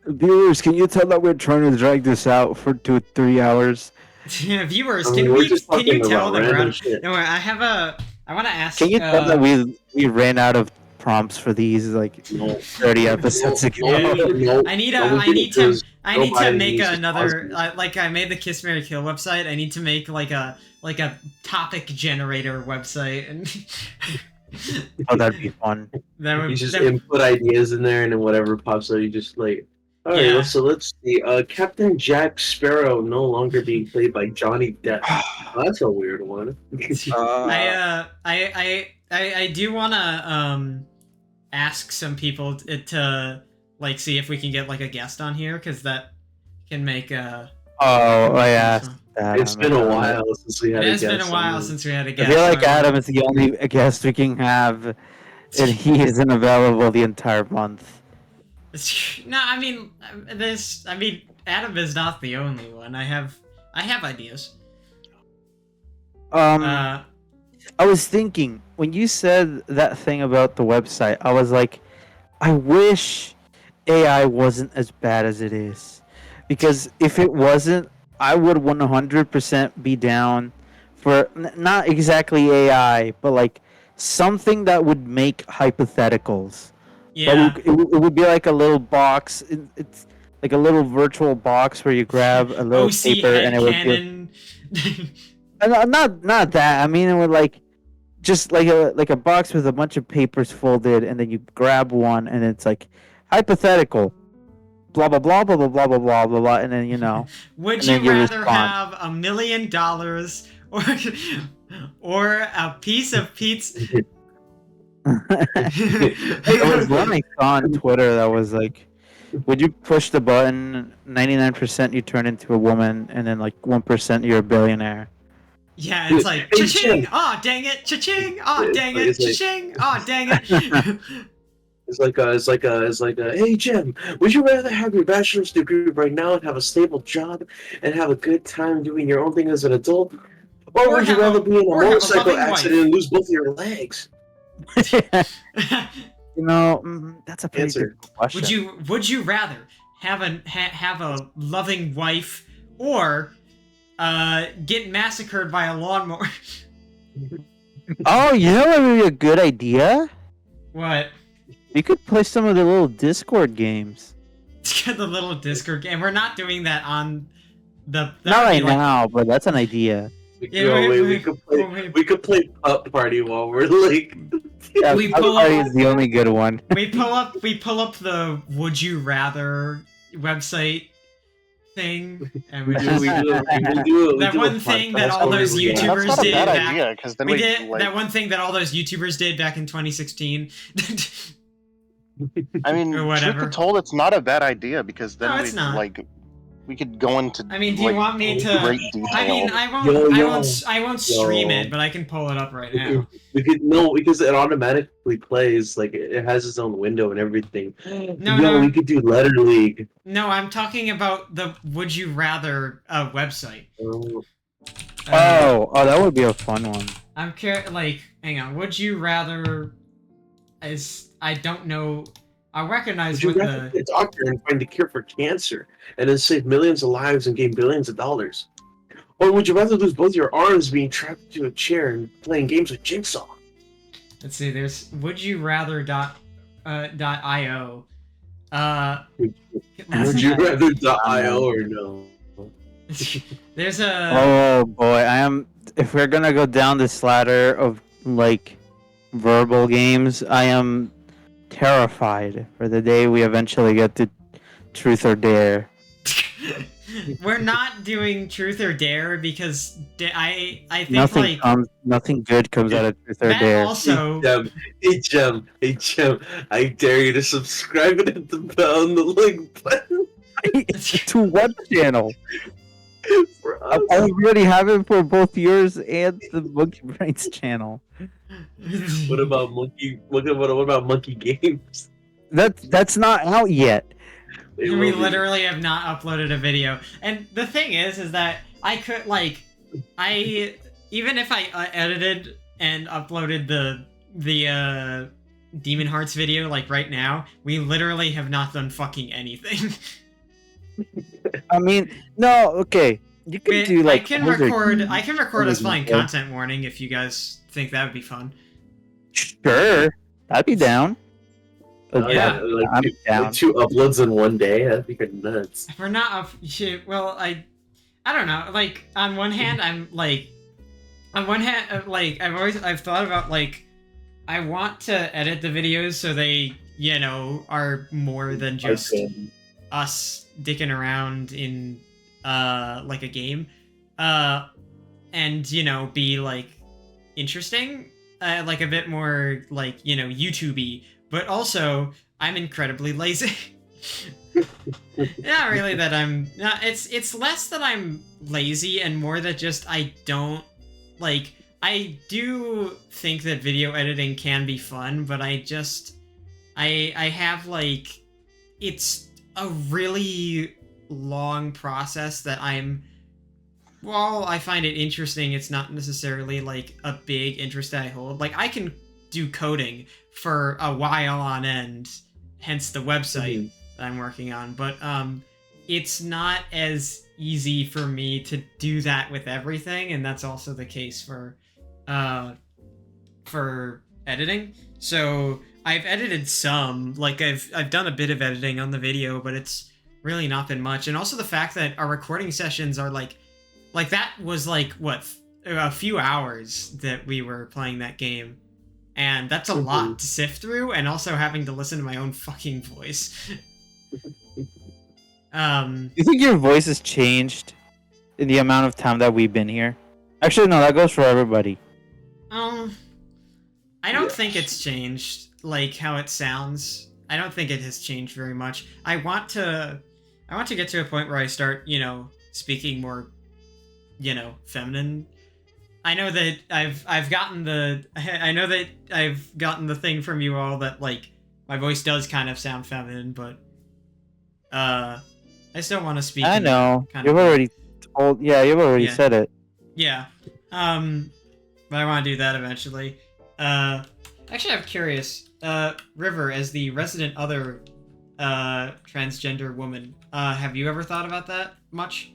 Viewers, can you tell that we're trying to drag this out for 2-3 hours? Viewers, I mean, can we're we? just Can you talking tell about that we're random out? shit. No, I want to ask. Can you tell that we ran out of prompts for these like No. 30 episodes ago. I need to nobody make needs to another pause like I made the Kiss Mary Kill website. I need to make like a topic generator website and Oh, that'd be fun. that would You just that- input ideas in there, and then whatever pops up, you just like. All right, Yeah. let's see. Captain Jack Sparrow no longer being played by Johnny Depp. Oh, that's a weird one. I do want to ask some people to like see if we can get like a guest on here because that can make I asked that. It's been a while since we had It a has guest. been a while on. since we had a I guest. feel like so- Adam is the only guest we can have, and he isn't available the entire month. No, I mean, Adam is not the only one. I have ideas. I was thinking when you said that thing about the website, I was like, I wish AI wasn't as bad as it is, because if it wasn't, I would 100% be down for not exactly AI, but like something that would make hypotheticals. Yeah. It would be like a little box. It's like a little virtual box where you grab a little OC paper and it would be headcanon. not that. I mean, it would like just like a box with a bunch of papers folded, and then you grab one, and it's like hypothetical, blah blah blah blah blah blah blah blah blah, blah, and then Would and you then you rather respond. have $1 million or a piece of pizza? There was one I saw on Twitter that was like, would you push the button 99% you turn into a woman, and then like 1% you're a billionaire? Yeah, it's like Hey, cha-ching! Jim. Oh dang it! Cha-ching! Oh It's dang like- it! it's like- Cha-ching! Oh dang it! It's like a. Hey Jim, would you rather have your bachelor's degree right now and have a stable job and have a good time doing your own thing as an adult, or Or would you have a- rather be in a or have a motorcycle loving accident wife. and lose both of your legs? That's a pretty Answer. good question. would you rather have a loving wife or get massacred by a lawnmower? Oh, you know what would be a good idea? What? You could play some of the little Discord games. The little Discord game. We're not doing that on the. that Not would right be like- now, but that's an idea. Yeah, We could play Pup Party while we're like. Yeah, We Pup pull Party up- is the only good one. We pull up the Would You Rather website thing, and we just that one thing that all those That's YouTubers not a did bad back. idea because then We did like, that one thing that all those YouTubers did back in 2016. I mean, or truth whatever. be told, it's not a bad idea because then No, it's not. we could go into I mean, do you like, want me to? great detail. I mean, I won't. Yo, I won't stream yo. it, but I can pull it up right now. We could no because it automatically plays like it has its own window and everything. No. We could do Letter League. No, I'm talking about the Would You Rather website. Oh, Oh, that would be a fun one. I'm like, hang on. Would you rather? I don't know. I recognize would you what rather the. be a doctor and find a cure for cancer and then save millions of lives and gain billions of dollars? Or would you rather lose both your arms being trapped into a chair and playing games with Jigsaw? Let's see. There's Would You Rather .io. Would you rather .io or no? There's a. Oh boy, if we're gonna go down this ladder of like verbal games, I am terrified for the day we eventually get to Truth or Dare. We're not doing Truth or Dare because I think like Nothing good comes out of Truth or that Dare. also. Hey Jem, I dare you to subscribe and hit the bell and the like button To what channel? for I us. already have it for both yours and the Monkey Brains channel. What about Monkey Games? That's not out yet. They We will be. literally have not uploaded a video, and the thing is that I could like, even if I edited and uploaded the Demon Hearts video like right now, we literally have not done fucking anything. I mean, no, okay. You can do like I can record us playing content warning if you guys think that would be fun. Sure. I'd be down. Yeah. I'm down. Like 2 uploads in one day. That'd be kind of nuts. We're not shit. Well, I don't know. Like on one hand, I've thought about like I want to edit the videos so they are more than just us dicking around in like a game, and be like interesting, like a bit more like YouTube-y. But also, I'm incredibly lazy. Not really that I'm not. It's less that I'm lazy and more that just I don't like. I do think that video editing can be fun, but I have like it's a really long process that while I find it interesting, it's not necessarily like a big interest that I hold. Like I can do coding for a while on end, hence the website that I'm working on, but it's not as easy for me to do that with everything, and that's also the case for editing. So I've edited some, like I've done a bit of editing on the video, but it's really not been much. And also the fact that our recording sessions are like that was like what, a few hours that we were playing that game, and that's a lot to sift through, and also having to listen to my own fucking voice. You think your voice has changed in the amount of time that we've been here? Actually, no, that goes for everybody. I don't think it's changed, like how it sounds. I don't think it has changed very much. I want to get to a point where I start, speaking more, feminine. I know that I've gotten the thing from you all that like my voice does kind of sound feminine, but I still want to speak. I know. You've already said it. Yeah. But I want to do that eventually. Actually, I'm curious. River, as the resident other transgender woman, have you ever thought about that much?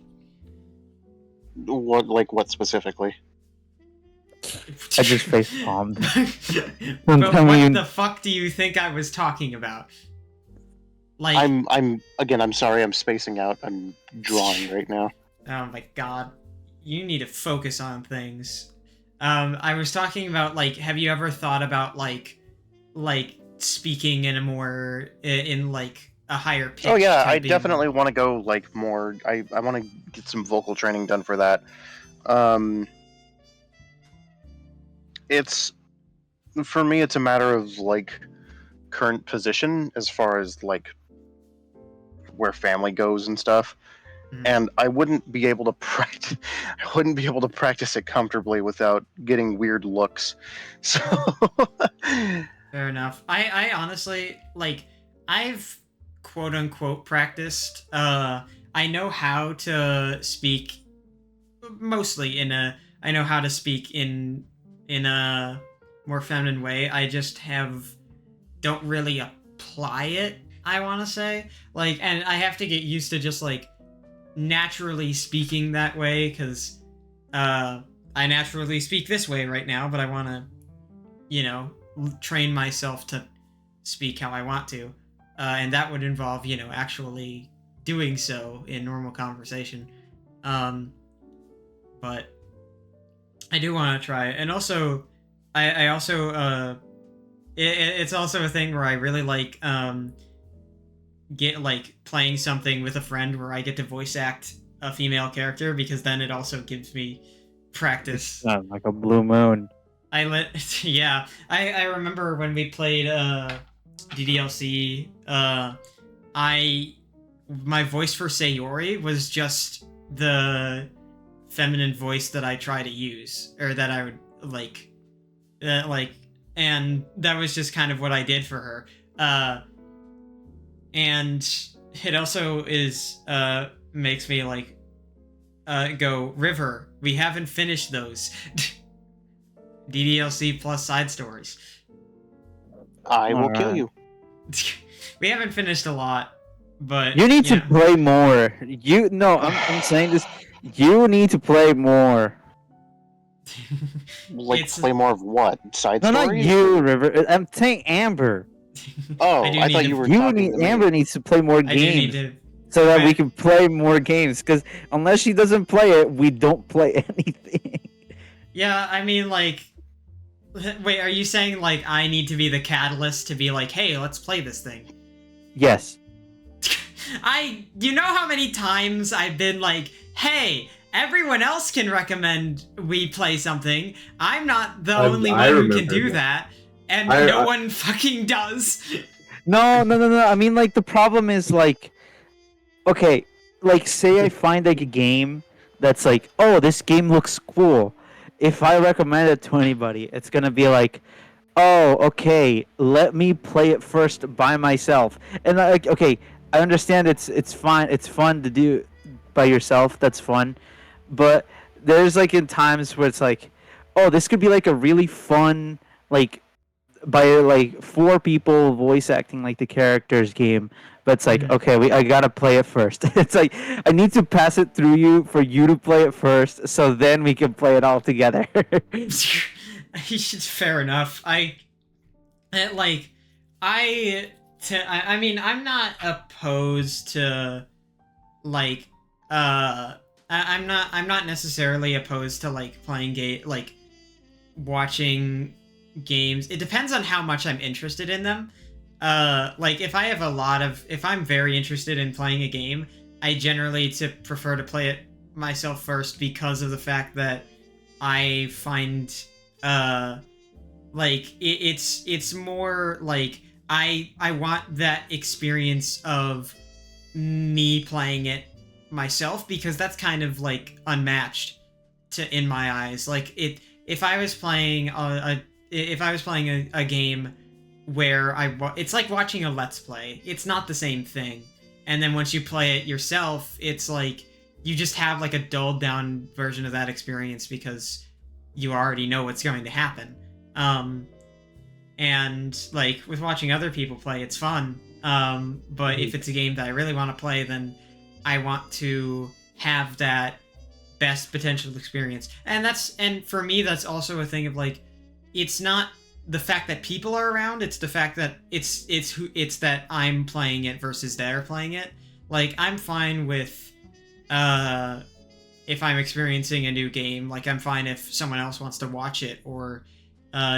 What specifically? I just face palmed. But what the fuck do you think I was talking about? Like, I'm sorry, I'm spacing out. I'm drawing right now. Oh my god. You need to focus on things. I was talking about, like, have you ever thought about, like speaking in a more, in, like, a higher pitch? Oh, yeah, I definitely want to go, like, more... I want to get some vocal training done for that. For me, it's a matter of, like, current position as far as, like, where family goes and stuff. And I wouldn't be able to practice. I wouldn't be able to practice it comfortably without getting weird looks. So fair enough. I honestly, like, I've quote unquote practiced. I know how to speak mostly I know how to speak in a more feminine way. I just don't really apply it, I want to say. Like, and I have to get used to just like naturally speaking that way, because I naturally speak this way right now, but I want to train myself to speak how I want to, and that would involve actually doing so in normal conversation, but I do want to try it. And also I also it's also a thing where I really like get like playing something with a friend where I get to voice act a female character, because then it also gives me practice. Like a blue moon. Yeah, I remember when we played DDLC, my voice for Sayori was just the feminine voice that I try to use, or that I would like, and that was just kind of what I did for her. And it also makes me like go, River, we haven't finished those. DDLC plus side stories. I will kill you. We haven't finished a lot, but you need to play more. I'm saying this. You need to play more. Like It's- play more of what? Side No, not stories? you, River. I'm saying Amber. Oh, do I need thought to- you were You talking need to me. Amber needs to play more I do need games to. so that we Right. can play more games. Because unless she doesn't play it, we don't play anything. Yeah, I mean, like, wait, are you saying like I need to be the catalyst to be like, hey, let's play this thing? Yes. You know how many times I've been like, hey, everyone else can recommend we play something. I'm not the only I one who can remember do that. that. And I- no one fucking does. No. I mean, like, the problem is, like, okay, like, say I find, like, a game that's like, oh, this game looks cool. If I recommend it to anybody, it's gonna be like, oh, okay, let me play it first by myself. And, like, okay, I understand it's fine, it's fun to do by yourself, that's fun. But there's, like, in times where it's like, oh, this could be, like, a really fun, like, by like 4 people voice acting like the characters game, but it's like, Mhm. okay, I gotta play it first. It's like I need to pass it through you for you to play it first, so then we can play it all together. It's fair enough. Like, I mean, I'm not opposed to, like, I'm not necessarily opposed to, like, playing like, watching games. It depends on how much I'm interested in them. Like, if I'm very interested in playing a game, I generally prefer to play it myself first because of the fact that I find, like, it's more like I want that experience of me playing it myself, because that's kind of like unmatched in my eyes. Like, if I was playing a game where it's like watching a let's play. It's not the same thing. And then once you play it yourself, it's like you just have like a dulled down version of that experience because you already know what's going to happen. And like with watching other people play, it's fun. But if it's a game that I really want to play, then I want to have that best potential experience. And for me, that's also a thing of like, it's not the fact that people are around, it's the fact that it's that I'm playing it versus they're playing it. Like, I'm fine with if I'm experiencing a new game, like, I'm fine if someone else wants to watch it or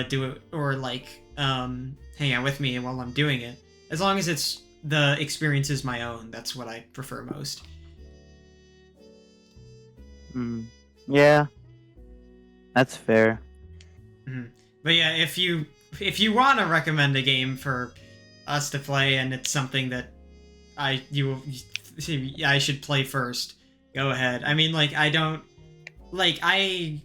do it, or like hang out with me while I'm doing it, as long as the experience is my own. That's what I prefer most. Yeah, that's fair. But yeah, if you want to recommend a game for us to play and it's something that I should play first, go ahead. I mean, like, I don't like I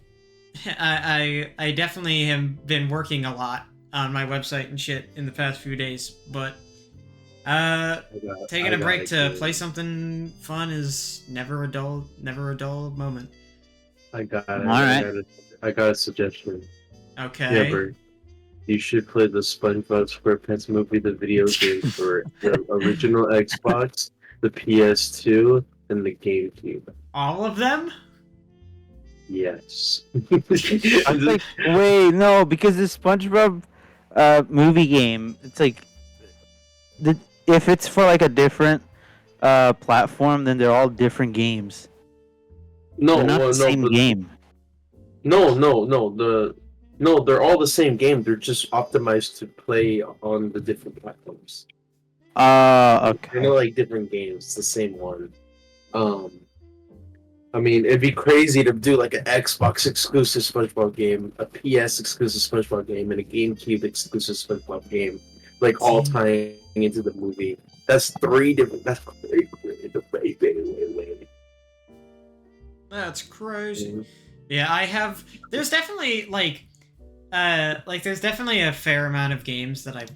definitely have been working a lot on my website and shit in the past few days, but taking a break to play something fun is never a dull moment. I got it. Alright. I got a suggestion. Okay. Yeah, Bert. You should play the SpongeBob SquarePants movie, the video game for the original Xbox, the PS2, and the GameCube. All of them? Yes. I'm like, wait, no, because the SpongeBob movie game, it's like, if it's for like a different platform, then they're all different games. They're not the same game. No, they're all the same game. They're just optimized to play on the different platforms. Okay. They're not like different games. It's the same one. I mean, it'd be crazy to do like an Xbox exclusive SpongeBob game, a PS exclusive SpongeBob game, and a GameCube exclusive SpongeBob game, like all tying into the movie. That's 3 different. That's crazy. That's crazy. Yeah, there's definitely there's definitely a fair amount of games that I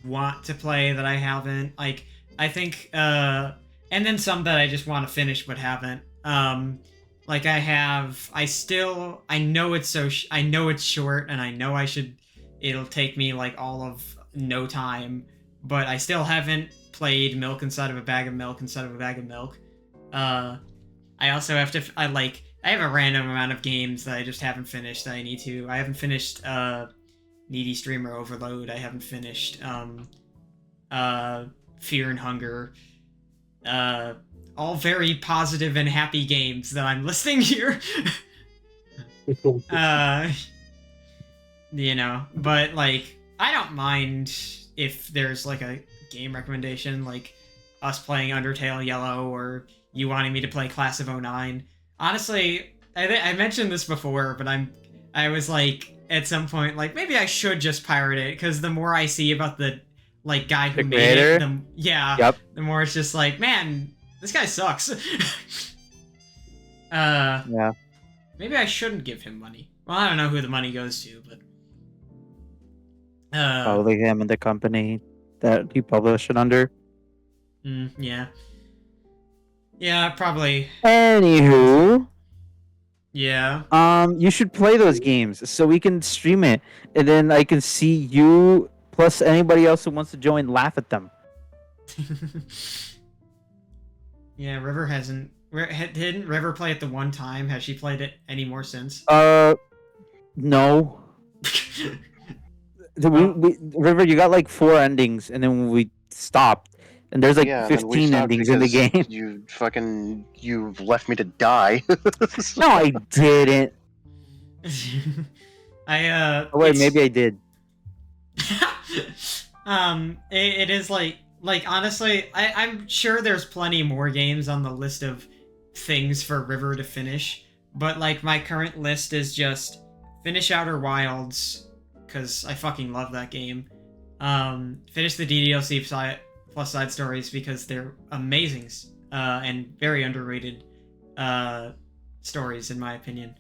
want to play that I haven't. Like, I think and then some that I just want to finish but haven't. Like, I know it's I know it's short, and I know it'll take me like all of no time, but I still haven't played Milk Inside of a Bag of Milk Inside of a Bag of Milk. I also have to I have a random amount of games that I just haven't finished that I need to. I haven't finished Needy Streamer Overload. I haven't finished Fear and Hunger. All very positive and happy games that I'm listing here. But like I don't mind if there's like a game recommendation, like us playing Undertale Yellow or you wanting me to play Class of '09. Honestly, I mentioned this before, but I was like at some point like maybe I should just pirate it because the more I see about the like guy who made it, Yep. the more it's just like, man, this guy sucks. Yeah. Maybe I shouldn't give him money. Well, I don't know who the money goes to, but Probably him and the company that he published it under. Yeah. Yeah, probably. Anywho, Yeah. you should play those games so we can stream it, and then I can see you plus anybody else who wants to join laugh at them. Yeah, River hasn't. Didn't River play it the one time? Has she played it any more since? No. River, you got like 4 endings, and then we stopped, and there's like Yeah, then we 15 stopped endings in the because game. you've left me to die. No, I didn't. Oh wait, maybe I did. It is like honestly, I'm sure there's plenty more games on the list of things for River to finish, but like my current list is just finish Outer Wilds because I fucking love that game. Finish the DDLC plus side stories because they're amazing and very underrated stories in my opinion.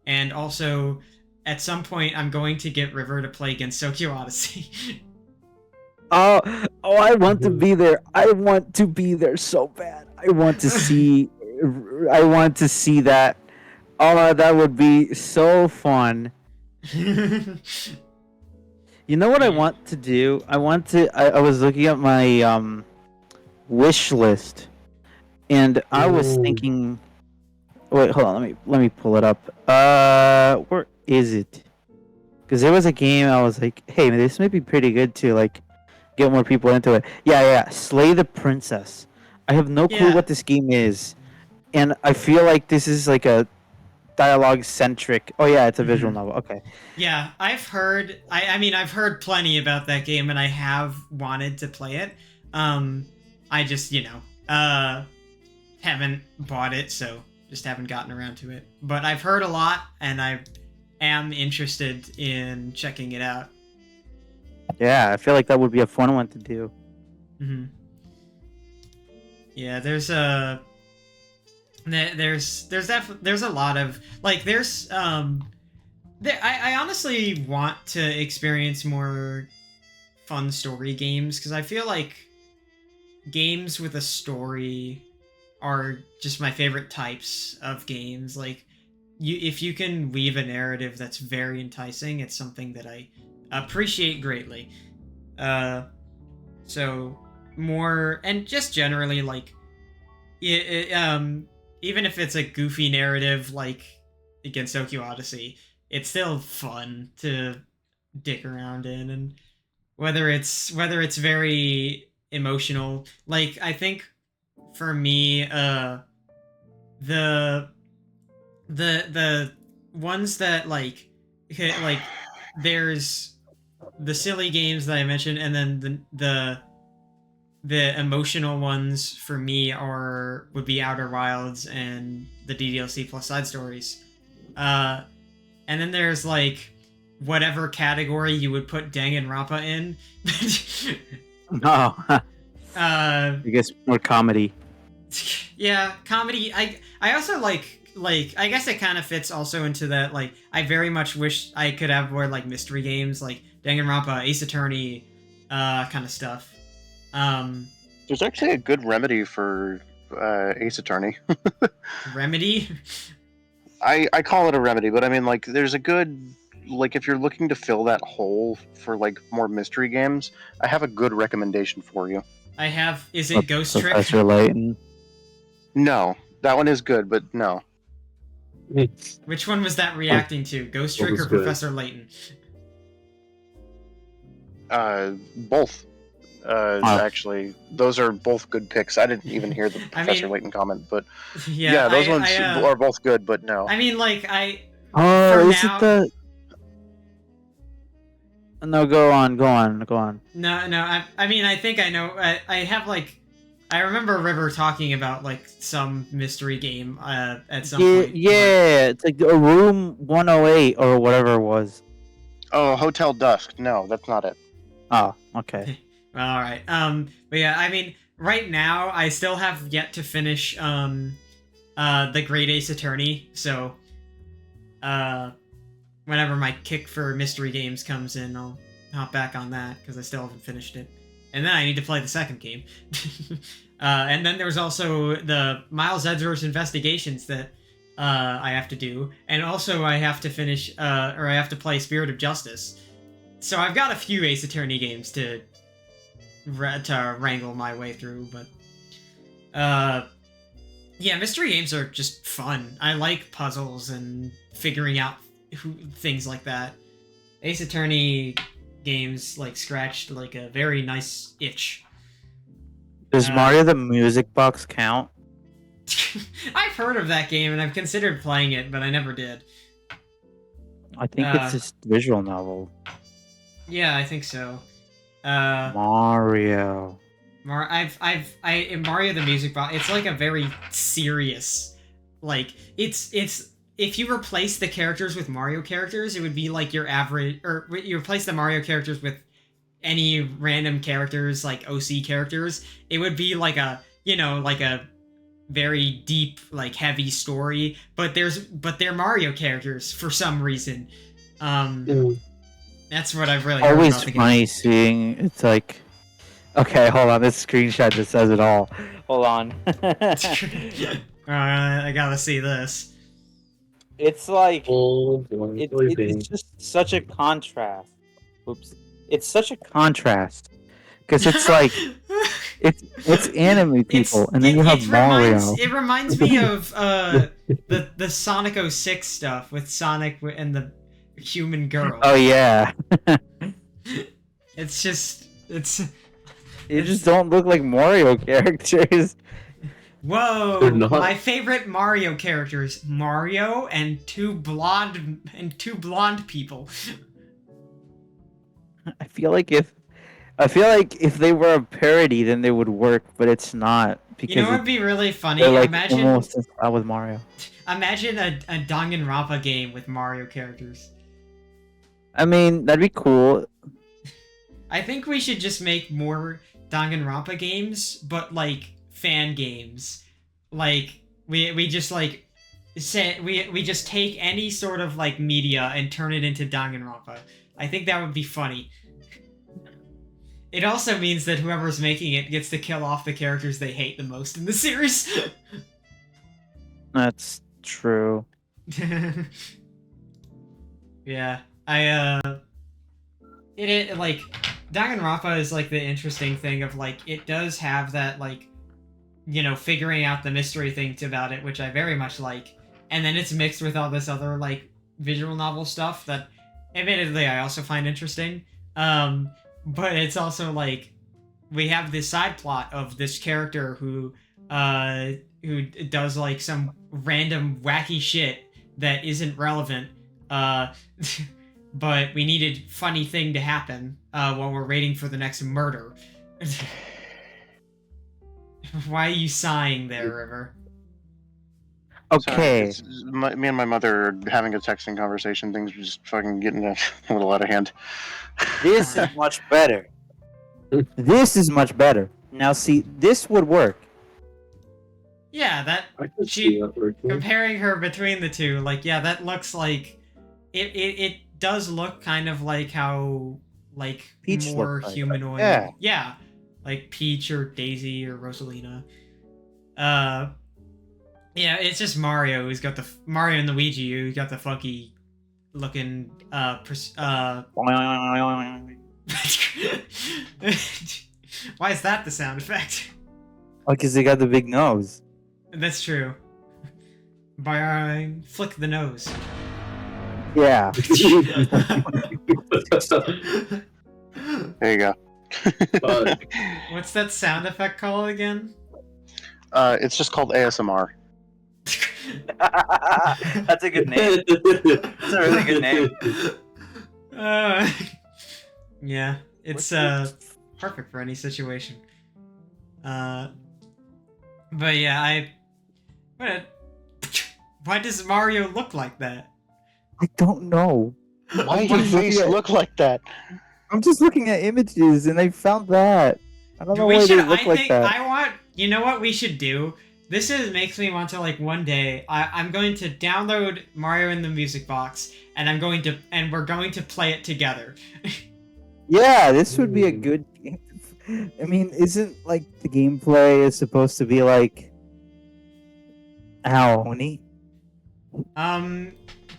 And also, at some point, I'm going to get River to play against Tokyo Odyssey. Oh, I want to be there. I want to be there so bad. I want to see that. Oh, that would be so fun. You know what I want to do? I was looking at my wish list, and I was thinking. Wait, hold on. Let me pull it up. Where is it? Because there was a game I was like, hey, this might be pretty good to like get more people into it. Yeah. Slay the Princess. I have no clue what this game is, and I feel like this is like a dialogue centric. Oh yeah, it's a visual novel. Okay. Yeah, I've heard. I've heard plenty about that game, and I have wanted to play it. I just haven't bought it, so just haven't gotten around to it. But I've heard a lot, and I am interested in checking it out. Yeah, I feel like that would be a fun one to do. Mm-hmm. Yeah, there's a lot of like I honestly want to experience more fun story games because I feel like games with a story are just my favorite types of games. Like if you can weave a narrative that's very enticing, it's something that I appreciate greatly. So more, and just generally like even if it's a goofy narrative like against Tokyo Odyssey, it's still fun to dick around in, and whether it's very emotional, like I think for me the ones that like there's the silly games that I mentioned, and then the emotional ones for me would be Outer Wilds and the DDLC plus side stories. And then there's like whatever category you would put Danganronpa in. No. I guess more comedy. Yeah, comedy. I also like I guess it kind of fits also into that, like I very much wish I could have more like mystery games like Danganronpa, Ace Attorney, kind of stuff. There's actually a good remedy for Ace Attorney. Remedy? I call it a remedy, but I mean, like, there's a good, like, if you're looking to fill that hole for, like, more mystery games, I have a good recommendation for you. Is it Ghost Trick? Professor Layton. No, that one is good, but no. Which one was that reacting to? Ghost What Trick was or good? Professor Layton? Both. Oh. Actually, those are both good picks. I didn't even hear the I Professor mean- Layton comment, but Yeah, yeah, those ones I, are both good. But no, I mean, like, Oh, For is now- it the? No, go on. no, I mean, I think I know. I have like, I remember River talking about like some mystery game at some Yeah, point. yeah, it's like a room 108 or whatever it was. oh, Hotel Dusk. No, that's not it. Oh, okay. Well, all right. But yeah, I mean, right now I still have yet to finish the Great Ace Attorney. So, whenever my kick for mystery games comes in, I'll hop back on that because I still haven't finished it. And then I need to play the second game. And then there's also the Miles Edgeworth investigations that I have to do, and also I have to finish or I have to play Spirit of Justice. So I've got a few Ace Attorney games to wrangle my way through, but yeah, mystery games are just fun. I like puzzles and figuring out things like that. Ace Attorney games like scratched like a very nice itch. Does Mario the Music Box count? I've heard of that game and I've considered playing it, but I never did. I think it's just visual novel. Yeah, I think so. Mario. In Mario the Music Box, it's like a very serious, like it's if you replace the characters with Mario characters, it would be like your average, or you replace the Mario characters with any random characters like OC characters, it would be like a, you know, like a very deep, like heavy story, but they're Mario characters for some reason. That's what I've really heard Always about the game. funny seeing it's like. Okay, hold on. This screenshot just says it all. Hold on. I gotta see this. It's like Oh, it's just such a contrast. Oops. It's such a contrast because it's like it's anime people, and then you have Mario. It reminds me of the Sonic 06 stuff with Sonic and the human girl. Oh yeah. It's just They just don't look like Mario characters. whoa! They're not. My favorite Mario characters: Mario and two blonde people. I feel like if they were a parody, then they would work, but it's not because You know what would be really funny? they're like Imagine almost in style with Mario. a Danganronpa game with Mario characters. I mean, that'd be cool. I think we should just make more Danganronpa games, but like fan games. Like we just like say we just take any sort of like media and turn it into Danganronpa. I think that would be funny. It also means that whoever's making it gets to kill off the characters they hate the most in the series. That's true. Yeah, it like Danganronpa is like the interesting thing of like it does have that like, you know, figuring out the mystery thing about it, which I very much like, and then it's mixed with all this other like visual novel stuff that admittedly I also find interesting. But it's also like we have this side plot of this character who does like some random wacky shit that isn't relevant. But we needed funny thing to happen while we're waiting for the next murder. Why are you sighing there, River? Okay. Me and my mother are having a texting conversation. Things are just fucking getting a little out of hand. This is much better. This is much better. Now, see, this would work. Yeah, that I could She- see that working. comparing her between the two, like yeah, that looks like it does look kind of like how like Peach more looked like. humanoid. Yeah. Yeah, like Peach or Daisy or Rosalina. Yeah, it's just Mario who's got the Mario and Luigi who got the funky looking Why is that the sound effect? Oh, because they got the big nose. That's true. by flick the nose. Yeah. There you go. What's that sound effect called again? It's just called ASMR. That's a good name. That's a really good name. Yeah, it's perfect for any situation. But yeah, why does Mario look like that? I don't know. Why does his face look like that? I'm just looking at images and I found that. I don't know why they look like that. You know what we should do? Makes me want to, like, one day, I'm going to download Mario in the Music Box, and we're going to play it together. Yeah, this would be a good game. I mean, isn't, like, the gameplay is supposed to be, like, Aoni?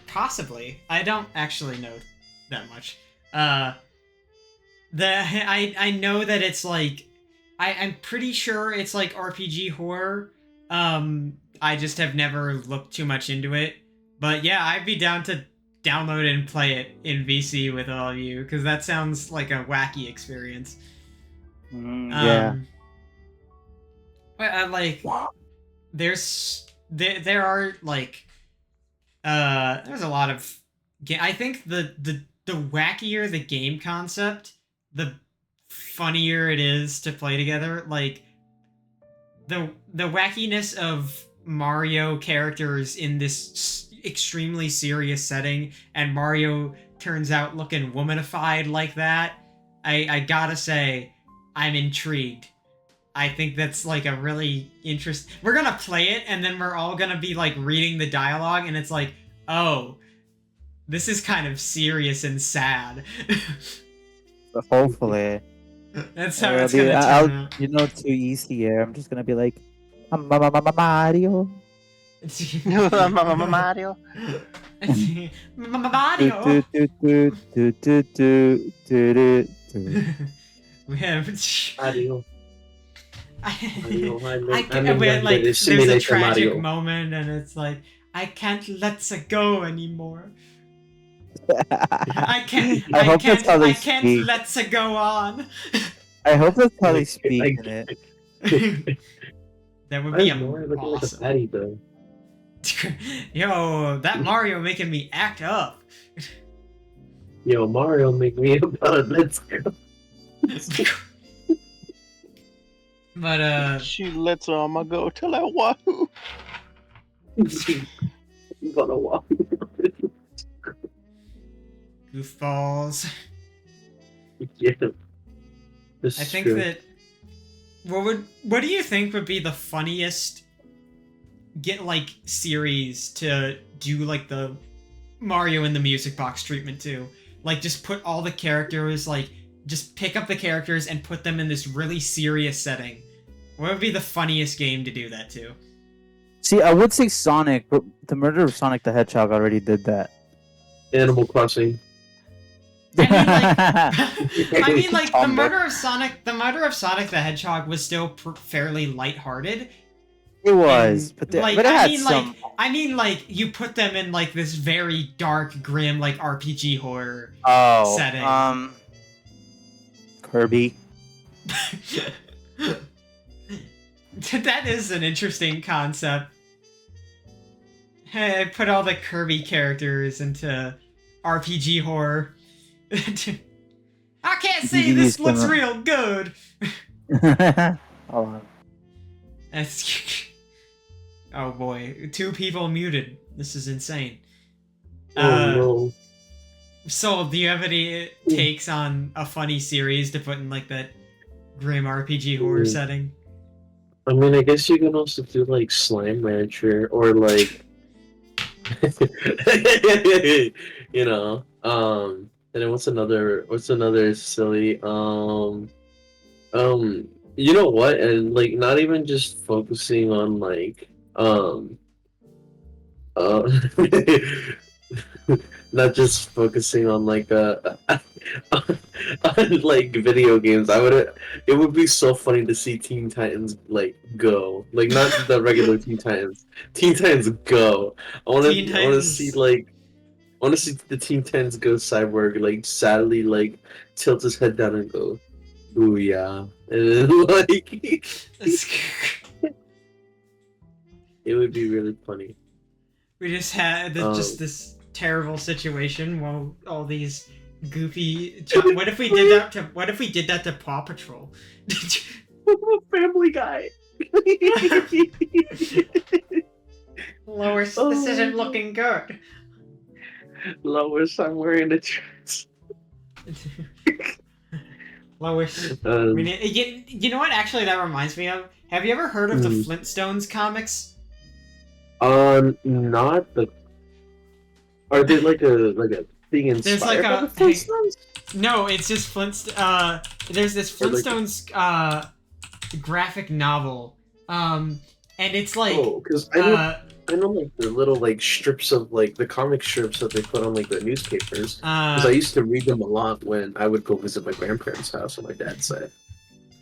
Possibly. I don't actually know that much. I know that it's, like, I'm pretty sure it's, like, RPG horror. I just have never looked too much into it. But yeah, I'd be down to download and play it in VC with all of you, because that sounds like a wacky experience. Yeah. But there are like there's a lot of I think the wackier the game concept, the funnier it is to play together. Like the wackiness of Mario characters in this extremely serious setting, and Mario turns out looking womanified like that. I gotta say, I'm intrigued. I think that's like a really interesting. We're gonna play it, and then we're all gonna be like reading the dialogue, and it's like, oh, this is kind of serious and sad. Hopefully. That's how it's gonna turn out. You know, too easy here. I'm just gonna be like, Mario. Mario. Mario. We have. Mario. There's a tragic moment, and it's like, I can't let it go anymore. I can't let it go on. I hope that's how they speak in it. That would be Like a awesome. patty, though. Yo, that Mario making me act up. Yo, Mario make me about let's go. But She lets I'ma go till I wahoo. Gonna walk. goofballs. Yeah. I think that what do you think would be the funniest series to do like the Mario in the Music Box treatment to? Like, just put all the characters, like, just pick up the characters and put them in this really serious setting. What would be the funniest game to do that to? See, I would say Sonic, but the murder of Sonic the Hedgehog already did that. Animal Crossing. I mean, like the murder of Sonic the Hedgehog was still fairly lighthearted. It was, and, but it had some. I mean, like, you put them in like this very dark, grim, like RPG horror setting. Kirby. That is an interesting concept. Hey, put all the Kirby characters into RPG horror. I can't say this looks real good. Hold on. That's... Oh boy, 2 people muted. This is insane. No. Soul, do you have any takes on a funny series to put in like that grim RPG horror setting? I mean, I guess you can also do like Slime Rancher or like, you know, and then what's another silly, you know what? And like, not even just focusing on like, not just focusing on like on, like video games. It would be so funny to see Teen Titans like go, like not the regular Teen Titans go. Teen I want to see Titans. like I want to see the Teen Titans go cyborg, like sadly like tilt his head down and go, "Ooh yeah," and then, like it would be really funny. We just had just Um, this terrible situation while all these goofy. What if we did that to? What if we did that to Paw Patrol? Family Guy. Lois, Oh. this isn't looking good. Lois, I'm wearing a dress. Lois. Um, You know what? Actually, that reminds me of. Have you ever heard of the Hmm. Flintstones comics? not the. Are they like a thing There's like inspired by a- the Flintstones? No, it's just there's this Or like- Flintstones graphic novel. And it's like Oh, because uh I know like the little like strips of like the comic strips that they put on like the newspapers. Because I uh used to read them a lot when I would go visit my grandparents' house on my dad's side.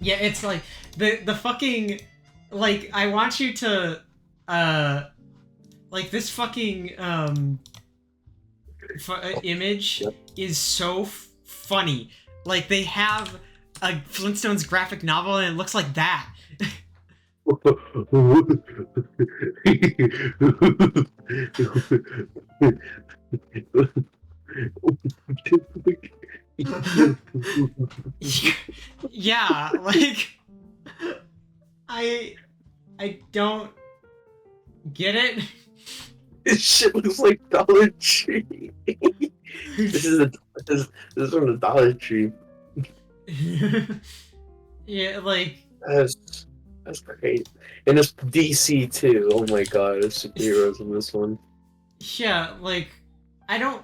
yeah, it's like the fucking like I want you to like this fucking image Yep. is so funny. Like they have a Flintstones graphic novel and it looks like that. Yeah, like I don't get it. This shit looks like Dollar Tree. This is from the Dollar Tree. Yeah, like That's great. And it's DC too. Oh my god, there's superheroes in this one. yeah, like I don't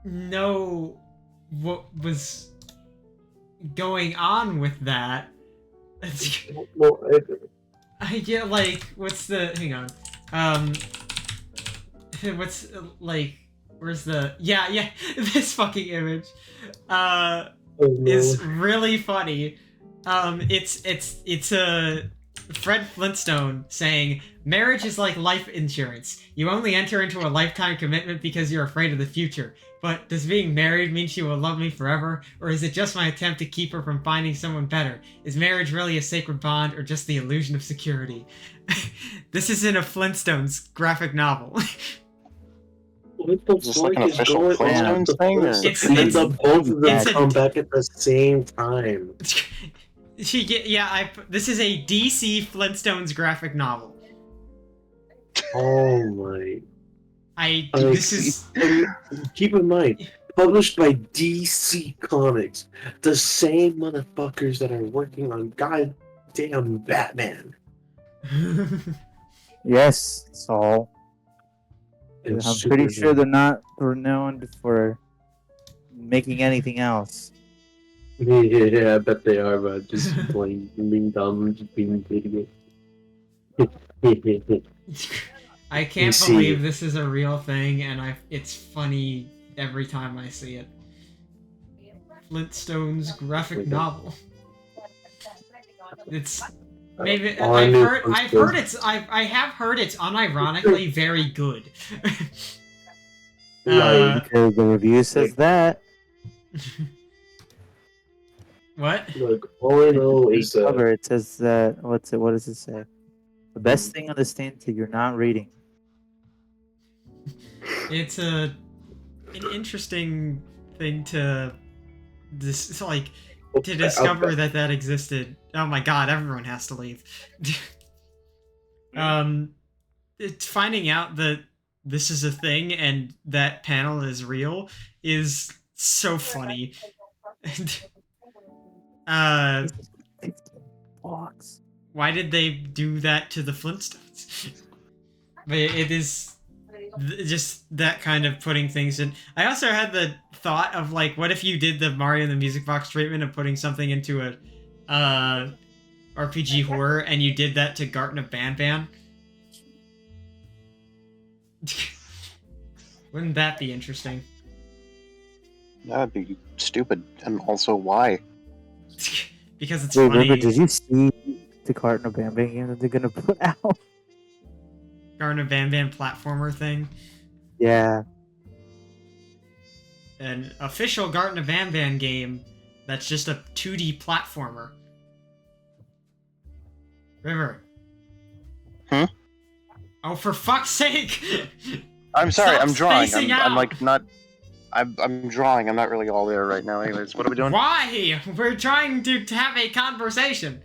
know what was going on with that. Well, Yeah, like what's the hang on. What's like where's the yeah this fucking image is really funny. It's a Fred Flintstone saying marriage is like life insurance. You only enter into a lifetime commitment because you're afraid of the future. But does being married mean she will love me forever? Or is it just my attempt to keep her from finding someone better? Is marriage really a sacred bond or just the illusion of security? This is in a Flintstones graphic novel. What the Is this fuck like an is official going on? Flintstones thing, or- And the both of them it's a- come back at the same time. This is a DC Flintstones graphic novel. Oh my. This is Keep in mind, published by DC Comics, the same motherfuckers that are working on goddamn Batman. Yes, Saul. And I'm pretty sure Superman. they're not renowned for making anything else. Yeah, I bet they are, but just being dumb, just being idiot. I You can't see- believe this is a real thing, and it's funny every time I see it. Flintstones graphic Okay. novel. It's maybe All I knew I have heard it's unironically very good. Like- Because the review says that. What? Look, all I know is that Cover, it says that. What does it say? The best thing on the stand that you're not reading. It's an interesting thing to to discover that existed. Oh my god, everyone has to leave. It's finding out that this is a thing and that panel is real is so funny. Blocks. Why did they do that to the Flintstones? But it is just that kind of putting things in. I also had the thought of like, what if you did the Mario and the Music Box treatment of putting something into a RPG horror, and you did that to Garten of Banban? Wouldn't that be interesting? That would be stupid. And also, why? Because it's Wait, funny. River, did you see the Carton of Bam Bam game that they're gonna put out? Garden of Van Van platformer thing. Yeah. An official Garden of Van Van game that's just a 2D platformer. River. Hmm? Oh, for fuck's sake! I'm sorry, Stop I'm drawing. spacing I'm out! like not. I'm drawing. I'm not really all there right now. Anyways, what are we doing? Why? We're trying to have a conversation.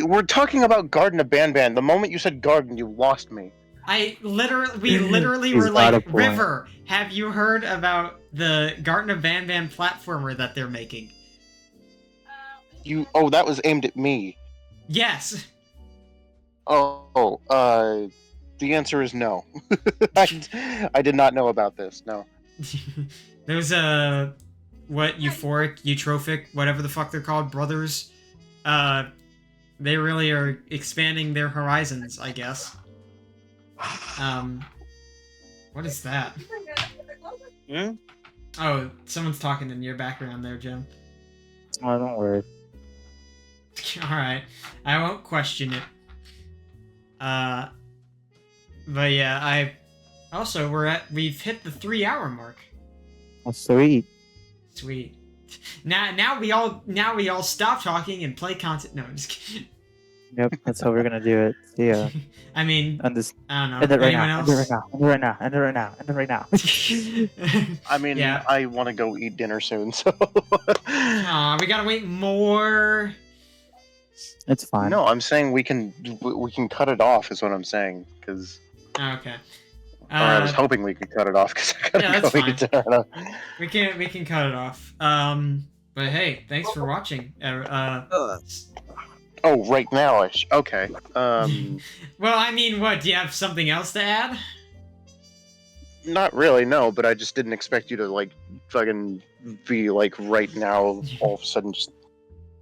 We're talking about Garden of Banban. The moment you said garden, you lost me. We literally He's were got a like, point. River, have you heard about the Garden of Van Van platformer that they're making? Oh, that was aimed at me. Yes. The answer is no. I did not know about this. No. Those euphoric, eutrophic, whatever the fuck they're called, brothers. They really are expanding their horizons, I guess. What is that? Hmm? Oh, someone's talking in your background there, Jim. Oh, don't worry. Alright, I won't question it. But yeah, we've hit the 3-hour mark. Oh, sweet. Sweet. Now we all stop talking and play content. No, I'm just kidding. Yep, that's how we're gonna do it. See ya. I mean, End this. I don't know. End it right Anyone now. else? End it right now. End it right now. End it right now. End it right now. I mean, Yeah. I want to go eat dinner soon, so. Aw, we gotta wait more. It's fine. No, I'm saying we can cut it off. Is what I'm saying. Because Okay. I was hoping we could cut it off because I gotta yeah, that's go eat dinner. we can cut it off. But hey, thanks for watching. Oh, right now. Okay. Well, I mean, what? Do you have something else to add? Not really. No, but I just didn't expect you to like fucking be like right now. All of a sudden, just.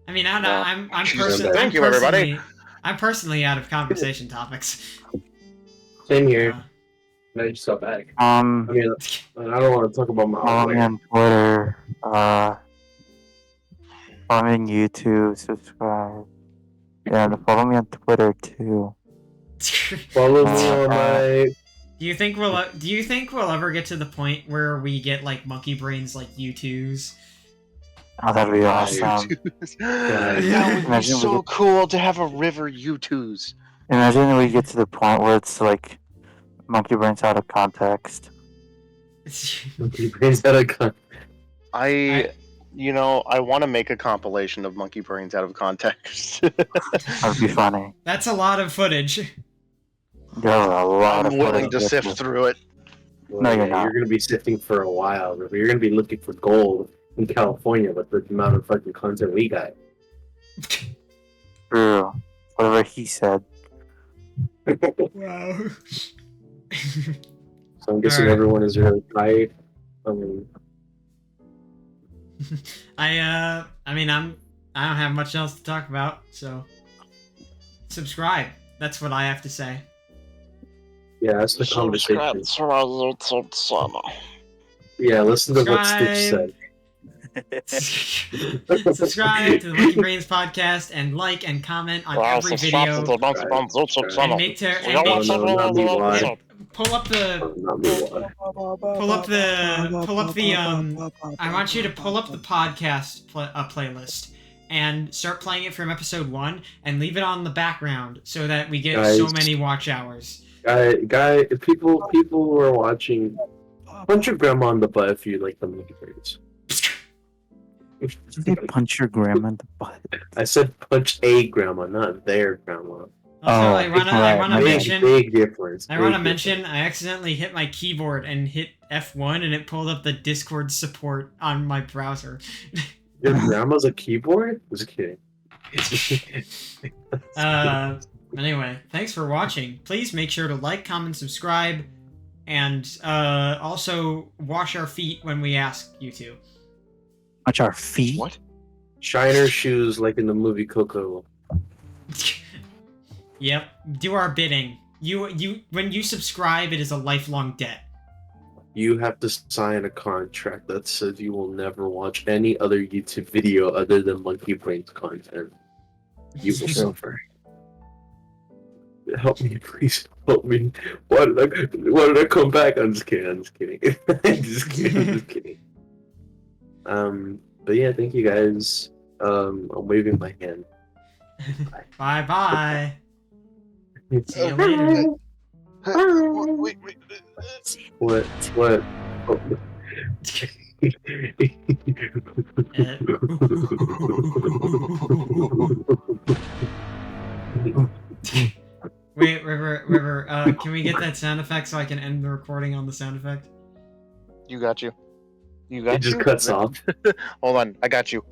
I mean, I don't know. Well, I'm Jesus, personally. thank you, everybody. I'm personally out of conversation topics. Same here. Uh, I just got back. I mean, I don't want to talk about my Follow me on Twitter. Follow me on YouTube. Subscribe. Yeah, follow me on Twitter too. follow me on my. Do you think we'll ever get to the point where we get like monkey brains like U2s? Oh, that'd be awesome. That would be Imagine so we- cool to have a river U2s. Imagine we get to the point where it's like monkey brains out of context. Monkey brains out of I want to make a compilation of monkey brains out of context. That'd be funny. That's a lot of footage. There's a lot I'm of willing to footage sift with- through it. No, you're not. You're gonna be sifting for a while. You're gonna be looking for gold in California with the amount of fucking content we got. True. Whatever he said. Wow. So I'm guessing Alright. everyone is really tired. I mean, I don't have much else to talk about, so subscribe. That's what I have to say. yeah, that's the conversation. to my YouTube channel. Yeah, listen to what Stitch said. Subscribe to the Monkey Brains podcast and like and comment on every video. YouTube And channel. make to We don't want No, not me, why? pull up the Not me, why? I want you to pull up the podcast playlist and start playing it from episode 1 and leave it on the background so that we get so Guys. many watch hours. Guy, people who are watching, punch your grandma in the butt if you like the monkey brains. Did they punch your grandma in the butt? I said punch a grandma, not their grandma. Also, Oh, I wanna right. mention Big difference. I want to mention I accidentally hit my keyboard and hit F1 and it pulled up the Discord support on my browser. Your grandma's a keyboard? Just kidding. Anyway, thanks for watching. Please make sure to like, comment, subscribe, and also wash our feet when we ask you to. Watch our feet. What? Shiner shoes like in the movie Coco. Yep, do our bidding. You when you subscribe, it is a lifelong debt. you have to sign a contract that says you will never watch any other YouTube video other than Monkey Brains content. You will suffer. Help me, please help me. Why did I come back? I'm just kidding. I'm just kidding. I'm just kidding. I'm just kidding. But yeah, thank you guys. I'm waving my hand. Bye bye. See you later. Wait. What? What? Oh. Wait, River, can we get that sound effect so I can end the recording on the sound effect? You got you. You It got just you. cuts off. Hold on, I got you.